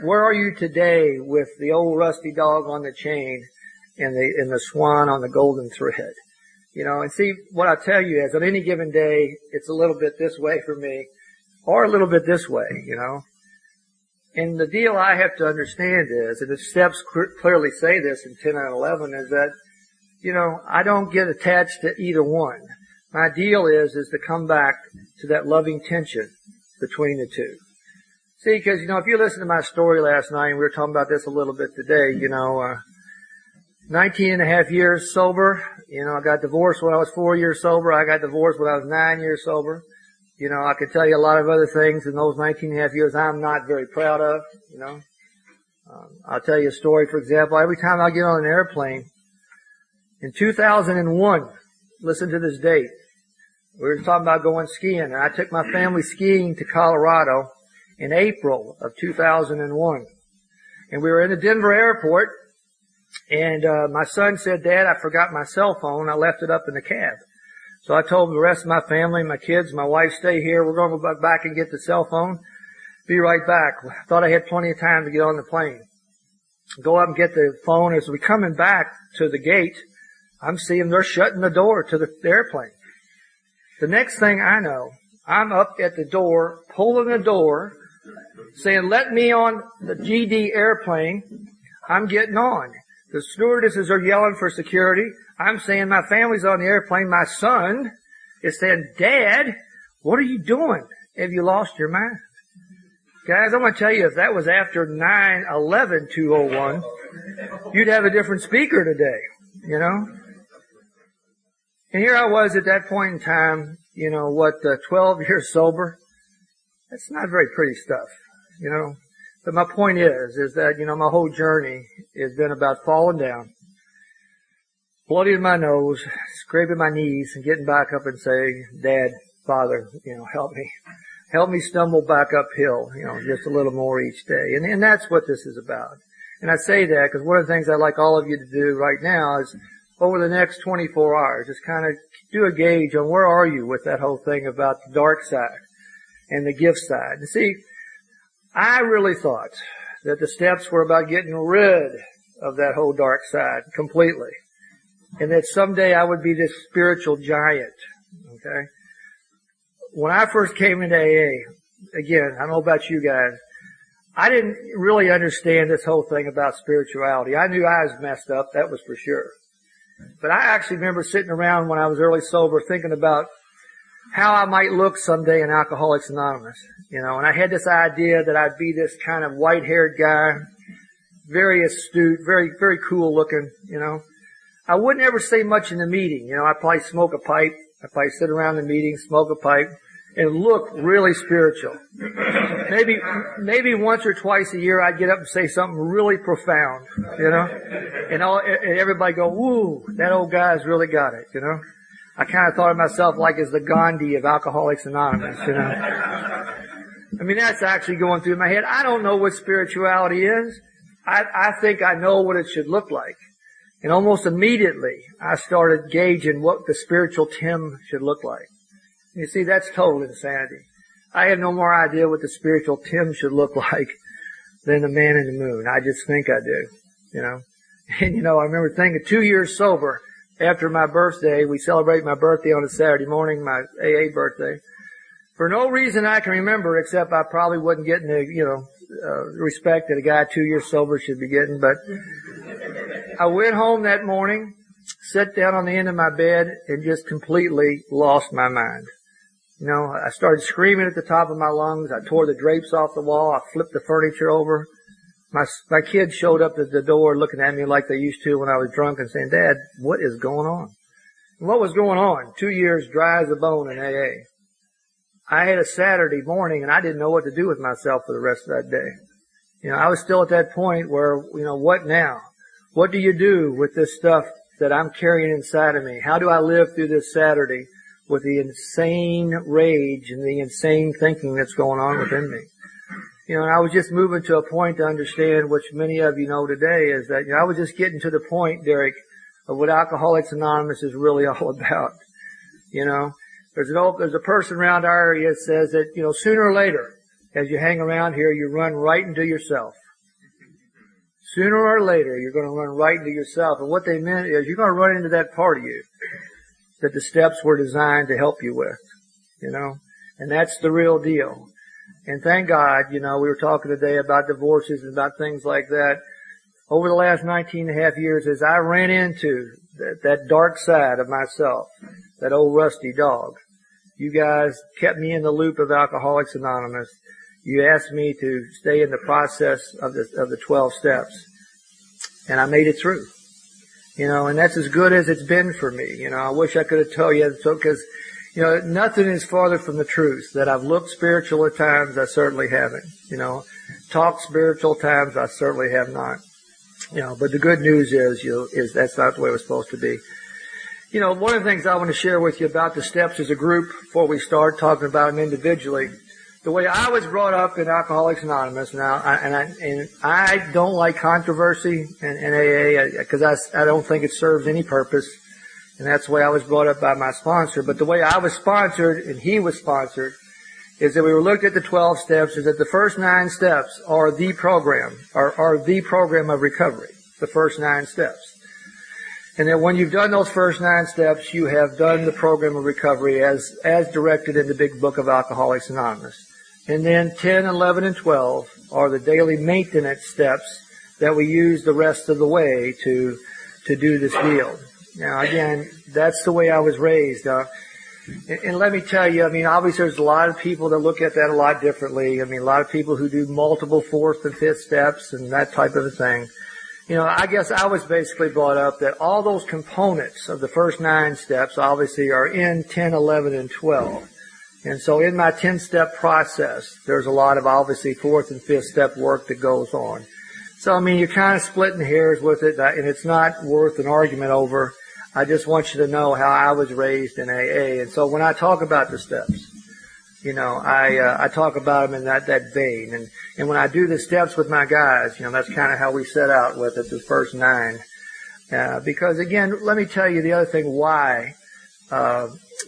Where are you today with the old rusty dog on the chain and the swan on the golden thread? You know, and see, what I tell you is on any given day, it's a little bit this way for me or a little bit this way, you know. And the deal I have to understand is, and the steps clearly say this in 10 and 11, is that, you know, I don't get attached to either one. My deal is to come back to that loving tension between the two. See, because, you know, if you listen to my story last night, and we were talking about this a little bit today, you know, 19 and a half years sober. You know, I got divorced when I was 4 years sober. I got divorced when I was 9 years sober. You know, I could tell you a lot of other things in those 19 and a half years I'm not very proud of, you know. I'll tell you a story, for example. Every time I get on an airplane, in 2001, listen to this date, we were talking about going skiing, and I took my family skiing to Colorado in April of 2001. And we were in the Denver airport, and my son said, "Dad, I forgot my cell phone. I left it up in the cab." So I told the rest of my family, my kids, my wife, stay here. We're going to go back and get the cell phone. Be right back. Thought I had plenty of time to get on the plane. Go up and get the phone. As we're coming back to the gate, I'm seeing they're shutting the door to the airplane. The next thing I know, I'm up at the door, pulling the door, saying, "Let me on the GD airplane." I'm getting on. The stewardesses are yelling for security. I'm saying my family's on the airplane. My son is saying, "Dad, what are you doing? Have you lost your mind?" Guys, I'm going to tell you, if that was after 9/11/201, you'd have a different speaker today, you know. And here I was at that point in time, you know, 12 years sober. That's not very pretty stuff, you know. But my point is that, you know, my whole journey has been about falling down, bloody in my nose, scraping my knees, and getting back up and saying, "Dad, Father, you know, help me. Help me stumble back uphill, you know, just a little more each day." And that's what this is about. And I say that because one of the things I'd like all of you to do right now is over the next 24 hours, just kind of do a gauge on where are you with that whole thing about the dark side and the gift side. And see, I really thought that the steps were about getting rid of that whole dark side completely. And that someday I would be this spiritual giant. Okay? When I first came into AA, again, I don't know about you guys, I didn't really understand this whole thing about spirituality. I knew I was messed up, that was for sure. But I actually remember sitting around when I was early sober thinking about how I might look someday in Alcoholics Anonymous, you know, and I had this idea that I'd be this kind of white-haired guy, very astute, very, very cool looking, you know. I wouldn't ever say much in the meeting, you know, I'd probably smoke a pipe, I'd probably sit around the meeting, smoke a pipe, and look really spiritual. Maybe once or twice a year I'd get up and say something really profound, you know, and everybody go, "Woo, that old guy's really got it," you know. I kind of thought of myself like as the Gandhi of Alcoholics Anonymous, you know. I mean, that's actually going through my head. I don't know what spirituality is. I think I know what it should look like. And almost immediately, I started gauging what the spiritual Tim should look like. And you see, that's total insanity. I have no more idea what the spiritual Tim should look like than the man in the moon. I just think I do, you know. And, you know, I remember thinking 2 years sober, after my birthday, we celebrate my birthday on a Saturday morning, my AA birthday. For no reason I can remember, except I probably wasn't getting the, you know, respect that a guy 2 years sober should be getting. But I went home that morning, sat down on the end of my bed, and just completely lost my mind. You know, I started screaming at the top of my lungs. I tore the drapes off the wall. I flipped the furniture over. My kids showed up at the door looking at me like they used to when I was drunk and saying, "Dad, what is going on?" And what was going on? 2 years dry as a bone in AA. I had a Saturday morning and I didn't know what to do with myself for the rest of that day. I was still at that point where, what now? What do you do with this stuff that I'm carrying inside of me? How do I live through this Saturday with the insane rage and the insane thinking that's going on within me? And I was just moving to a point to understand, which many of you know today, is that, I was just getting to the point, Derek, of what Alcoholics Anonymous is really all about. There's a person around our area that says that, sooner or later, as you hang around here, you run right into yourself. Sooner or later, you're going to run right into yourself. And what they meant is you're going to run into that part of you that the steps were designed to help you with, and that's the real deal. And thank God, we were talking today about divorces and about things like that. Over the last 19 and a half years, as I ran into that dark side of myself, that old rusty dog, you guys kept me in the loop of Alcoholics Anonymous. You asked me to stay in the process of the 12 steps. And I made it through. And that's as good as it's been for me. I wish I could have told you, because, nothing is farther from the truth. That I've looked spiritual at times, I certainly haven't. Talked spiritual times, I certainly have not. But the good news is that's not the way it was supposed to be. One of the things I want to share with you about the steps as a group before we start talking about them individually. The way I was brought up in Alcoholics Anonymous now, and I don't like controversy in AA because I don't think it serves any purpose, and that's the way I was brought up by my sponsor. But the way I was sponsored and he was sponsored is that we were looked at the 12 steps, is that the first 9 steps are the program of recovery, the first 9 steps. And then when you've done those first 9 steps, you have done the program of recovery as directed in the big book of Alcoholics Anonymous. And then 10, 11, and 12 are the daily maintenance steps that we use the rest of the way to do this deal. Now, again, that's the way I was raised. And let me tell you, obviously there's a lot of people that look at that a lot differently. A lot of people who do multiple 4th and 5th steps and that type of a thing. I guess I was basically brought up that all those components of the first 9 steps obviously are in 10, 11, and 12. And so in my 10-step process, there's a lot of obviously 4th and 5th step work that goes on. So, you're kind of splitting hairs with it, and it's not worth an argument over. I just want you to know how I was raised in AA. And so when I talk about the steps, I talk about them in that vein. And when I do the steps with my guys, that's kind of how we set out with it, the first 9. Because again, let me tell you the other thing why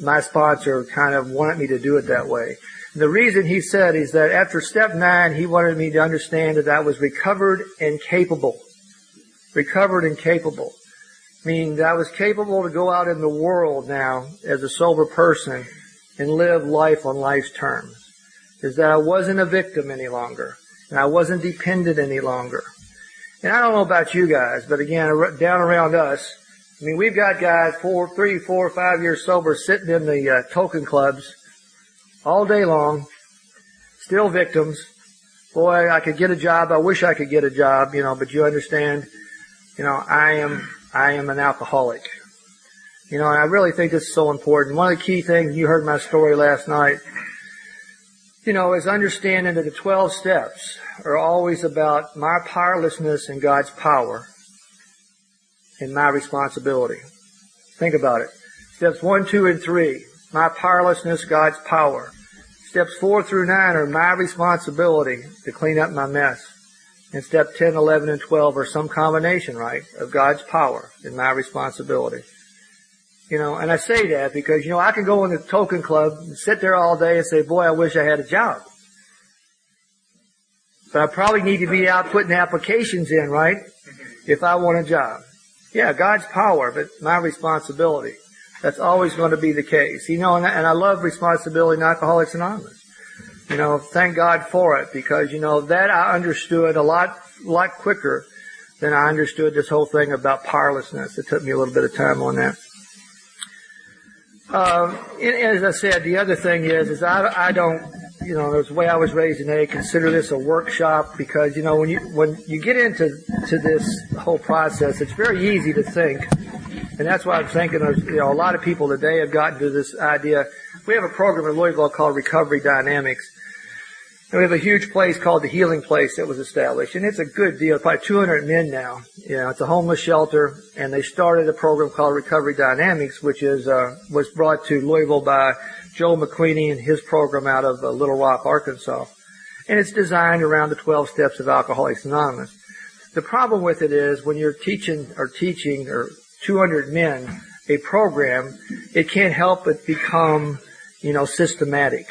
my sponsor kind of wanted me to do it that way. And the reason he said is that after step 9, he wanted me to understand that I was recovered and capable. Recovered and capable. Meaning that I was capable to go out in the world now as a sober person and live life on life's terms. Is that I wasn't a victim any longer. And I wasn't dependent any longer. And I don't know about you guys, but again, down around us, we've got guys 3, 4, 5 years sober sitting in the token clubs all day long, still victims. Boy, I could get a job. I wish I could get a job, but you understand, I am an alcoholic. And I really think this is so important. One of the key things, you heard my story last night, is understanding that the 12 steps are always about my powerlessness and God's power and my responsibility. Think about it. Steps 1, 2, and 3, my powerlessness, God's power. Steps 4 through 9 are my responsibility to clean up my mess. And step 10, 11, and 12 are some combination, right, of God's power and my responsibility. And I say that because, I can go in the token club and sit there all day and say, boy, I wish I had a job. But I probably need to be out putting applications in, right, if I want a job. Yeah, God's power, but my responsibility. That's always going to be the case. And I love responsibility in Alcoholics Anonymous. Thank God for it because, that I understood a lot quicker than I understood this whole thing about powerlessness. It took me a little bit of time on that. As I said, the other thing is I don't, the way I was raised in AA, consider this a workshop because, when you get into this whole process, it's very easy to think, and that's why I'm thinking of, a lot of people today have gotten to this idea. We have a program in Louisville called Recovery Dynamics. And we have a huge place called the Healing Place that was established, and it's a good deal. Probably 200 men now. You know, it's a homeless shelter, and they started a program called Recovery Dynamics, which is was brought to Louisville by Joe McQueenie and his program out of Little Rock, Arkansas. And it's designed around the 12 steps of Alcoholics Anonymous. The problem with it is when you're teaching 200 men a program, it can't help but become, you know, systematic.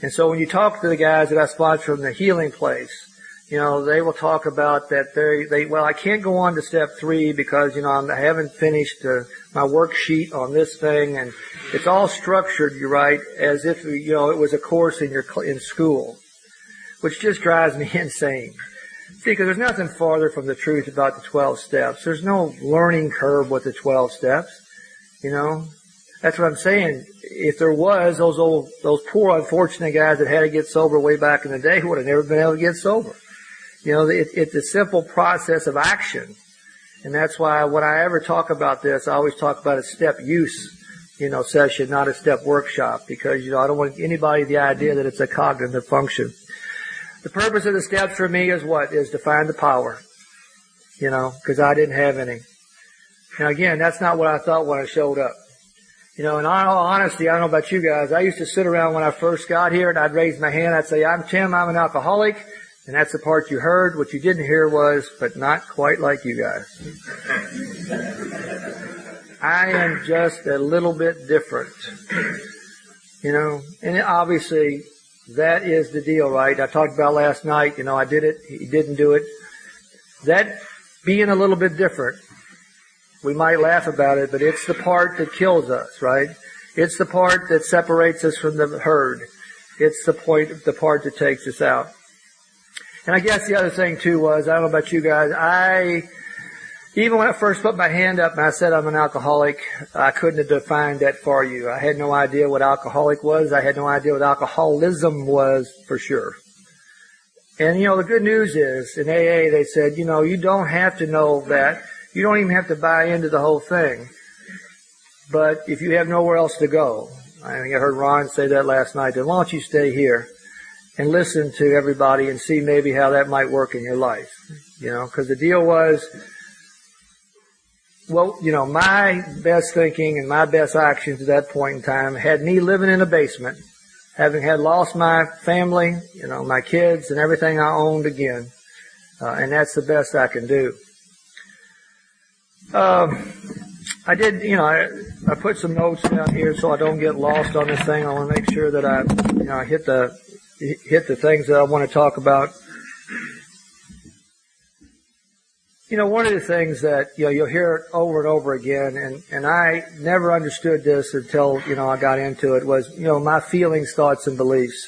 And so when you talk to the guys that I sponsor from the Healing Place, you know, they will talk about that well, I can't go on to step 3 because, you know, I haven't finished my worksheet on this thing, and it's all structured, you're right, as if, you know, it was a course in school, which just drives me insane. See, because there's nothing farther from the truth about the 12 steps. There's no learning curve with the 12 steps, you know. That's what I'm saying. If there was, those poor unfortunate guys that had to get sober way back in the day would have never been able to get sober. You know, it's a simple process of action. And that's why when I ever talk about this, I always talk about a step use, you know, session, not a step workshop, because, you know, I don't want anybody the idea that it's a cognitive function. The purpose of the steps for me is what? Is to find the power, you know, because I didn't have any. Now again, that's not what I thought when I showed up. You know, in all honesty, I don't know about you guys, I used to sit around when I first got here and I'd raise my hand, I'd say, I'm Tim, I'm an alcoholic, and that's the part you heard. What you didn't hear was, but not quite like you guys. I am just a little bit different, you know, and obviously that is the deal, right? I talked about last night, you know, I did it, he didn't do it. That being a little bit different, we might laugh about it, but it's the part that kills us, right? It's the part that separates us from the herd. It's the part that takes us out. And I guess the other thing too was, I don't know about you guys, even when I first put my hand up and I said I'm an alcoholic, I couldn't have defined that for you. I had no idea what alcoholic was. I had no idea what alcoholism was for sure. And you know, the good news is, in AA they said, you know, you don't have to know that. You don't even have to buy into the whole thing. But if you have nowhere else to go, I think I heard Ron say that last night, then why don't you stay here and listen to everybody and see maybe how that might work in your life. You know, because the deal was, well, you know, my best thinking and my best actions at that point in time had me living in a basement, having had lost my family, you know, my kids and everything I owned again. And that's the best I can do. I did, you know, I put some notes down here so I don't get lost on this thing. I want to make sure that I, you know, hit the things that I want to talk about. You know, one of the things that, you know, you'll hear it over and over again, and I never understood this until, you know, I got into it, was, you know, my feelings, thoughts, and beliefs.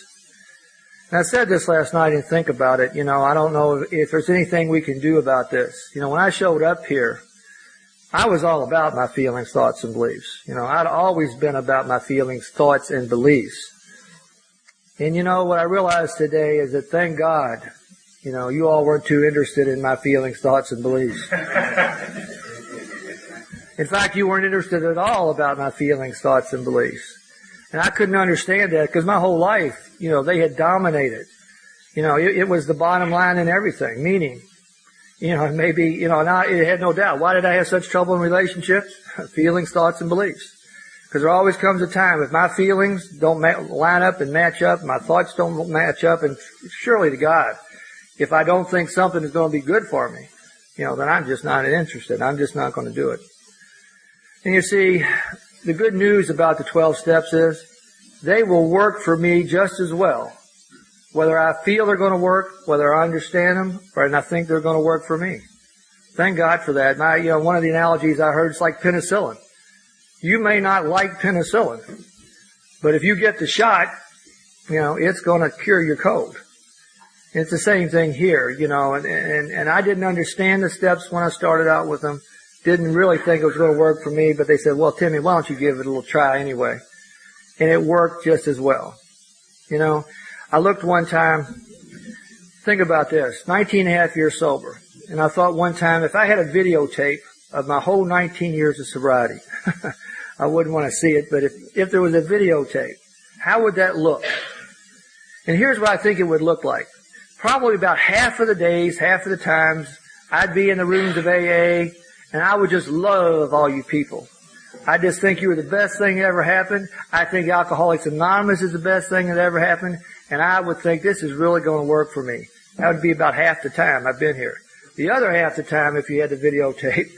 And I said this last night and think about it, you know, I don't know if there's anything we can do about this. You know, when I showed up here, I was all about my feelings, thoughts, and beliefs. You know, I'd always been about my feelings, thoughts, and beliefs. And you know, what I realized today is that thank God, you know, you all weren't too interested in my feelings, thoughts, and beliefs. In fact, you weren't interested at all about my feelings, thoughts, and beliefs. And I couldn't understand that because my whole life, you know, they had dominated. You know, it was the bottom line in everything, meaning, you know, maybe, you know, and it had no doubt. Why did I have such trouble in relationships? Feelings, thoughts, and beliefs. Because there always comes a time if my feelings don't line up and match up, my thoughts don't match up, and surely to God, if I don't think something is going to be good for me, you know, then I'm just not interested. I'm just not going to do it. And you see, the good news about the 12 steps is they will work for me just as well. Whether I feel they're going to work, whether I understand them, or I think they're going to work for me. Thank God for that. And you know, one of the analogies I heard is like penicillin. You may not like penicillin, but if you get the shot, you know, it's going to cure your cold. It's the same thing here, you know, and I didn't understand the steps when I started out with them. Didn't really think it was going to work for me, but they said, well, Timmy, why don't you give it a little try anyway? And it worked just as well. You know, I looked one time, think about this, 19 and a half years sober. And I thought one time, if I had a videotape of my whole 19 years of sobriety, I wouldn't want to see it, but if there was a videotape, how would that look? And here's what I think it would look like. Probably about half of the days, half of the times, I'd be in the rooms of AA, and I would just love all you people. I just think you were the best thing that ever happened. I think Alcoholics Anonymous is the best thing that ever happened. And I would think this is really going to work for me. That would be about half the time I've been here. The other half the time, if you had the videotape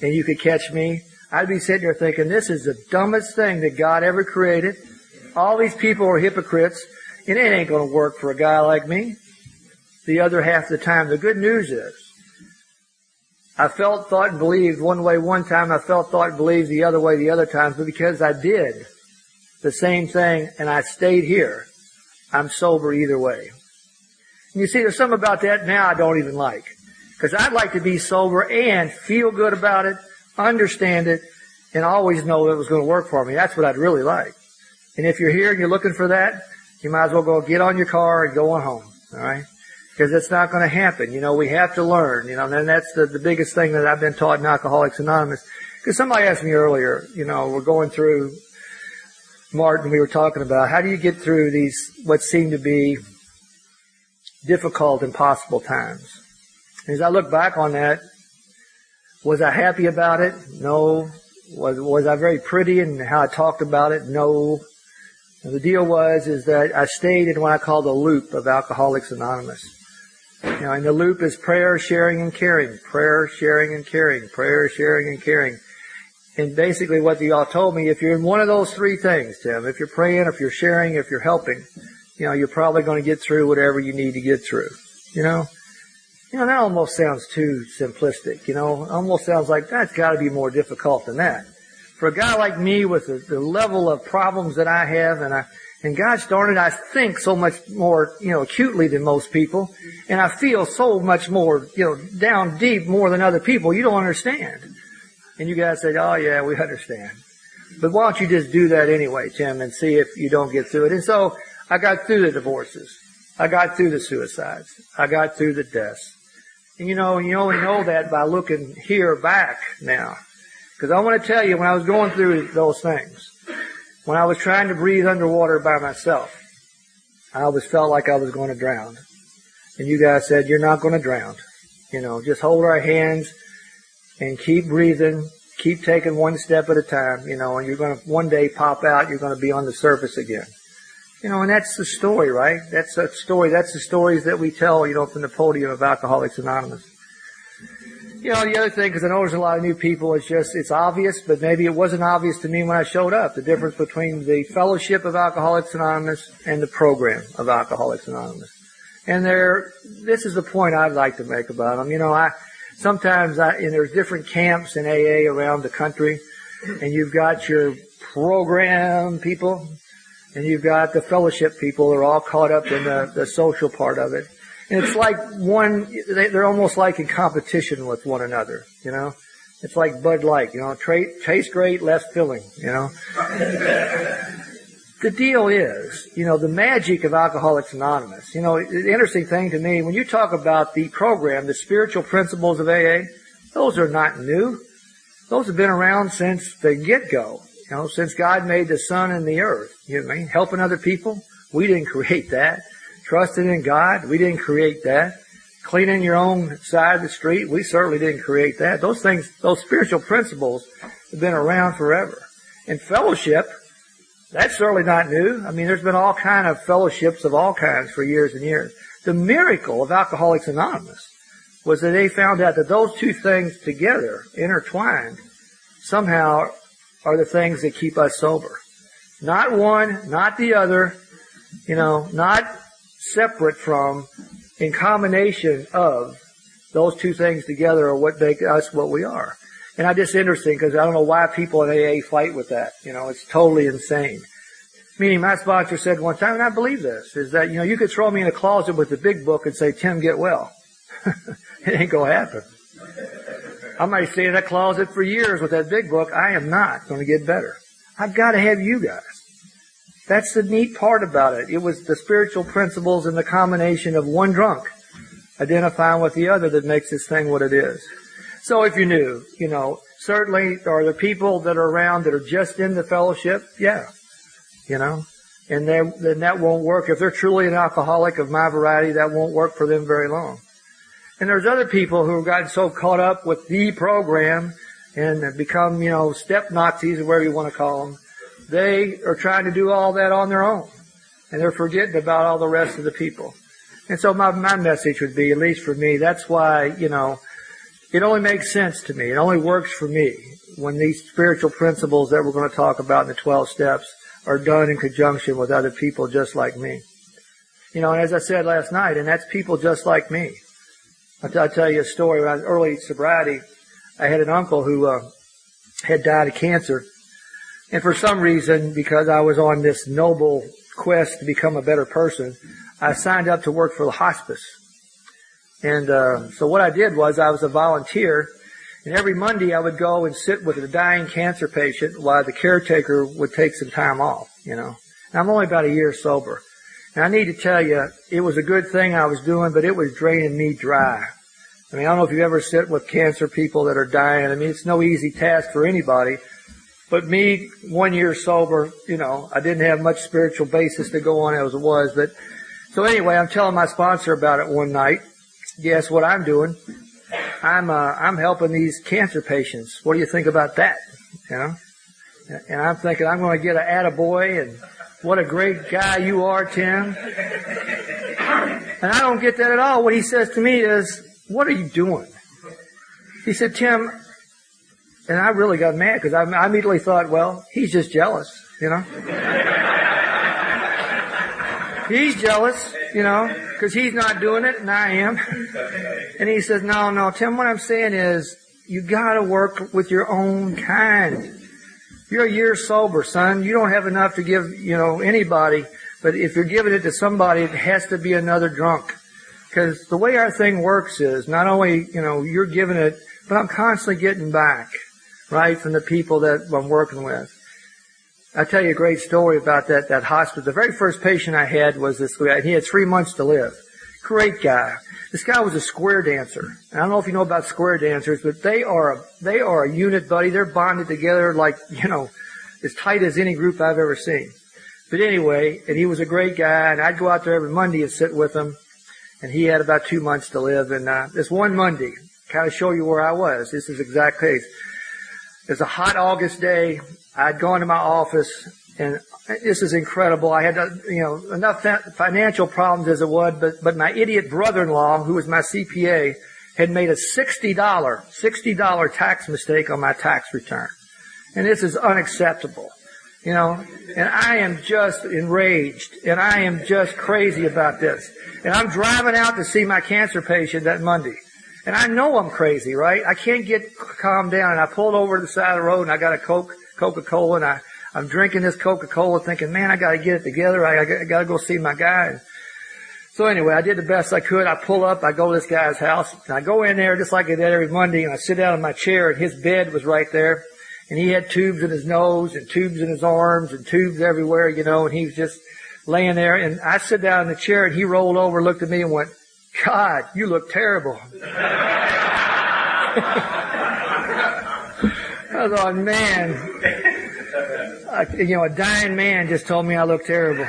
and you could catch me, I'd be sitting there thinking, this is the dumbest thing that God ever created. All these people are hypocrites, and it ain't going to work for a guy like me. The other half of the time, the good news is, I felt, thought, and believed one way one time. I felt, thought, and believed the other way the other times. But because I did the same thing and I stayed here, I'm sober either way. And you see, there's something about that now I don't even like. Because I'd like to be sober and feel good about it, understand it, and always know it was going to work for me. That's what I'd really like. And if you're here and you're looking for that, you might as well go get on your car and go on home. All right? Because it's not going to happen. You know, we have to learn. You know, and that's the biggest thing that I've been taught in Alcoholics Anonymous. Because somebody asked me earlier, you know, we're going through, Martin, we were talking about, how do you get through these, what seem to be difficult, impossible times? And as I look back on that, was I happy about it? No. Was I very pretty in how I talked about it? No. And the deal is that I stayed in what I call the loop of Alcoholics Anonymous. You know, and the loop is prayer, sharing, and caring. Prayer, sharing, and caring. Prayer, sharing, and caring. And basically what you all told me, if you're in one of those three things, Tim, if you're praying, if you're sharing, if you're helping, you know, you're probably going to get through whatever you need to get through. You know, that almost sounds too simplistic. You know, it almost sounds like that's got to be more difficult than that. For a guy like me with the level of problems that I have, and gosh darn it, I think so much more, you know, acutely than most people, and I feel so much more, you know, down deep more than other people. You don't understand. And you guys say, oh yeah, we understand. But why don't you just do that anyway, Tim, and see if you don't get through it. And so I got through the divorces. I got through the suicides. I got through the deaths. And you only know that by looking here back now. Because I want to tell you, when I was going through those things, when I was trying to breathe underwater by myself, I always felt like I was going to drown. And you guys said, you're not going to drown. You know, just hold our hands and keep breathing, keep taking one step at a time, you know, and you're going to one day pop out, you're going to be on the surface again. You know, and that's the story, right? That's the story. That's the stories that we tell, you know, from the podium of Alcoholics Anonymous. You know, the other thing, because I know there's a lot of new people, it's obvious, but maybe it wasn't obvious to me when I showed up, the difference between the fellowship of Alcoholics Anonymous and the program of Alcoholics Anonymous. And this is the point I'd like to make about them. You know, sometimes there's different camps in AA around the country, and you've got your program people, and you've got the fellowship people. They're all caught up in the social part of it. And it's like they're almost like in competition with one another, you know. It's like Bud Light, you know, tastes great, less filling, you know. The deal is, you know, the magic of Alcoholics Anonymous. You know, the interesting thing to me, when you talk about the program, the spiritual principles of AA, those are not new. Those have been around since the get-go, you know, since God made the sun and the earth. You know what I mean? Helping other people, we didn't create that. Trusting in God, we didn't create that. Cleaning your own side of the street, we certainly didn't create that. Those things, those spiritual principles have been around forever. And fellowship, that's certainly not new. I mean, there's been all kind of fellowships of all kinds for years and years. The miracle of Alcoholics Anonymous was that they found out that those two things together, intertwined, somehow are the things that keep us sober. Not one, not the other, you know, not separate from, in combination of, those two things together are what make us what we are. And it's interesting because I don't know why people in AA fight with that. You know, it's totally insane. Meaning my sponsor said one time, and I believe this, is that, you know, you could throw me in a closet with the big book and say, Tim, get well. It ain't going to happen. I might stay in that closet for years with that big book. I am not going to get better. I've got to have you guys. That's the neat part about it. It was the spiritual principles and the combination of one drunk identifying with the other that makes this thing what it is. So if you're new, you know, certainly are there people that are around that are just in the fellowship? Yeah. You know, And then that won't work. If they're truly an alcoholic of my variety, that won't work for them very long. And there's other people who have gotten so caught up with the program and have become, step Nazis or whatever you want to call them. They are trying to do all that on their own. And they're forgetting about all the rest of the people. And so my message would be, at least for me, that's why, it only makes sense to me. It only works for me when these spiritual principles that we're going to talk about in the 12 steps are done in conjunction with other people just like me. And as I said last night, and that's people just like me. I'll tell you a story. When I was early sobriety, I had an uncle who had died of cancer. And for some reason, because I was on this noble quest to become a better person, I signed up to work for the hospice. And so what I did was I was a volunteer, and every Monday I would go and sit with a dying cancer patient while the caretaker would take some time off, And I'm only about a year sober. And I need to tell you, it was a good thing I was doing, but it was draining me dry. I don't know if you ever sit with cancer people that are dying. It's no easy task for anybody. But me, 1 year sober, I didn't have much spiritual basis to go on as it was. But so anyway, I'm telling my sponsor about it one night. Guess what I'm doing? I'm helping these cancer patients. What do you think about that? And I'm thinking I'm going to get an attaboy and what a great guy you are, Tim. And I don't get that at all. What he says to me is, what are you doing? He said, Tim, and I really got mad because I immediately thought, well, he's just jealous, He's jealous, because he's not doing it and I am. And he says, no, Tim, what I'm saying is you got to work with your own kind. You're a year sober, son. You don't have enough to give, anybody. But if you're giving it to somebody, it has to be another drunk. Because the way our thing works is not only, you're giving it, but I'm constantly getting back, right, from the people that I'm working with. I'll tell you a great story about that hospital. The very first patient I had was this guy. He had 3 months to live. Great guy. This guy was a square dancer. I don't know if you know about square dancers, but they are a unit, buddy. They're bonded together like, as tight as any group I've ever seen. But anyway, and he was a great guy, and I'd go out there every Monday and sit with him, and he had about 2 months to live. And this one Monday, kind of show you where I was. This is the exact case. It's a hot August day. I'd gone to my office, and this is incredible. I had, enough financial problems as it was, but my idiot brother-in-law, who was my CPA, had made a $60 tax mistake on my tax return. And this is unacceptable, and I am just enraged, and I am just crazy about this. And I'm driving out to see my cancer patient that Monday. And I know I'm crazy, right? I can't get calmed down. And I pulled over to the side of the road, and I got a Coca-Cola, and I'm drinking this Coca-Cola thinking, man, I got to get it together. I got to go see my guy. And so anyway, I did the best I could. I pull up. I go to this guy's house. And I go in there just like I did every Monday, and I sit down in my chair, and his bed was right there. And he had tubes in his nose and tubes in his arms and tubes everywhere, and he was just laying there. And I sit down in the chair, and he rolled over, looked at me, and went, God, you look terrible. I thought, man, a dying man just told me I look terrible.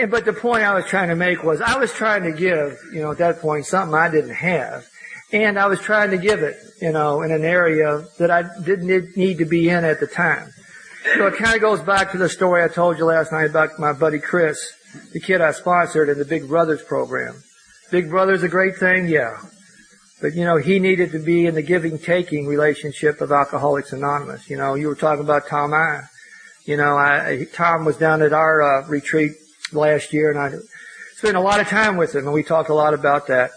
But the point I was trying to make was I was trying to give, at that point, something I didn't have. And I was trying to give it, in an area that I didn't need to be in at the time. So it kind of goes back to the story I told you last night about my buddy Chris, the kid I sponsored in the Big Brothers program. Big Brother's a great thing, yeah. But, he needed to be in the giving-taking relationship of Alcoholics Anonymous. You were talking about Tom I. Tom was down at our retreat last year, and I spent a lot of time with him, and we talked a lot about that.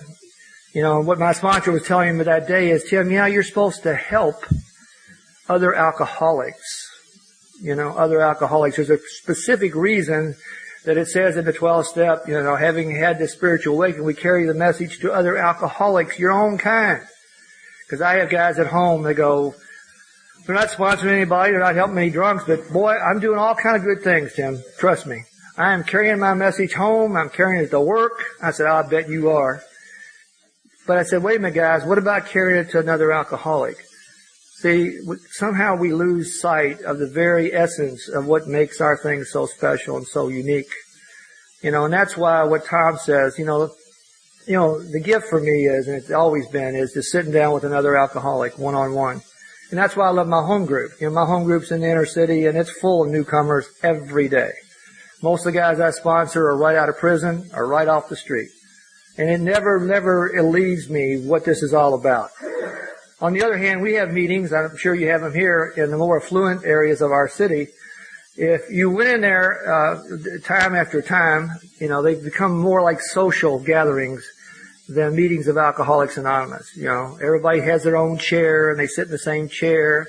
What my sponsor was telling me that day is, Tim, you're supposed to help other alcoholics. Other alcoholics. There's a specific reason that it says in the 12th step, having had this spiritual awakening, we carry the message to other alcoholics, your own kind. Because I have guys at home that go, they're not sponsoring anybody, they're not helping any drunks, but boy, I'm doing all kind of good things, Tim. Trust me. I am carrying my message home, I'm carrying it to work. I said, I bet you are. But I said, wait a minute, guys, what about carrying it to another alcoholic? See, somehow we lose sight of the very essence of what makes our thing so special and so unique. And that's why what Tom says, the gift for me is, and it's always been, is just sitting down with another alcoholic one-on-one. And that's why I love my home group. My home group's in the inner city, and it's full of newcomers every day. Most of the guys I sponsor are right out of prison or right off the street. And it never leaves me what this is all about. On the other hand, we have meetings, I'm sure you have them here, in the more affluent areas of our city. If you went in there time after time, they've become more like social gatherings than meetings of Alcoholics Anonymous. Everybody has their own chair, and they sit in the same chair.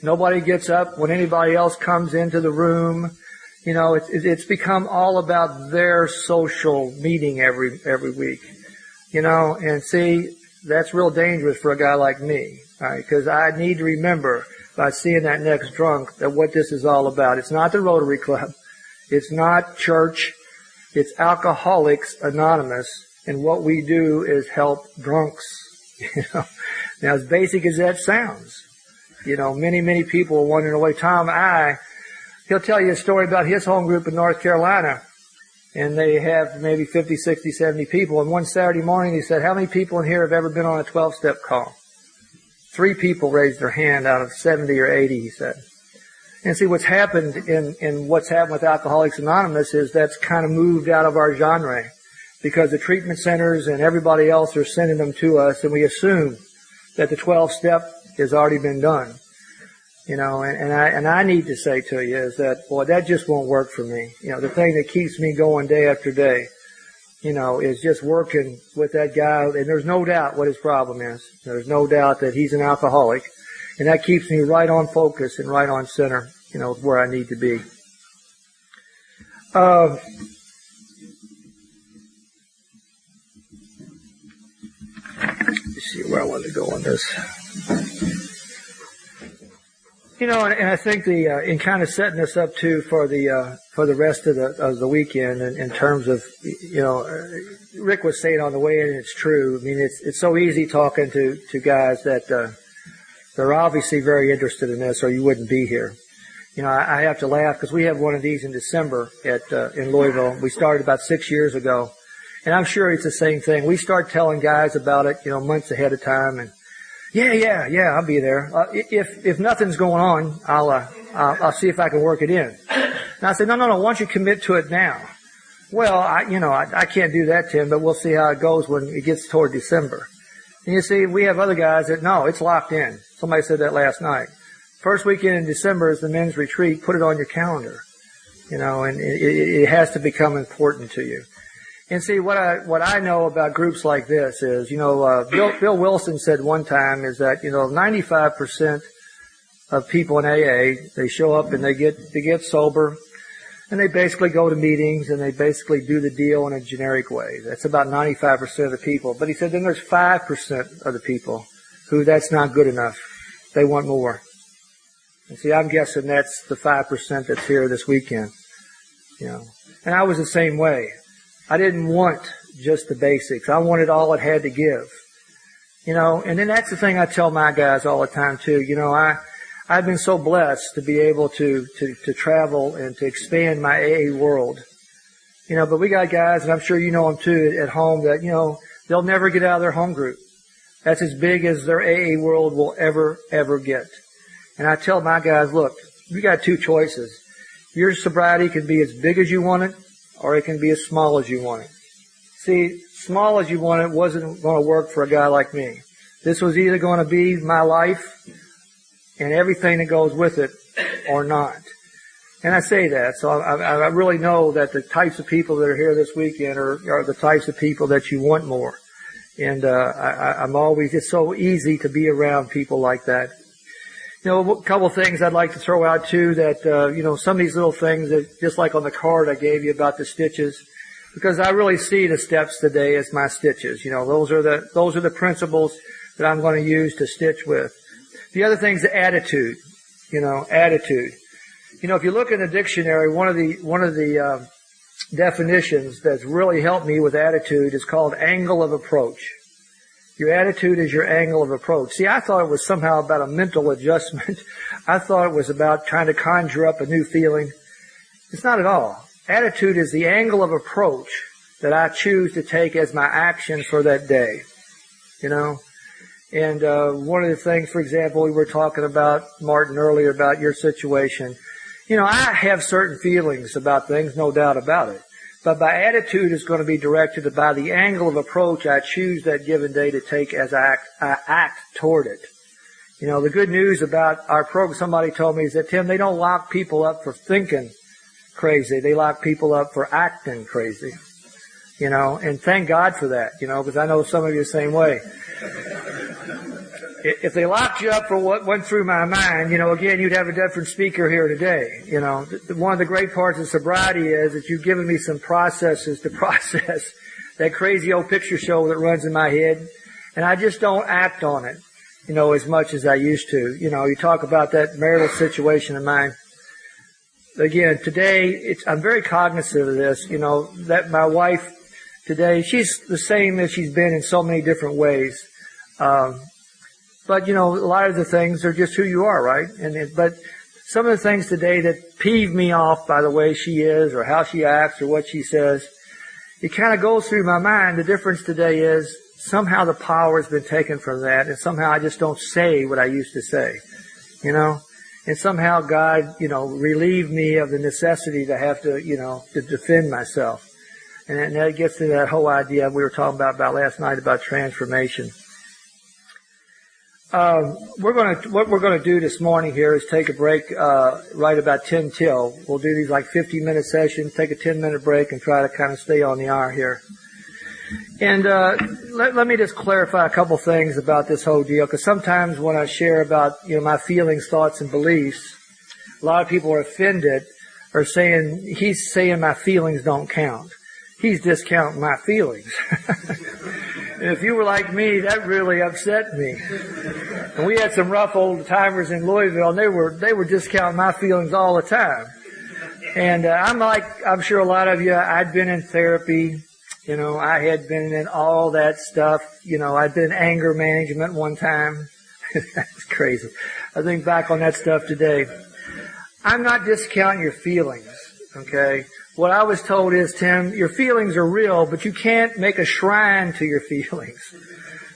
Nobody gets up when anybody else comes into the room. It's become all about their social meeting every week. And see, that's real dangerous for a guy like me, all right? Because I need to remember by seeing that next drunk that what this is all about. It's not the Rotary Club. It's not church. It's Alcoholics Anonymous. And what we do is help drunks. Now, as basic as that sounds, many people are wondering, well, Tom, he'll tell you a story about his home group in North Carolina. And they have maybe 50, 60, 70 people. And one Saturday morning he said, how many people in here have ever been on a 12-step call? 3 people raised their hand out of 70 or 80, he said. And see, what's happened in what's happened with Alcoholics Anonymous is that's kind of moved out of our genre, because the treatment centers and everybody else are sending them to us, and we assume that the 12-step has already been done. And I need to say to you is that, boy, that just won't work for me. The thing that keeps me going day after day, is just working with that guy. And there's no doubt what his problem is. There's no doubt that he's an alcoholic. And that keeps me right on focus and right on center, where I need to be. Let's see where I want to go on this. And I think in kind of setting this up too for the rest of the weekend, in terms of, Rick was saying on the way in, and it's true. I mean, it's so easy talking to guys that they're obviously very interested in this, or you wouldn't be here. I have to laugh because we have one of these in December in Louisville. We started about 6 years ago, and I'm sure it's the same thing. We start telling guys about it, months ahead of time, and yeah, I'll be there. If nothing's going on, I'll see if I can work it in. And I said, no, why don't you commit to it now? Well, I can't do that, Tim, but we'll see how it goes when it gets toward December. And you see, we have other guys that, no, it's locked in. Somebody said that last night. First weekend in December is the men's retreat. Put it on your calendar. And it has to become important to you. And see, what I know about groups like this is, Bill Wilson said one time is that, 95% of people in AA, they show up and they get sober, and they basically go to meetings and they basically do the deal in a generic way. That's about 95% of the people. But he said then there's 5% of the people who that's not good enough. They want more. And see, I'm guessing that's the 5% that's here this weekend. And I was the same way. I didn't want just the basics. I wanted all it had to give. And then that's the thing I tell my guys all the time too. I've been so blessed to be able to travel and to expand my AA world. But we got guys, and I'm sure you know them too, at home that, they'll never get out of their home group. That's as big as their AA world will ever get. And I tell my guys, look, you got 2 choices. Your sobriety can be as big as you want it, or it can be as small as you want it. See, small as you want it wasn't going to work for a guy like me. This was either going to be my life and everything that goes with it, or not. And I say that, so I really know that the types of people that are here this weekend are the types of people that you want more. And I'm always, it's so easy to be around people like that. A couple of things I'd like to throw out too, that, some of these little things that, just like on the card I gave you about the stitches, because I really see the steps today as my stitches. Those are the principles that I'm going to use to stitch with. The other thing is the attitude. Attitude. If you look in the dictionary, one of the definitions that's really helped me with attitude is called angle of approach. Your attitude is your angle of approach. See, I thought it was somehow about a mental adjustment. I thought it was about trying to conjure up a new feeling. It's not at all. Attitude is the angle of approach that I choose to take as my action for that day. You know? And one of the things, for example, we were talking about, Martin, earlier about your situation. You know, I have certain feelings about things, no doubt about it. But my attitude is going to be directed by the angle of approach I choose that given day to take as I act toward it. You know, the good news about our program, somebody told me, is that, Tim, they don't lock people up for thinking crazy. They lock people up for acting crazy. You know, and thank God for that, you know, because I know some of you the same way. If they locked you up for what went through my mind, you know, again, you'd have a different speaker here today. You know, one of the great parts of sobriety is that you've given me some processes to process that crazy old picture show that runs in my head, and I just don't act on it, you know, as much as I used to. You know, you talk about that marital situation of mine. Again, today, I'm very cognizant of this, you know, that my wife today, she's the same as she's been in so many different ways. But, you know, a lot of the things are just who you are, right? But some of the things today that peeve me off by the way she is or how she acts or what she says, it kind of goes through my mind. The difference today is somehow the power has been taken from that, and somehow I just don't say what I used to say, you know? And somehow God, you know, relieved me of the necessity to have to, you know, to defend myself. And that gets to that whole idea we were talking about last night about transformation. What we're going to do this morning here is take a break, right about 10 till. We'll do these like 50-minute sessions, take a 10-minute break and try to kind of stay on the hour here. And, let me just clarify a couple things about this whole deal, because sometimes when I share about, you know, my feelings, thoughts, and beliefs, a lot of people are offended or saying, he's saying my feelings don't count. He's discounting my feelings. And if you were like me, that really upset me. And we had some rough old timers in Louisville, and they were discounting my feelings all the time. And I'm sure a lot of you, I'd been in therapy. You know, I had been in all that stuff. You know, I'd been in anger management one time. That's crazy. I think back on that stuff today. I'm not discounting your feelings, okay? What I was told is, Tim, your feelings are real, but you can't make a shrine to your feelings.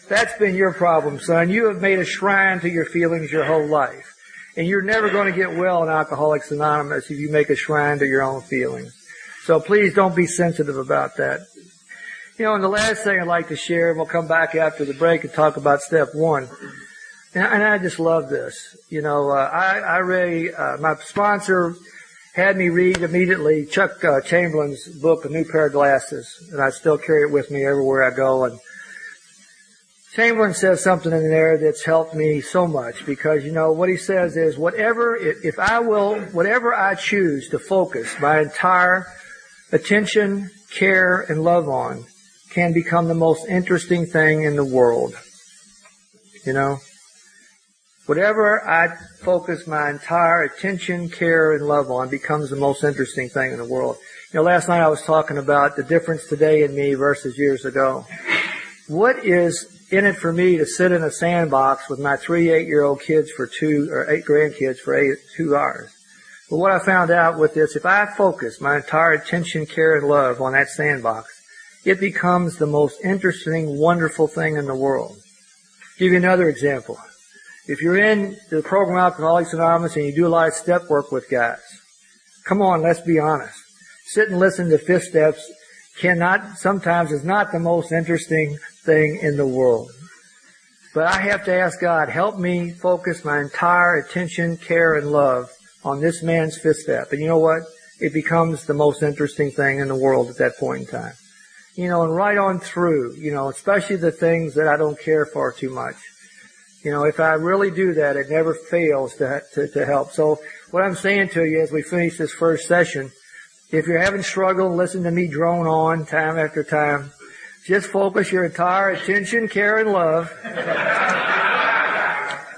That's been your problem, son. You have made a shrine to your feelings your whole life. And you're never going to get well in Alcoholics Anonymous if you make a shrine to your own feelings. So please don't be sensitive about that. You know, and the last thing I'd like to share, and we'll come back after the break and talk about step one. And I just love this. You know, I really, my sponsor had me read immediately Chuck Chamberlain's book, A New Pair of Glasses, and I still carry it with me everywhere I go. And Chamberlain says something in there that's helped me so much, because, you know, what he says is, whatever I choose to focus my entire attention, care, and love on can become the most interesting thing in the world. You know? Whatever I focus my entire attention, care, and love on becomes the most interesting thing in the world. You know, last night I was talking about the difference today in me versus years ago. What is in it for me to sit in a sandbox with my 3 8-year-old kids for 8 grandkids for 2 hours? But what I found out with this, if I focus my entire attention, care, and love on that sandbox, it becomes the most interesting, wonderful thing in the world. I'll give you another example. If you're in the program Alcoholics Anonymous and you do a lot of step work with guys, come on, let's be honest. Sit and listen to fifth steps sometimes is not the most interesting thing in the world. But I have to ask God, help me focus my entire attention, care, and love on this man's fifth step. And you know what? It becomes the most interesting thing in the world at that point in time. You know, and right on through, you know, especially the things that I don't care for too much. You know, if I really do that, it never fails to help. So what I'm saying to you as we finish this first session, if you're having struggle, listen to me drone on time after time. Just focus your entire attention, care, and love,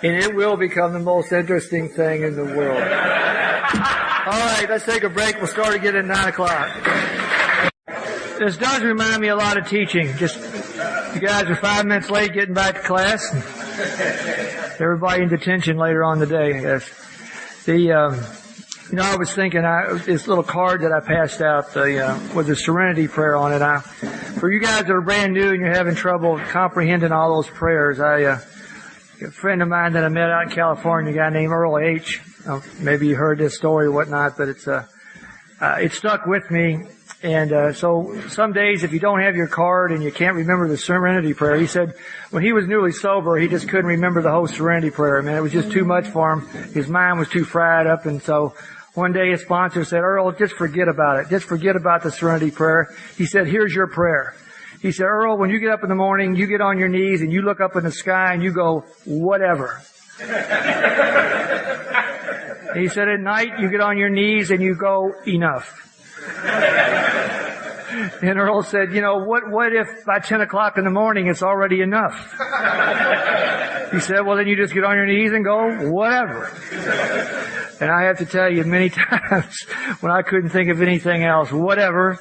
and it will become the most interesting thing in the world. All right, let's take a break. We'll start again at 9 o'clock. This does remind me a lot of teaching. Just You guys are 5 minutes late getting back to class. Everybody in detention later on today, I guess. I was thinking, this little card that I passed out, with the Serenity Prayer on it. For you guys that are brand new and you're having trouble comprehending all those prayers, a friend of mine that I met out in California, a guy named Earl H. Maybe you heard this story or whatnot, but it stuck with me. And so some days, if you don't have your card and you can't remember the Serenity Prayer, he said when he was newly sober, he just couldn't remember the whole Serenity Prayer. Man, it was just too much for him. His mind was too fried up, and so one day his sponsor said, Earl, just forget about it. Just forget about the Serenity Prayer. He said, here's your prayer. He said, Earl, when you get up in the morning, you get on your knees and you look up in the sky and you go, whatever. He said, at night, you get on your knees and you go, enough. And Earl said, what if by 10 o'clock in the morning it's already enough? He said, well, then you just get on your knees and go, whatever. And I have to tell you, many times when I couldn't think of anything else, whatever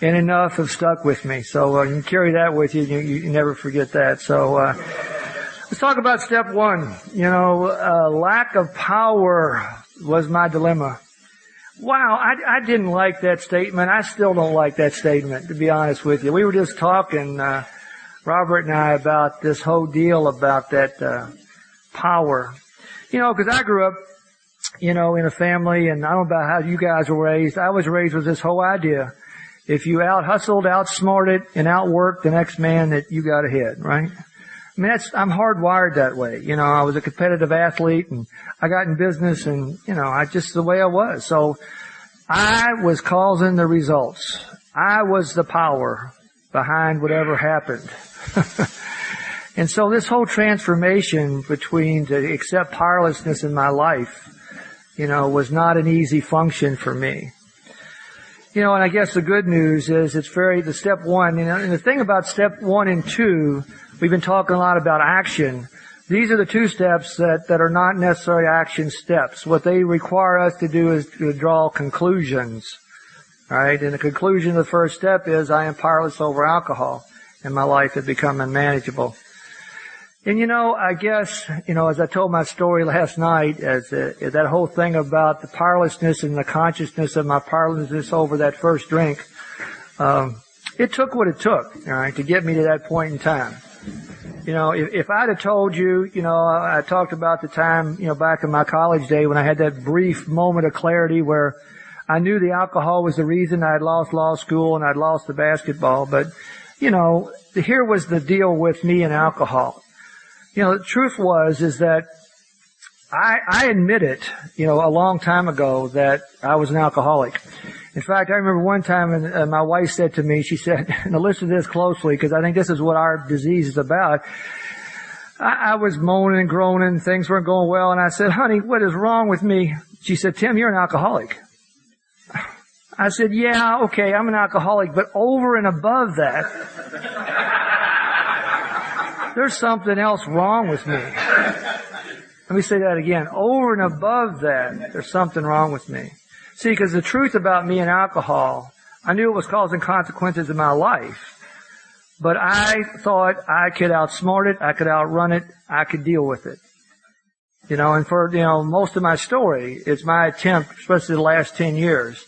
and enough have stuck with me. So you can carry that with you. You never forget that. So let's talk about step one. Lack of power was my dilemma. Wow, I didn't like that statement. I still don't like that statement, to be honest with you. We were just talking, Robert and I, about this whole deal about that power. Because I grew up, in a family, and I don't know about how you guys were raised. I was raised with this whole idea. If you out-hustled, outsmarted, and outworked the next man, that you got ahead, right? I mean, I'm hardwired that way. I was a competitive athlete, and I got in business, and, I just the way I was. So I was causing the results. I was the power behind whatever happened. And so this whole transformation between to accept powerlessness in my life, was not an easy function for me. And I guess the good news is the step one, and the thing about step 1 and 2, we've been talking a lot about action. These are the two steps that are not necessarily action steps. What they require us to do is to draw conclusions. All right? And the conclusion of the first step is I am powerless over alcohol, and my life has become unmanageable. And I guess, as I told my story last night, as that whole thing about the powerlessness and the consciousness of my powerlessness over that first drink, it took what it took, all right, to get me to that point in time. If I'd have told you, I talked about the time, back in my college day when I had that brief moment of clarity where I knew the alcohol was the reason I had lost law school and I'd lost the basketball. But, here was the deal with me and alcohol. The truth is that I admitted, a long time ago that I was an alcoholic. In fact, I remember one time and my wife said to me, she said, now listen to this closely because I think this is what our disease is about. I was moaning and groaning, things weren't going well, and I said, honey, what is wrong with me? She said, Tim, you're an alcoholic. I said, yeah, okay, I'm an alcoholic, but over and above that, there's something else wrong with me. Let me say that again. Over and above that, there's something wrong with me. See, because the truth about me and alcohol, I knew it was causing consequences in my life. But I thought I could outsmart it, I could outrun it, I could deal with it. And for, most of my story, it's my attempt, especially the last 10 years,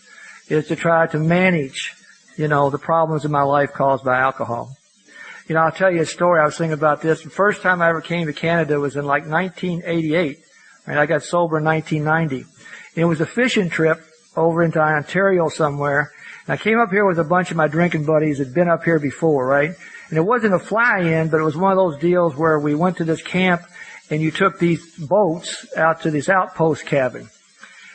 is to try to manage, the problems in my life caused by alcohol. I'll tell you a story. I was thinking about this. The first time I ever came to Canada was in 1988. And I got sober in 1990. And it was a fishing trip over into Ontario somewhere. And I came up here with a bunch of my drinking buddies that had been up here before, right? And it wasn't a fly-in, but it was one of those deals where we went to this camp and you took these boats out to this outpost cabin.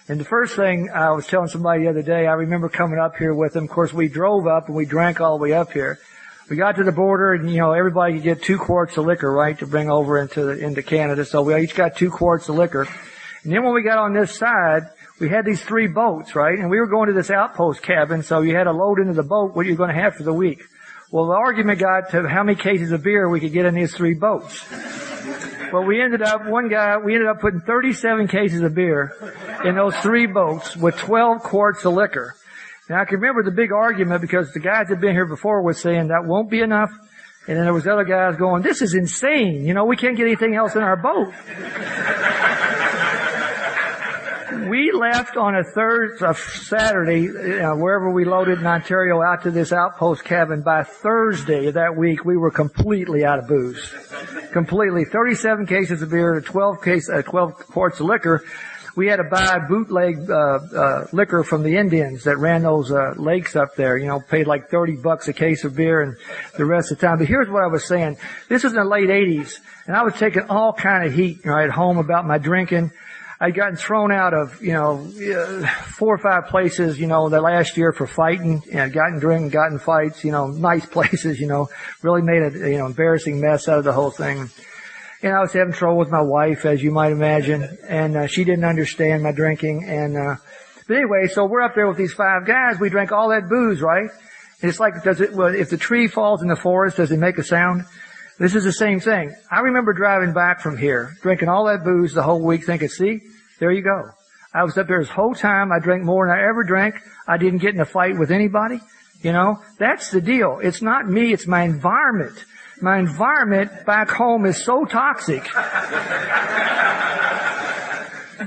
And the first thing I was telling somebody the other day, I remember coming up here with them. Of course, we drove up and we drank all the way up here. We got to the border and, everybody could get 2 quarts of liquor, right, to bring over into Canada. So we each got 2 quarts of liquor. And then when we got on this side, we had these 3 boats, right? And we were going to this outpost cabin, so you had to load into the boat what you're going to have for the week. Well, the argument got to how many cases of beer we could get in these 3 boats. Well, we ended up putting 37 cases of beer in those 3 boats with 12 quarts of liquor. Now, I can remember the big argument because the guys that had been here before was saying that won't be enough. And then there was other guys going, this is insane. We can't get anything else in our boat. We left on a Saturday, wherever we loaded in Ontario, out to this outpost cabin. By Thursday of that week, we were completely out of booze. Completely. 37 cases of beer, 12 quarts of liquor. We had to buy bootleg liquor from the Indians that ran those lakes up there. Paid like $30 a case of beer and the rest of the time. But here's what I was saying. This was in the late 80s, and I was taking all kind of heat at home about my drinking. I'd gotten thrown out of 4 or 5 places the last year for fighting, and gotten fights, nice places, really made an embarrassing mess out of the whole thing. And I was having trouble with my wife, as you might imagine, and she didn't understand my drinking. But anyway, so we're up there with these 5 guys. We drank all that booze, right? And it's like, if the tree falls in the forest, does it make a sound? This is the same thing. I remember driving back from here, drinking all that booze the whole week, thinking, see, there you go. I was up there this whole time. I drank more than I ever drank. I didn't get in a fight with anybody. That's the deal. It's not me. It's my environment. My environment back home is so toxic that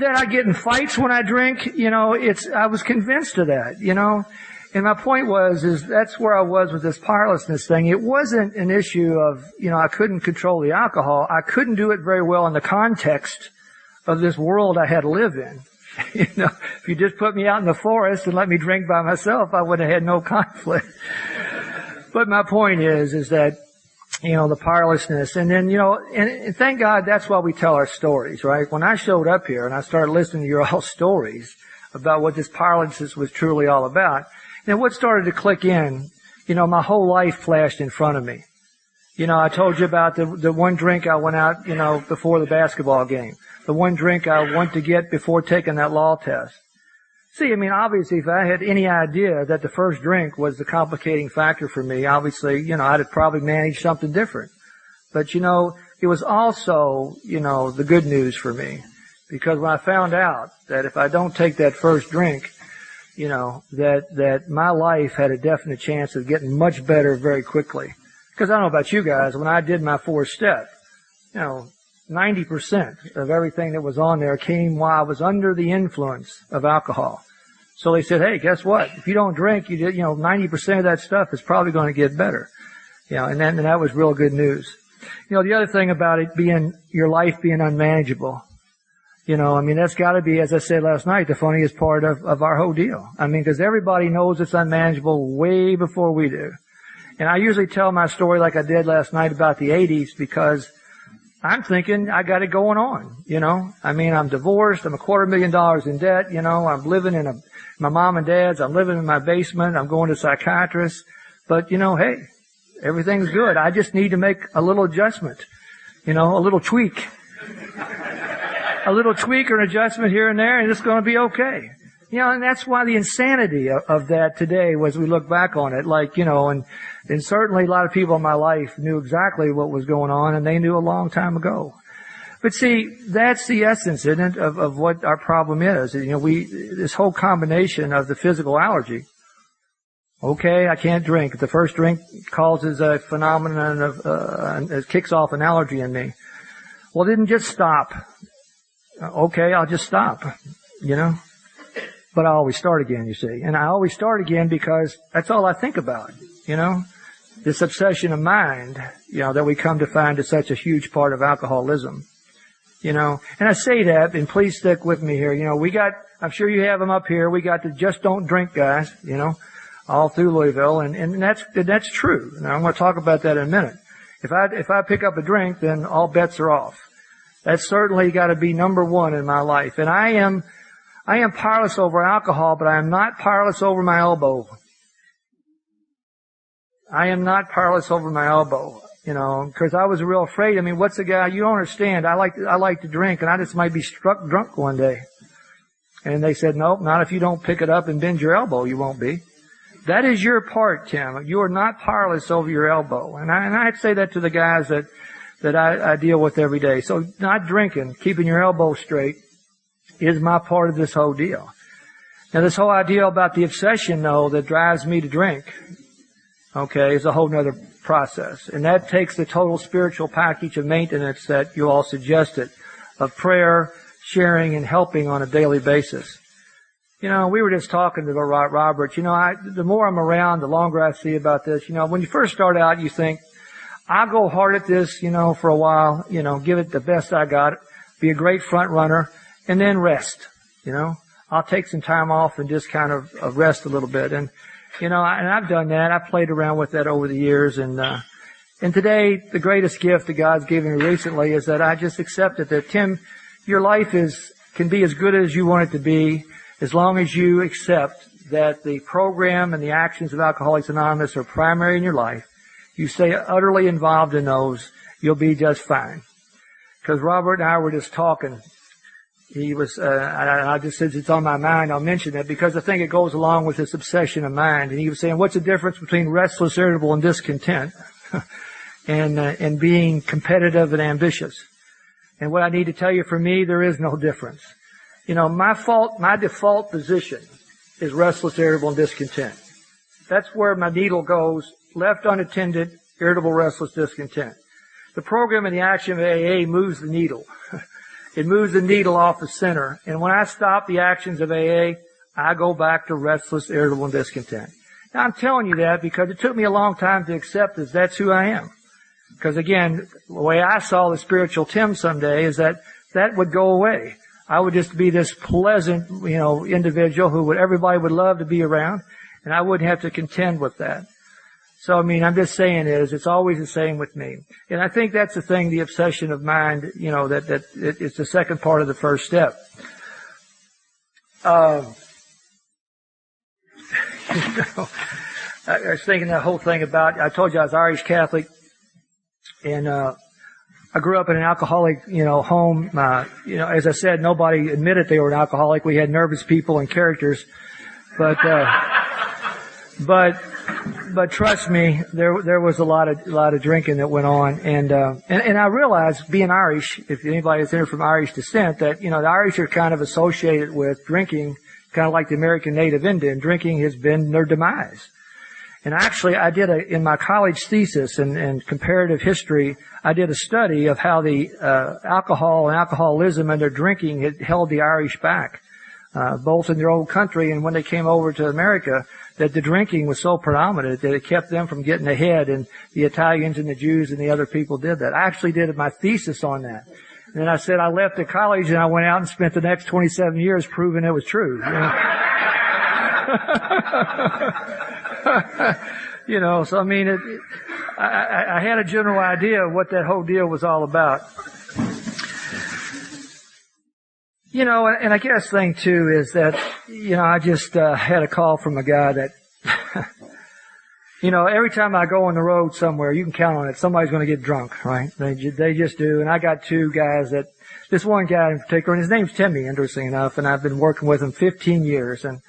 I get in fights when I drink. I was convinced of that, And my point is that's where I was with this powerlessness thing. It wasn't an issue of, I couldn't control the alcohol. I couldn't do it very well in the context of this world I had to live in. If you just put me out in the forest and let me drink by myself, I would have had no conflict. But my point is that, the powerlessness. And then, and thank God that's why we tell our stories, right? When I showed up here and I started listening to your all stories about what this powerlessness was truly all about, and what started to click in, my whole life flashed in front of me. I told you about the one drink I went out, before the basketball game. The one drink I went to get before taking that law test. See, obviously, if I had any idea that the first drink was the complicating factor for me, obviously, I'd have probably managed something different. But, it was also, the good news for me. Because when I found out that if I don't take that first drink, that my life had a definite chance of getting much better very quickly. Because I don't know about you guys, when I did my 4-step, 90% of everything that was on there came while I was under the influence of alcohol. So they said, hey, guess what? If you don't drink, 90% of that stuff is probably going to get better. And that was real good news. The other thing about it your life being unmanageable. That's got to be, as I said last night, the funniest part of our whole deal. Because everybody knows it's unmanageable way before we do. And I usually tell my story like I did last night about the 80s because I'm thinking I got it going on, I'm divorced. I'm $250,000 in debt. I'm living in my mom and dad's. I'm living in my basement. I'm going to psychiatrists. But, hey, everything's good. I just need to make a little adjustment, a little tweak. A little tweak or an adjustment here and there, and it's going to be okay. And that's why the insanity of that today was we look back on it, and certainly a lot of people in my life knew exactly what was going on, and they knew a long time ago. But see, that's the essence, isn't it, of what our problem is. This whole combination of the physical allergy. Okay, I can't drink. The first drink causes a phenomenon of, it kicks off an allergy in me. Well, it didn't just stop. Okay, I'll just stop, But I always start again, you see. And I always start again because that's all I think about, This obsession of mind, that we come to find is such a huge part of alcoholism, And I say that, and please stick with me here. I'm sure you have them up here. We got the Just Don't Drink guys, all through Louisville. And that's true. Now I'm going to talk about that in a minute. If I pick up a drink, then all bets are off. That's certainly got to be number one in my life. And I am powerless over alcohol, but I am not powerless over my elbow. I am not powerless over my elbow, because I was real afraid. What's the guy? You don't understand. I like to drink, and I just might be struck drunk one day. And they said, nope, not if you don't pick it up and bend your elbow. You won't be. That is your part, Tim. You are not powerless over your elbow. And I'd say that to the guys that I deal with every day. So not drinking, keeping your elbow straight is my part of this whole deal. Now this whole idea about the obsession though that drives me to drink, okay, is a whole nother process. And that takes the total spiritual package of maintenance that you all suggested, of prayer, sharing, and helping on a daily basis. We were just talking to Robert. The more I'm around, the longer I see about this. When you first start out, you think, I'll go hard at this, for a while, give it the best I got, be a great front runner, and then rest, I'll take some time off and just kind of rest a little bit. And, and I've done that. I've played around with that over the years. And today, the greatest gift that God's given me recently is that I just accepted that, Tim, your life can be as good as you want it to be, as long as you accept that the program and the actions of Alcoholics Anonymous are primary in your life. You stay utterly involved in those, you'll be just fine. Because Robert and I were just talking. He was, I just said it's on my mind, I'll mention it, because I think it goes along with this obsession of mind. And he was saying, what's the difference between restless, irritable, and discontent? and being competitive and ambitious? And what I need to tell you, for me, there is no difference. My default position is restless, irritable, and discontent. That's where my needle goes, left unattended, irritable, restless, discontent. The program and the action of AA moves the needle. It moves the needle off the center. And when I stop the actions of AA, I go back to restless, irritable, and discontent. Now, I'm telling you that because it took me a long time to accept that's who I am. Because again, the way I saw the spiritual Tim someday is that would go away. I would just be this pleasant, individual who everybody would love to be around, and I wouldn't have to contend with that. So, I'm just saying it's always the same with me. And I think that's the thing, the obsession of mind, that it's the second part of the first step. I was thinking that whole thing about, I told you I was Irish Catholic, and, I grew up in an alcoholic, home. As I said, nobody admitted they were an alcoholic. We had nervous people and characters, but trust me, there was a lot of drinking that went on, and I realized, being Irish, if anybody is there from Irish descent, that the Irish are kind of associated with drinking, kind of like the American Native Indian. Drinking has been their demise. And actually, I did in my college thesis in comparative history, I did a study of how the alcohol and alcoholism and their drinking had held the Irish back, both in their old country and when they came over to America, that the drinking was so predominant that it kept them from getting ahead, and the Italians and the Jews and the other people did that. I actually did my thesis on that. And then I said I left the college and I went out and spent the next 27 years proving it was true. So I had a general idea of what that whole deal was all about. And I guess thing too is that, I just had a call from a guy that, every time I go on the road somewhere, you can count on it, somebody's going to get drunk, right? They just do. And I got two guys this one guy in particular, and his name's Timmy, interesting enough, and I've been working with him 15 years, and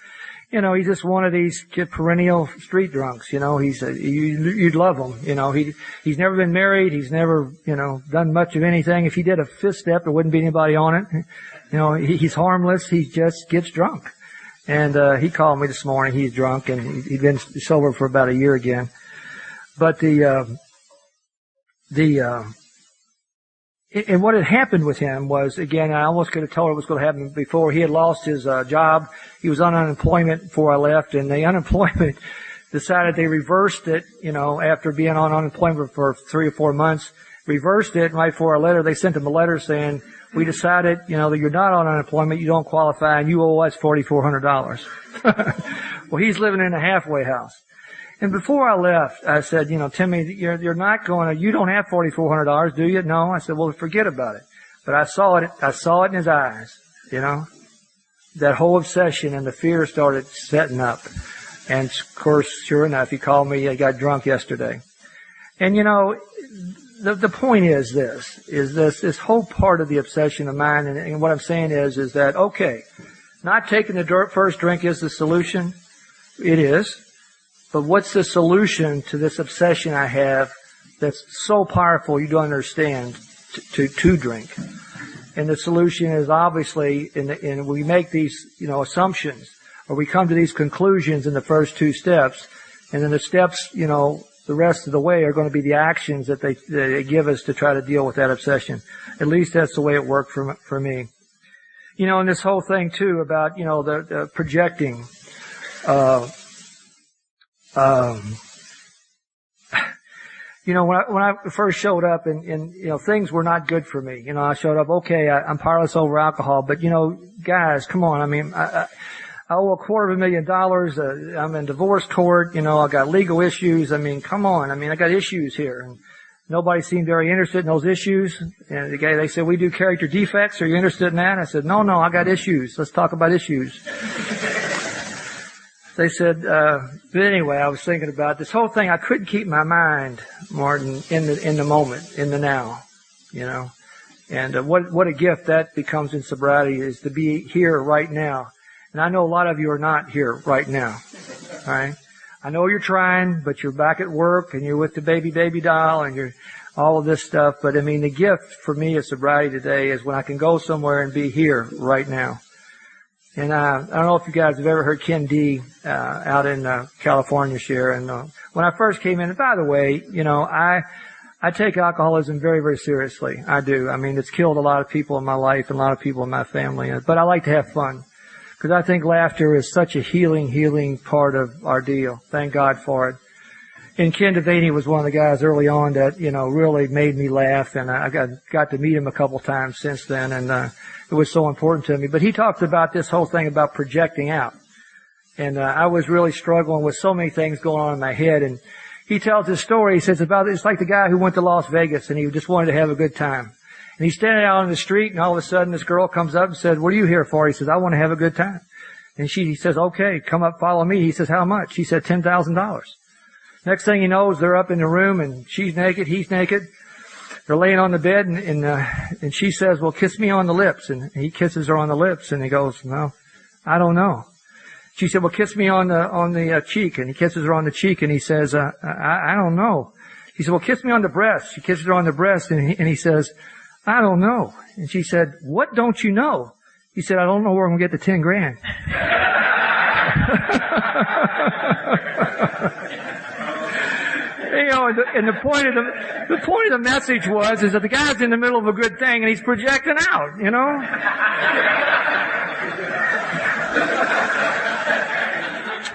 he's just one of these perennial street drunks. You'd love him. He's never been married. He's never, done much of anything. If he did a fifth step, there wouldn't be anybody on it. He's harmless. He just gets drunk. And, he called me this morning. He's drunk, and he'd been sober for about a year again. But and what had happened with him was, again, I almost could have told it was going to happen before. He had lost his job. He was on unemployment before I left, and the unemployment decided they reversed it, after being on unemployment for 3 or 4 months, reversed it, and right before our letter, they sent him a letter saying, we decided, that you're not on unemployment, you don't qualify, and you owe us $4,400. Well, he's living in a halfway house. And before I left, I said, Timmy, you're not you don't have $4,400, do you? No. I said, well, forget about it. But I saw it in his eyes, that whole obsession, and the fear started setting up. And of course, sure enough, he called me, he got drunk yesterday. And the point is this whole part of the obsession of mine, and what I'm saying is that, okay, not taking the first drink is the solution. It is. But what's the solution to this obsession I have that's so powerful you don't understand to drink? And the solution is obviously, and we make these, assumptions, or we come to these conclusions in the first 2 steps, and then the steps, the rest of the way are going to be the actions that they give us to try to deal with that obsession. At least that's the way it worked for me. You know, and this whole thing too about, you know, the projecting, you know, when I first showed up and, you know, things were not good for me. You know, I showed up, okay, I'm powerless over alcohol, but, you know, guys, come on. I mean, I owe $250,000. I'm in divorce court. You know, I got legal issues. I mean, come on. I mean, I got issues here. And nobody seemed very interested in those issues. And they said, we do character defects. Are you interested in that? I said, no, I got issues. Let's talk about issues. They said, but anyway, I was thinking about this whole thing. I couldn't keep my mind, Martin, in the moment, in the now, you know. And what a gift that becomes in sobriety is to be here right now. And I know a lot of you are not here right now, all right? I know you're trying, but you're back at work and you're with the baby doll and you're all of this stuff. But I mean, the gift for me of sobriety today is when I can go somewhere and be here right now. And I don't know if you guys have ever heard Ken D out in California share. And when I first came in, and by the way, you know, I take alcoholism very, very seriously. I do. I mean, it's killed a lot of people in my life and a lot of people in my family. But I like to have fun because I think laughter is such a healing part of our deal. Thank God for it. And Ken Devaney was one of the guys early on that, you know, really made me laugh. And I got to meet him a couple times since then. And it was so important to me. But he talked about this whole thing about projecting out. And I was really struggling with so many things going on in my head. And he tells this story. He says it's like the guy who went to Las Vegas and he just wanted to have a good time. And he's standing out on the street and all of a sudden this girl comes up and said, what are you here for? He says, I want to have a good time. And he says, okay, come up, follow me. He says, how much? He said, $10,000. Next thing he knows, they're up in the room and she's naked, he's naked. They're laying on the bed and she says, well, kiss me on the lips. And he kisses her on the lips and he goes, no, I don't know. She said, well, kiss me on the cheek. And he kisses her on the cheek and he says, I don't know. He said, well, kiss me on the breast. She kisses her on the breast and he says, I don't know. And she said, what don't you know? He said, I don't know where I'm going to get the $10,000. You know, and the point of the message is that the guy's in the middle of a good thing and he's projecting out, you know.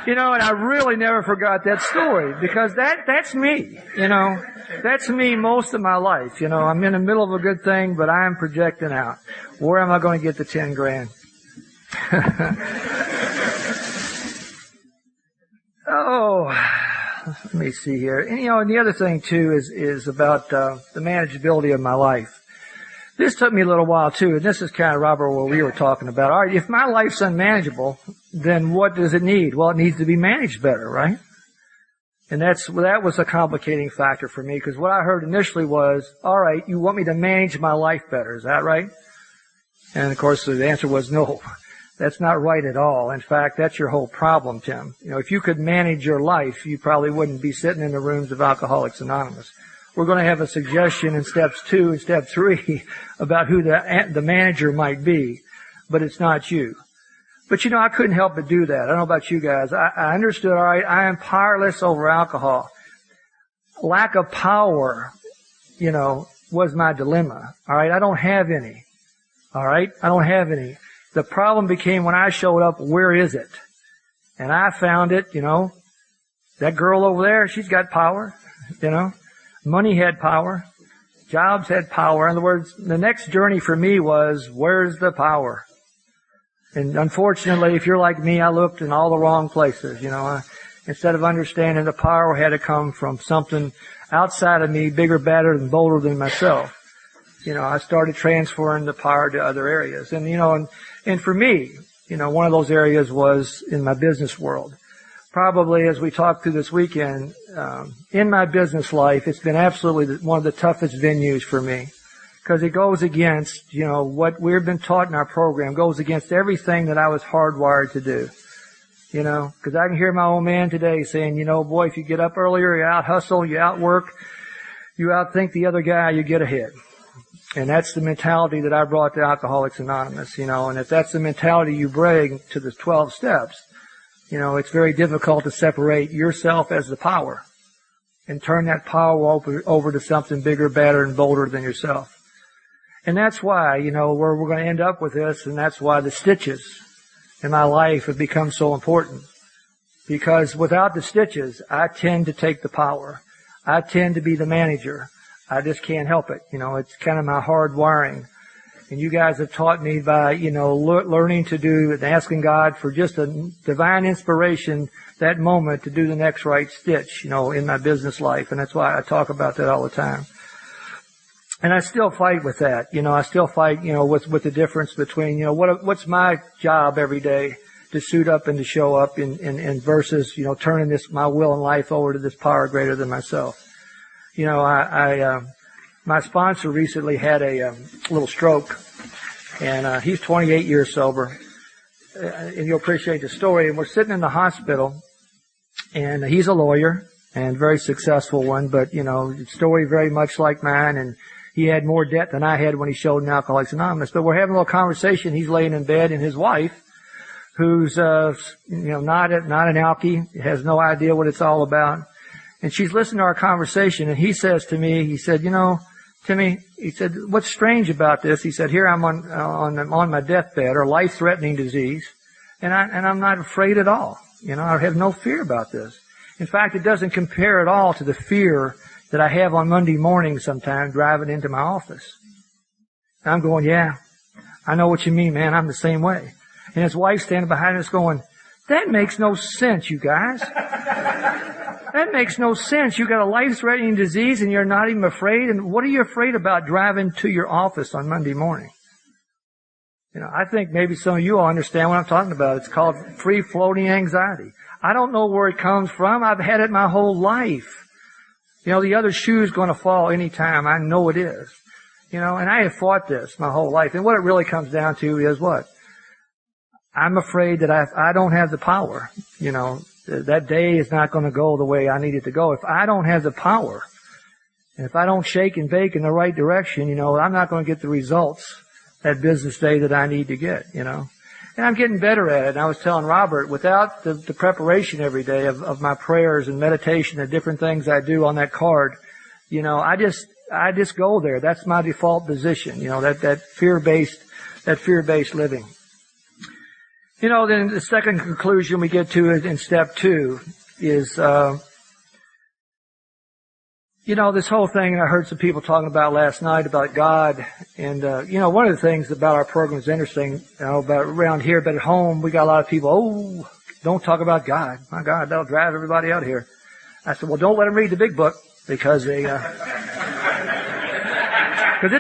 You know, and I really never forgot that story because that's me, you know. That's me most of my life, you know. I'm in the middle of a good thing, but I'm projecting out. Where am I going to get the $10,000? Oh, let me see here. And, you know, and the other thing too is about the manageability of my life. This took me a little while too, and this is kind of, Robert, what we were talking about. All right, if my life's unmanageable, then what does it need? Well, it needs to be managed better, right? And that was a complicating factor for me because what I heard initially was, all right, you want me to manage my life better, is that right? And of course the answer was no. That's not right at all. In fact, that's your whole problem, Tim. You know, if you could manage your life, you probably wouldn't be sitting in the rooms of Alcoholics Anonymous. We're going to have a suggestion in steps 2 and step 3 about who the manager might be, but it's not you. But you know, I couldn't help but do that. I don't know about you guys. I understood, all right, I am powerless over alcohol. Lack of power, you know, was my dilemma. All right, I don't have any. All right, I don't have any. The problem became when I showed up, where is it? And I found it, you know, that girl over there, she's got power, you know. Money had power. Jobs had power. In other words, the next journey for me was, where's the power? And unfortunately, if you're like me, I looked in all the wrong places, you know. Instead of understanding the power had to come from something outside of me, bigger, badder, and bolder than myself. You know, I started transferring the power to other areas. And, you know, and for me, you know, one of those areas was in my business world. Probably as we talked through this weekend, in my business life, it's been absolutely one of the toughest venues for me. Because it goes against, you know, what we've been taught in our program, goes against everything that I was hardwired to do. You know, because I can hear my old man today saying, you know, boy, if you get up earlier, you out hustle, you outwork, you outthink the other guy, you get ahead. And that's the mentality that I brought to Alcoholics Anonymous, you know, and if that's the mentality you bring to the 12 steps, you know, it's very difficult to separate yourself as the power, and turn that power over to something bigger, better, and bolder than yourself. And that's why, where we're going to end up with this, and that's why the stitches in my life have become so important. Because without the stitches, I tend to take the power. I tend to be the manager. I just can't help it. It's kind of my hard wiring. And you guys have taught me by, learning to do and asking God for just a divine inspiration that moment to do the next right stitch, in my business life. And that's why I talk about that all the time. And I still fight with that. I still fight, with the difference between, what's my job every day to suit up and to show up in versus, turning my will and life over to this power greater than myself. My sponsor recently had a little stroke, and he's 28 years sober, and you'll appreciate the story. And we're sitting in the hospital, and he's a lawyer and very successful one, but story very much like mine, and he had more debt than I had when he showed in Alcoholics Anonymous. But we're having a little conversation. He's laying in bed, and his wife, who's not an alkie, has no idea what it's all about. And she's listening to our conversation, and he says to me, he said, Timmy, he said, what's strange about this? He said, here I'm on my deathbed, or life-threatening disease, and I'm not afraid at all. I have no fear about this. In fact, it doesn't compare at all to the fear that I have on Monday morning sometimes driving into my office. And I'm going, yeah, I know what you mean, man. I'm the same way. And his wife standing behind us going, that makes no sense, you guys. That makes no sense. You got a life-threatening disease and you're not even afraid. And what are you afraid about driving to your office on Monday morning? I think maybe some of you all understand what I'm talking about. It's called free-floating anxiety. I don't know where it comes from. I've had it my whole life. The other shoe's going to fall anytime. I know it is. And I have fought this my whole life. And what it really comes down to is what? I'm afraid that I don't have the power. That day is not going to go the way I need it to go. If I don't have the power, and if I don't shake and bake in the right direction, I'm not going to get the results that business day that I need to get, And I'm getting better at it. And I was telling Robert, without the preparation every day of my prayers and meditation and different things I do on that card, I just go there. That's my default position, that fear-based living. Then the second conclusion we get to in step 2 is, this whole thing, and I heard some people talking about last night about God, and, one of the things about our program is interesting, about around here, but at home, we got a lot of people, don't talk about God. My God, that'll drive everybody out of here. I said, well, don't let them read the big book, because it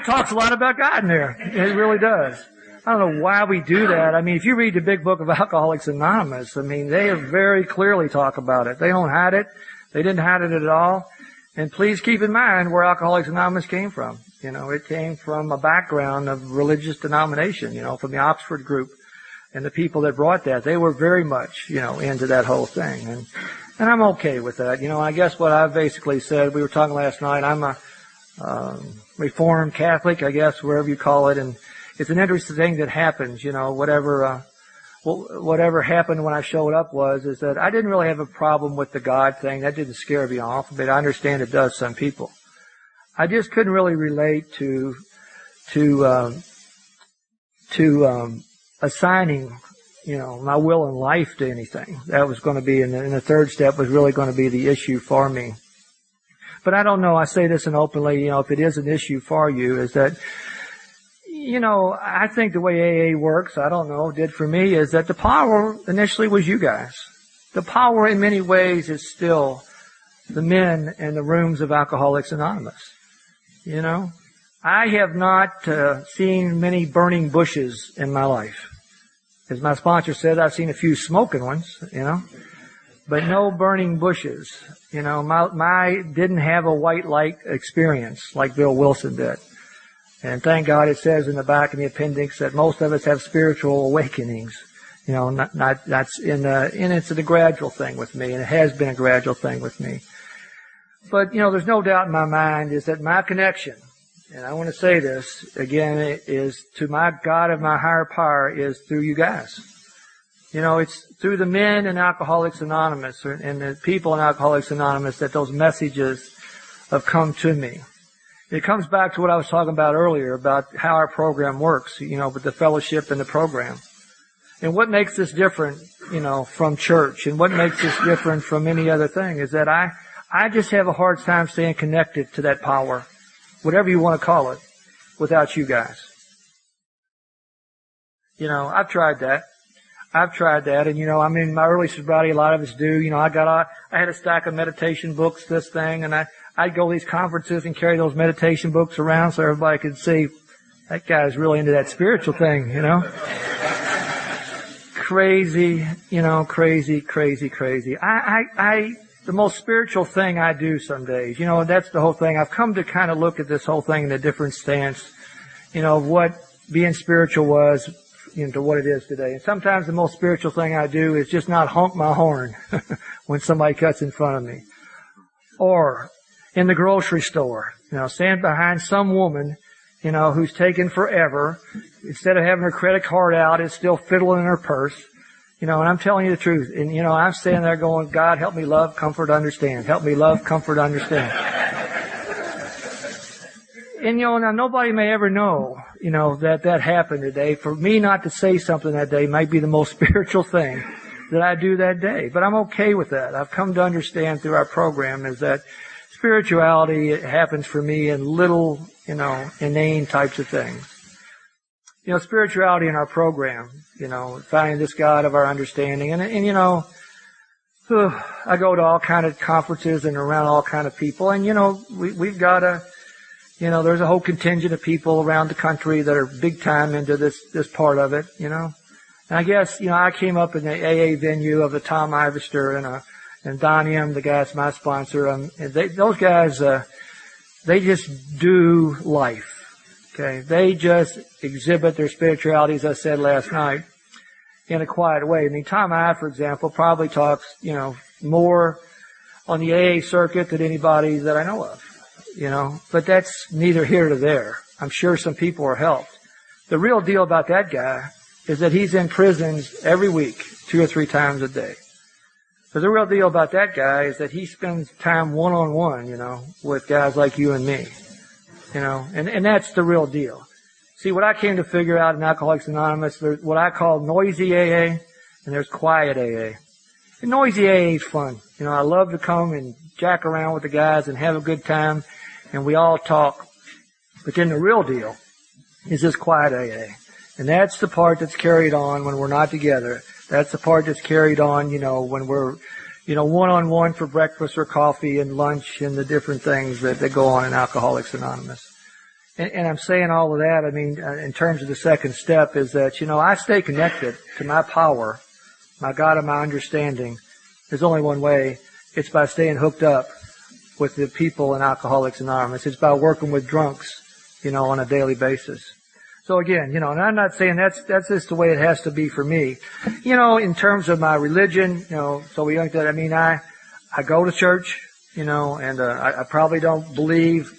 talks a lot about God in there. It really does. I don't know why we do that. I mean, if you read the big book of Alcoholics Anonymous, they very clearly talk about it. They don't hide it. They didn't hide it at all. And please keep in mind where Alcoholics Anonymous came from. It came from a background of religious denomination, from the Oxford group. And the people that brought that, they were very much, into that whole thing. And I'm okay with that. I guess what I've basically said, we were talking last night, I'm a Reformed Catholic, I guess, wherever you call it, and it's an interesting thing that happens, whatever happened when I showed up is that I didn't really have a problem with the God thing. That didn't scare me off, but I understand it does some people. I just couldn't really relate to assigning, my will and life to anything. That was going to be, and the third step was really going to be the issue for me. But I don't know, I say this and openly, if it is an issue for you, is that, I think the way AA works, I don't know, did for me, is that the power initially was you guys. The power in many ways is still the men in the rooms of Alcoholics Anonymous. I have not seen many burning bushes in my life. As my sponsor said, I've seen a few smoking ones, but no burning bushes. My didn't have a white light experience like Bill Wilson did. And thank God it says in the back in the appendix that most of us have spiritual awakenings. That's and it's a gradual thing with me, and it has been a gradual thing with me. But, there's no doubt in my mind is that my connection, and I want to say this again, is to my God of my higher power is through you guys. It's through the men in Alcoholics Anonymous and the people in Alcoholics Anonymous that those messages have come to me. It comes back to what I was talking about earlier about how our program works, with the fellowship and the program. And what makes this different, from church, and what makes this different from any other thing is that I just have a hard time staying connected to that power, whatever you want to call it, without you guys. I've tried that. And, in my early sobriety, a lot of us do. I had a stack of meditation books, this thing, and I'd go to these conferences and carry those meditation books around so everybody could see that guy's really into that spiritual thing, Crazy, crazy. The most spiritual thing I do some days, that's the whole thing. I've come to kind of look at this whole thing in a different stance, of what being spiritual was, to what it is today. And sometimes the most spiritual thing I do is just not honk my horn when somebody cuts in front of me. Or in the grocery store, stand behind some woman, who's taken forever. Instead of having her credit card out, is still fiddling in her purse. And I'm telling you the truth. And, I'm standing there going, God, help me love, comfort, understand. Help me love, comfort, understand. And, now nobody may ever know, that happened today. For me not to say something that day might be the most spiritual thing that I do that day. But I'm okay with that. I've come to understand through our program is that spirituality happens for me in little, inane types of things. Spirituality in our program, finding this God of our understanding. And I go to all kind of conferences and around all kind of people. And, we've got there's a whole contingent of people around the country that are big time into this part of it, And I guess, I came up in the AA venue of the Tom Ivester and Don M., the guy that's my sponsor. And those guys, they just do life. Okay. They just exhibit their spirituality, as I said last night, in a quiet way. Tom I, for example, probably talks, more on the AA circuit than anybody that I know of, but that's neither here nor there. I'm sure some people are helped. The real deal about that guy is that he's in prisons every week, 2 or 3 times a day. So the real deal about that guy is that he spends time one-on-one, with guys like you and me, and that's the real deal. See, what I came to figure out in Alcoholics Anonymous, there's what I call noisy AA, and there's quiet AA. And noisy AA is fun. I love to come and jack around with the guys and have a good time, and we all talk. But then the real deal is this quiet AA. And that's the part that's carried on when we're not together. That's the part that's carried on, when we're, one-on-one for breakfast or coffee and lunch and the different things that go on in Alcoholics Anonymous. And I'm saying all of that, in terms of the second step is that, I stay connected to my power, my God and my understanding. There's only one way. It's by staying hooked up with the people in Alcoholics Anonymous. It's by working with drunks, on a daily basis. So again, and I'm not saying that's just the way it has to be for me. In terms of my religion, so we looked at, I go to church, and I probably don't believe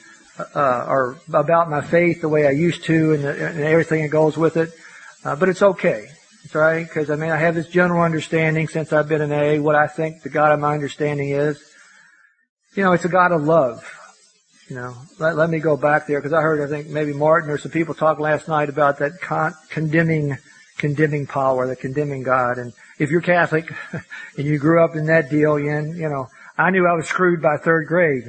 or about my faith the way I used to and everything that goes with it. But it's okay. It's all right, because I have this general understanding since I've been in AA, what I think the God of my understanding is. It's a God of love. Let me go back there, because I think maybe Martin or some people talk last night about that condemning power, the condemning God. And if you're Catholic and you grew up in that deal, I knew I was screwed by 3rd grade,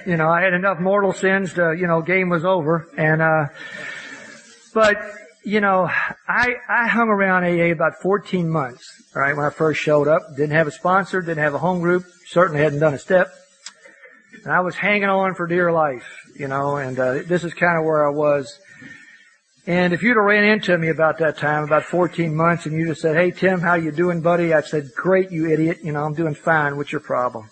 I had enough mortal sins to, game was over. And, but, I hung around AA about 14 months, all right, when I first showed up. Didn't have a sponsor, didn't have a home group, certainly hadn't done a step. And I was hanging on for dear life, and this is kind of where I was. And if you'd have ran into me about that time, about 14 months, and you'd have said, "Hey, Tim, how you doing, buddy?" I'd said, "Great, you idiot. I'm doing fine. What's your problem?"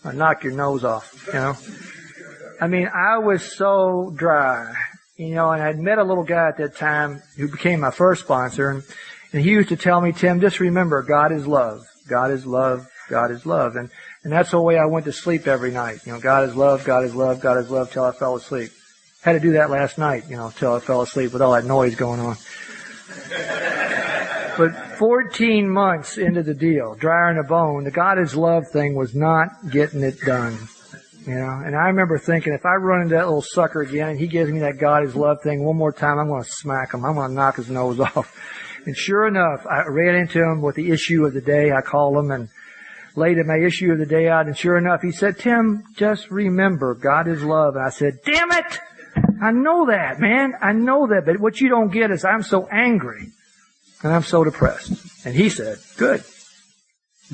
I'd knock your nose off, I was so dry, and I'd met a little guy at that time who became my first sponsor, and he used to tell me, "Tim, just remember, God is love. God is love. God is love." And that's the way I went to sleep every night. God is love, God is love, God is love, till I fell asleep. Had to do that last night, till I fell asleep with all that noise going on. But 14 months into the deal, drier than a bone, the God is love thing was not getting it done. You know, and I remember thinking, if I run into that little sucker again and he gives me that God is love thing one more time, I'm going to smack him. I'm going to knock his nose off. And sure enough, I ran into him with the issue of the day. I called him and laid my issue of the day out. And sure enough, he said, Tim, just remember, God is love. And I said, damn it! I know that, man. I know that. But what you don't get is I'm so angry. And I'm so depressed. And he said, good.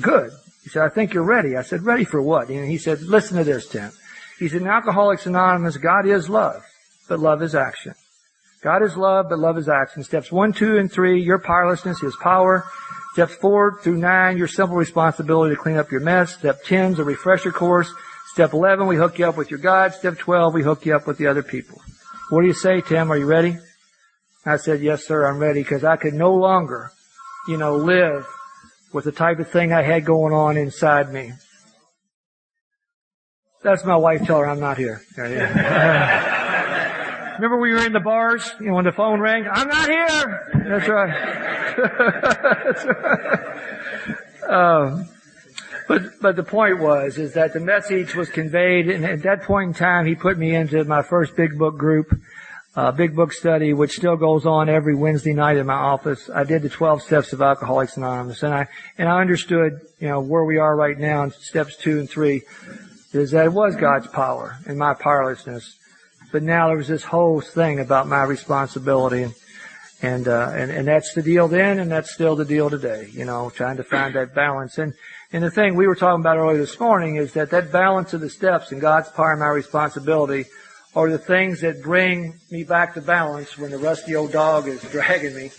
Good. He said, I think you're ready. I said, ready for what? And he said, listen to this, Tim. He said, in Alcoholics Anonymous, God is love, but love is action. God is love, but love is action. Steps 1, 2, and 3, your powerlessness, His power. Steps 4 through 9, your simple responsibility to clean up your mess. Step 10 is a refresher course. Step 11, we hook you up with your God. Step 12, we hook you up with the other people. What do you say, Tim? Are you ready? I said, yes, sir, I'm ready, because I could no longer, live with the type of thing I had going on inside me. That's my wife. Tell her I'm not here. Remember we were in the bars, when the phone rang? I'm not here! That's right. That's right. But the point is that the message was conveyed, and at that point in time, he put me into my first big book group, big book study, which still goes on every Wednesday night in my office. I did the 12 steps of Alcoholics Anonymous, and I understood, where we are right now in steps 2 and 3, is that it was God's power and my powerlessness. But now there was this whole thing about my responsibility, and that's the deal then, and that's still the deal today, trying to find that balance. And the thing we were talking about earlier this morning is that balance of the steps and God's power and my responsibility are the things that bring me back to balance when the rusty old dog is dragging me,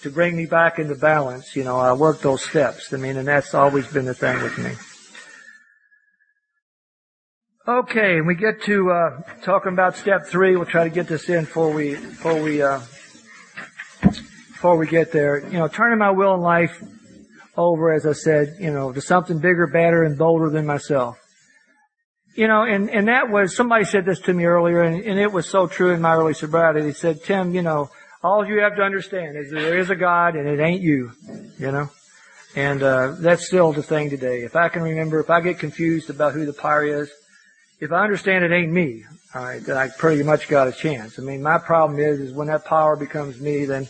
to bring me back into balance. I work those steps. And that's always been the thing with me. Okay, we get to talking about step 3. We'll try to get this in before we get there. Turning my will and life over, as I said, to something bigger, better, and bolder than myself. And that was, somebody said this to me earlier, and it was so true in my early sobriety. They said, Tim, all you have to understand is that there is a God and it ain't you, And that's still the thing today. If I can remember, if I get confused about who the power is, if I understand it ain't me, all right, then I pretty much got a chance. My problem is when that power becomes me, then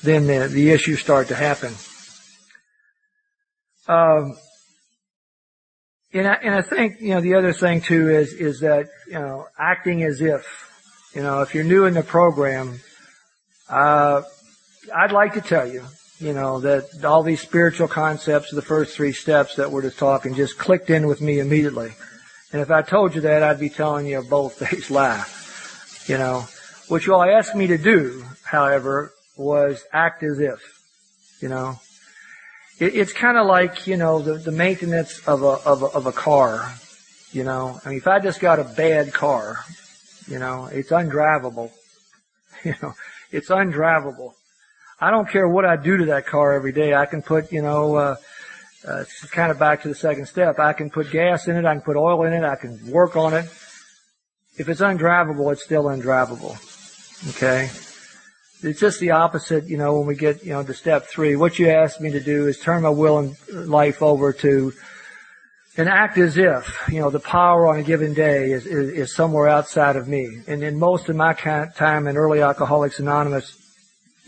the issues start to happen. And I think, the other thing too is that, acting as if you're new in the program, I'd like to tell you, that all these spiritual concepts of the first 3 steps that we're just talking just clicked in with me immediately. And if I told you that, I'd be telling you a bold-faced lie. What you all asked me to do, however, was act as if, It's kind of like, the maintenance of a car, if I just got a bad car, it's undrivable. It's undrivable. I don't care what I do to that car every day. I can put, it's kind of back to the second step. I can put gas in it. I can put oil in it. I can work on it. If it's undrivable, it's still undrivable. Okay? It's just the opposite, when we get, to step 3. What you asked me to do is turn my will and life over to and act as if, the power on a given day is somewhere outside of me. And in most of my time in early Alcoholics Anonymous,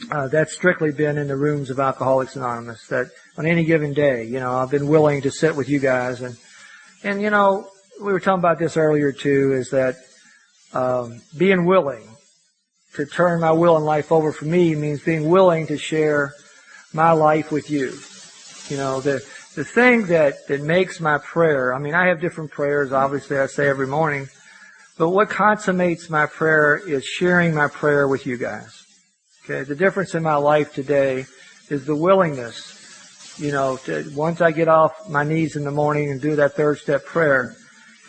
that's strictly been in the rooms of Alcoholics Anonymous, that on any given day, I've been willing to sit with you guys. And we were talking about this earlier too, is that, being willing to turn my will and life over for me means being willing to share my life with you. The thing that makes my prayer, I have different prayers, obviously I say every morning, but what consummates my prayer is sharing my prayer with you guys. Okay, the difference in my life today is the willingness, once I get off my knees in the morning and do that 3rd step prayer,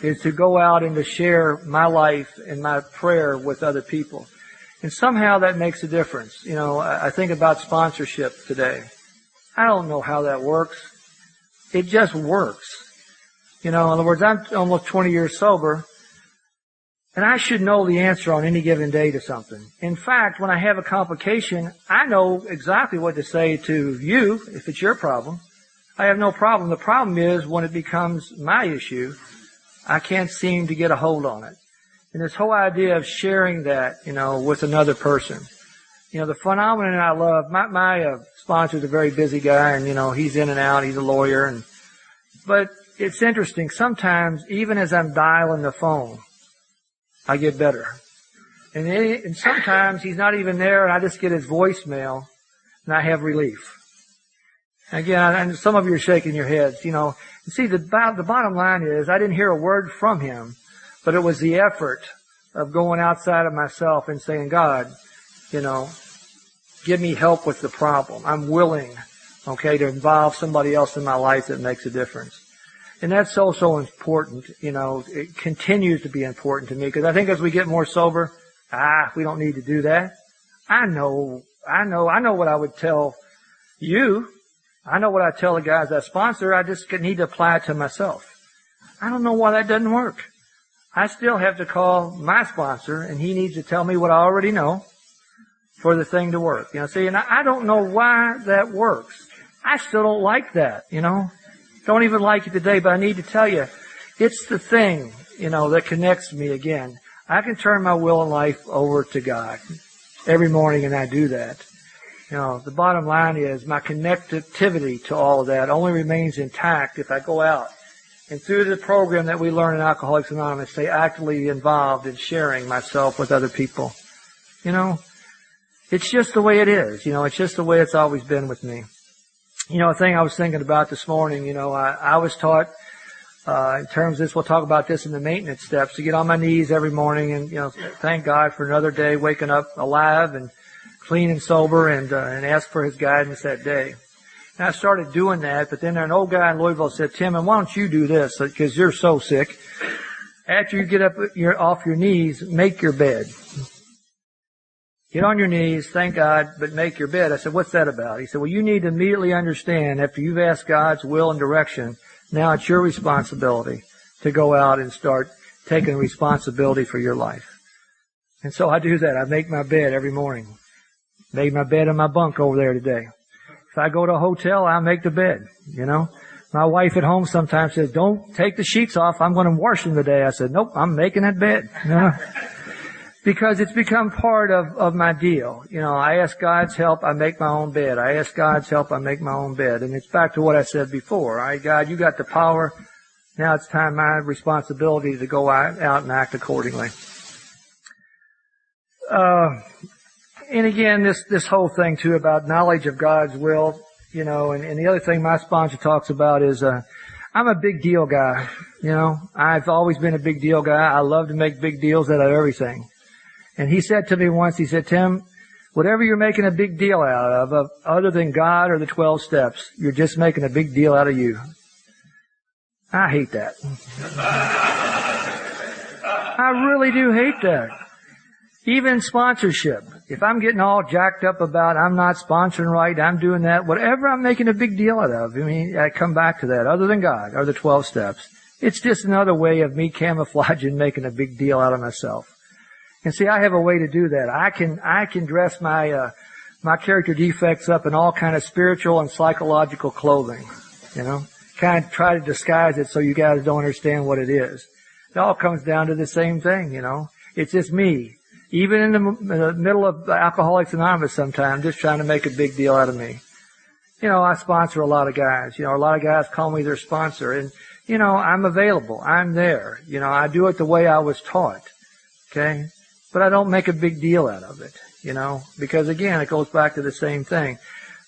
is to go out and to share my life and my prayer with other people. And somehow that makes a difference. I think about sponsorship today. I don't know how that works. It just works. In other words, I'm almost 20 years sober. And I should know the answer on any given day to something. In fact, when I have a complication, I know exactly what to say to you if it's your problem. I have no problem. The problem is when it becomes my issue, I can't seem to get a hold on it. And this whole idea of sharing that, with another person. The phenomenon I love, my sponsor's a very busy guy, and, he's in and out, he's a lawyer. But it's interesting. Sometimes, even as I'm dialing the phone, I get better. And sometimes he's not even there, and I just get his voicemail, and I have relief. Again, and some of you are shaking your heads, See, the bottom line is, I didn't hear a word from him, but it was the effort of going outside of myself and saying, God, give me help with the problem. I'm willing, to involve somebody else in my life that makes a difference. And that's so important, it continues to be important to me, because I think as we get more sober, we don't need to do that. I know what I would tell you. I know what I tell the guys I sponsor. I just need to apply it to myself. I don't know why that doesn't work. I still have to call my sponsor, and he needs to tell me what I already know for the thing to work. And I don't know why that works. I still don't like that, Don't even like it today, but I need to tell you, it's the thing, that connects me again. I can turn my will and life over to God every morning, and I do that. The bottom line is my connectivity to all of that only remains intact if I go out and through the program that we learn in Alcoholics Anonymous, stay actively involved in sharing myself with other people. It's just the way it is. It's just the way it's always been with me. A thing I was thinking about this morning, I was taught, in terms of this, we'll talk about this in the maintenance steps, to get on my knees every morning and, thank God for another day, waking up alive and clean and sober, and ask for His guidance that day. And I started doing that, but then an old guy in Louisville said, Tim, and why don't you do this? Because you're so sick. After you get up off your knees, make your bed. Get on your knees, thank God, but make your bed. I said, what's that about? He said, well, you need to immediately understand, after you've asked God's will and direction, now it's your responsibility to go out and start taking responsibility for your life. And so I do that. I make my bed every morning. Made my bed in my bunk over there today. If I go to a hotel, I make the bed, My wife at home sometimes says, don't take the sheets off. I'm going to wash them today. I said, nope, I'm making that bed. Because it's become part of my deal. I ask God's help, I make my own bed. I ask God's help, I make my own bed. And it's back to what I said before. All right, God, you got the power. Now it's time, my responsibility to go out and act accordingly. And again, this whole thing too about knowledge of God's will, and the other thing my sponsor talks about is, I'm a big deal guy, I've always been a big deal guy. I love to make big deals out of everything. And he said to me once, he said, Tim, whatever you're making a big deal out of, other than God or the 12 steps, you're just making a big deal out of you. I hate that. I really do hate that. Even sponsorship. If I'm getting all jacked up about I'm not sponsoring right, I'm doing that, whatever I'm making a big deal out of, I come back to that, other than God or the 12 steps. It's just another way of me camouflaging, making a big deal out of myself. And see, I have a way to do that. I can dress my character defects up in all kind of spiritual and psychological clothing, kind of try to disguise it so you guys don't understand what it is. It all comes down to the same thing, It's just me. Even in the middle of Alcoholics Anonymous sometimes, just trying to make a big deal out of me. I sponsor a lot of guys. A lot of guys call me their sponsor. And, I'm available. I'm there. I do it the way I was taught. Okay? But I don't make a big deal out of it, because again, it goes back to the same thing.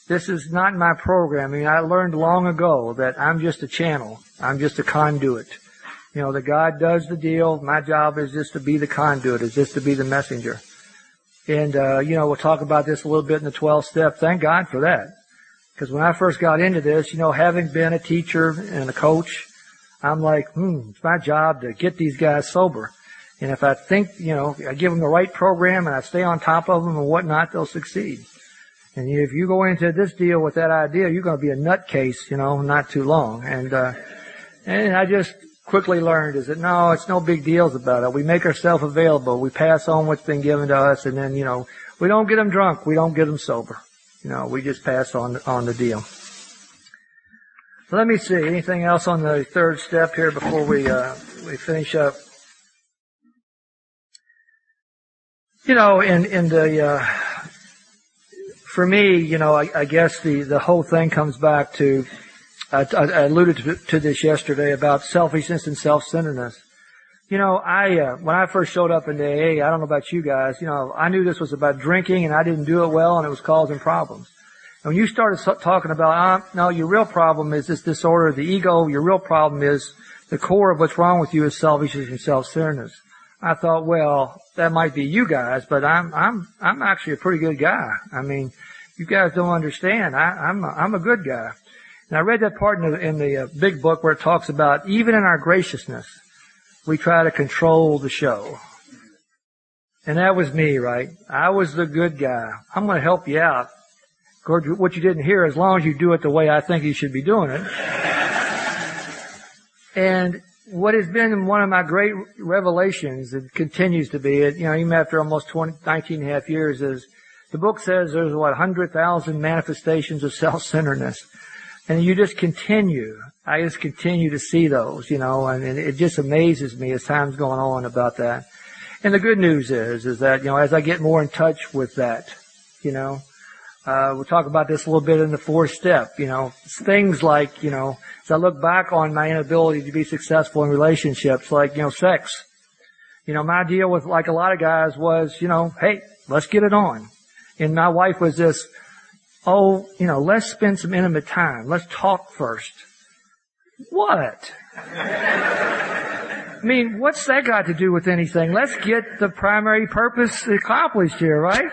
This is not my program. I learned long ago that I'm just a channel. I'm just a conduit. That God does the deal. My job is just to be the conduit, is just to be the messenger. And, we'll talk about this a little bit in the 12 step. Thank God for that. Because when I first got into this, having been a teacher and a coach, I'm like, it's my job to get these guys sober. And if I think, I give them the right program and I stay on top of them and whatnot, they'll succeed. And if you go into this deal with that idea, you're going to be a nutcase, not too long. And quickly learned is that no, it's no big deals about it. We make ourselves available. We pass on what's been given to us, and then, we don't get them drunk. We don't get them sober. We just pass on the deal. So let me see. Anything else on the third step here before we finish up? For me, I guess the whole thing comes back to, I alluded to this yesterday about selfishness and self-centeredness. When I first showed up in AA, I don't know about you guys, I knew this was about drinking and I didn't do it well and it was causing problems. And when you started talking about, no, your real problem is this disorder of the ego, your real problem is the core of what's wrong with you is selfishness and self-centeredness. I thought, well, that might be you guys, but I'm actually a pretty good guy. I mean, you guys don't understand. I'm a good guy. And I read that part in the big book where it talks about even in our graciousness, we try to control the show. And that was me, right? I was the good guy. I'm going to help you out. Of course, what you didn't hear, as long as you do it the way I think you should be doing it. And what has been one of my great revelations, it continues to be, even after almost 19 and a half years, is the book says there's 100,000 manifestations of self-centeredness. And you just continue. I just continue to see those, and it just amazes me as time's going on about that. And the good news is that, as I get more in touch with that, we'll talk about this a little bit in the fourth step, things like, as I look back on my inability to be successful in relationships, like, sex. My deal with, like a lot of guys, was, hey, let's get it on. And my wife was this, let's spend some intimate time. Let's talk first. What? I mean, what's that got to do with anything? Let's get the primary purpose accomplished here, right?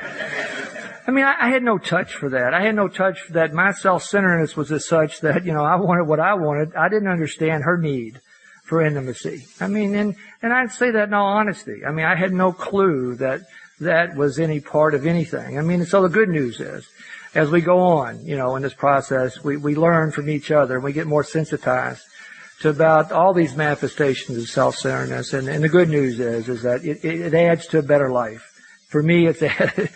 I mean, I had no touch for that. I had no touch for that. My self-centeredness was as such that, I wanted what I wanted. I didn't understand her need for intimacy. I mean, and I'd say that in all honesty. I mean, I had no clue that was any part of anything. I mean, so the good news is, as we go on, in this process, we learn from each other and we get more sensitized to about all these manifestations of self-centeredness. And the good news is that it adds to a better life. For me, it's it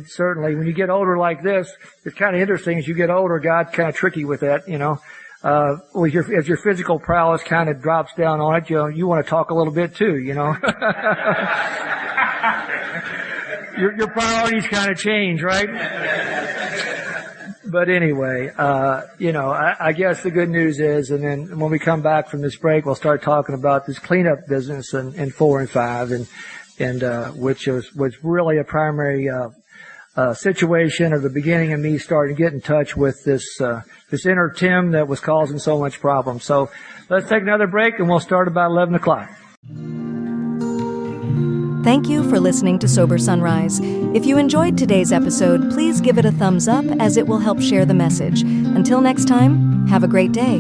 certainly, when you get older like this, it's kind of interesting. As you get older, God's kind of tricky with that, as your physical prowess kind of drops down on it, you want to talk a little bit too, Your priorities kind of change, right? But anyway, I guess the good news is, and then when we come back from this break, we'll start talking about this cleanup business in 4 and 5, and which was really a primary situation of the beginning of me starting to get in touch with this inner Tim that was causing so much problem. So let's take another break, and we'll start about 11 o'clock. Thank you for listening to Sober Sunrise. If you enjoyed today's episode, please give it a thumbs up as it will help share the message. Until next time, have a great day.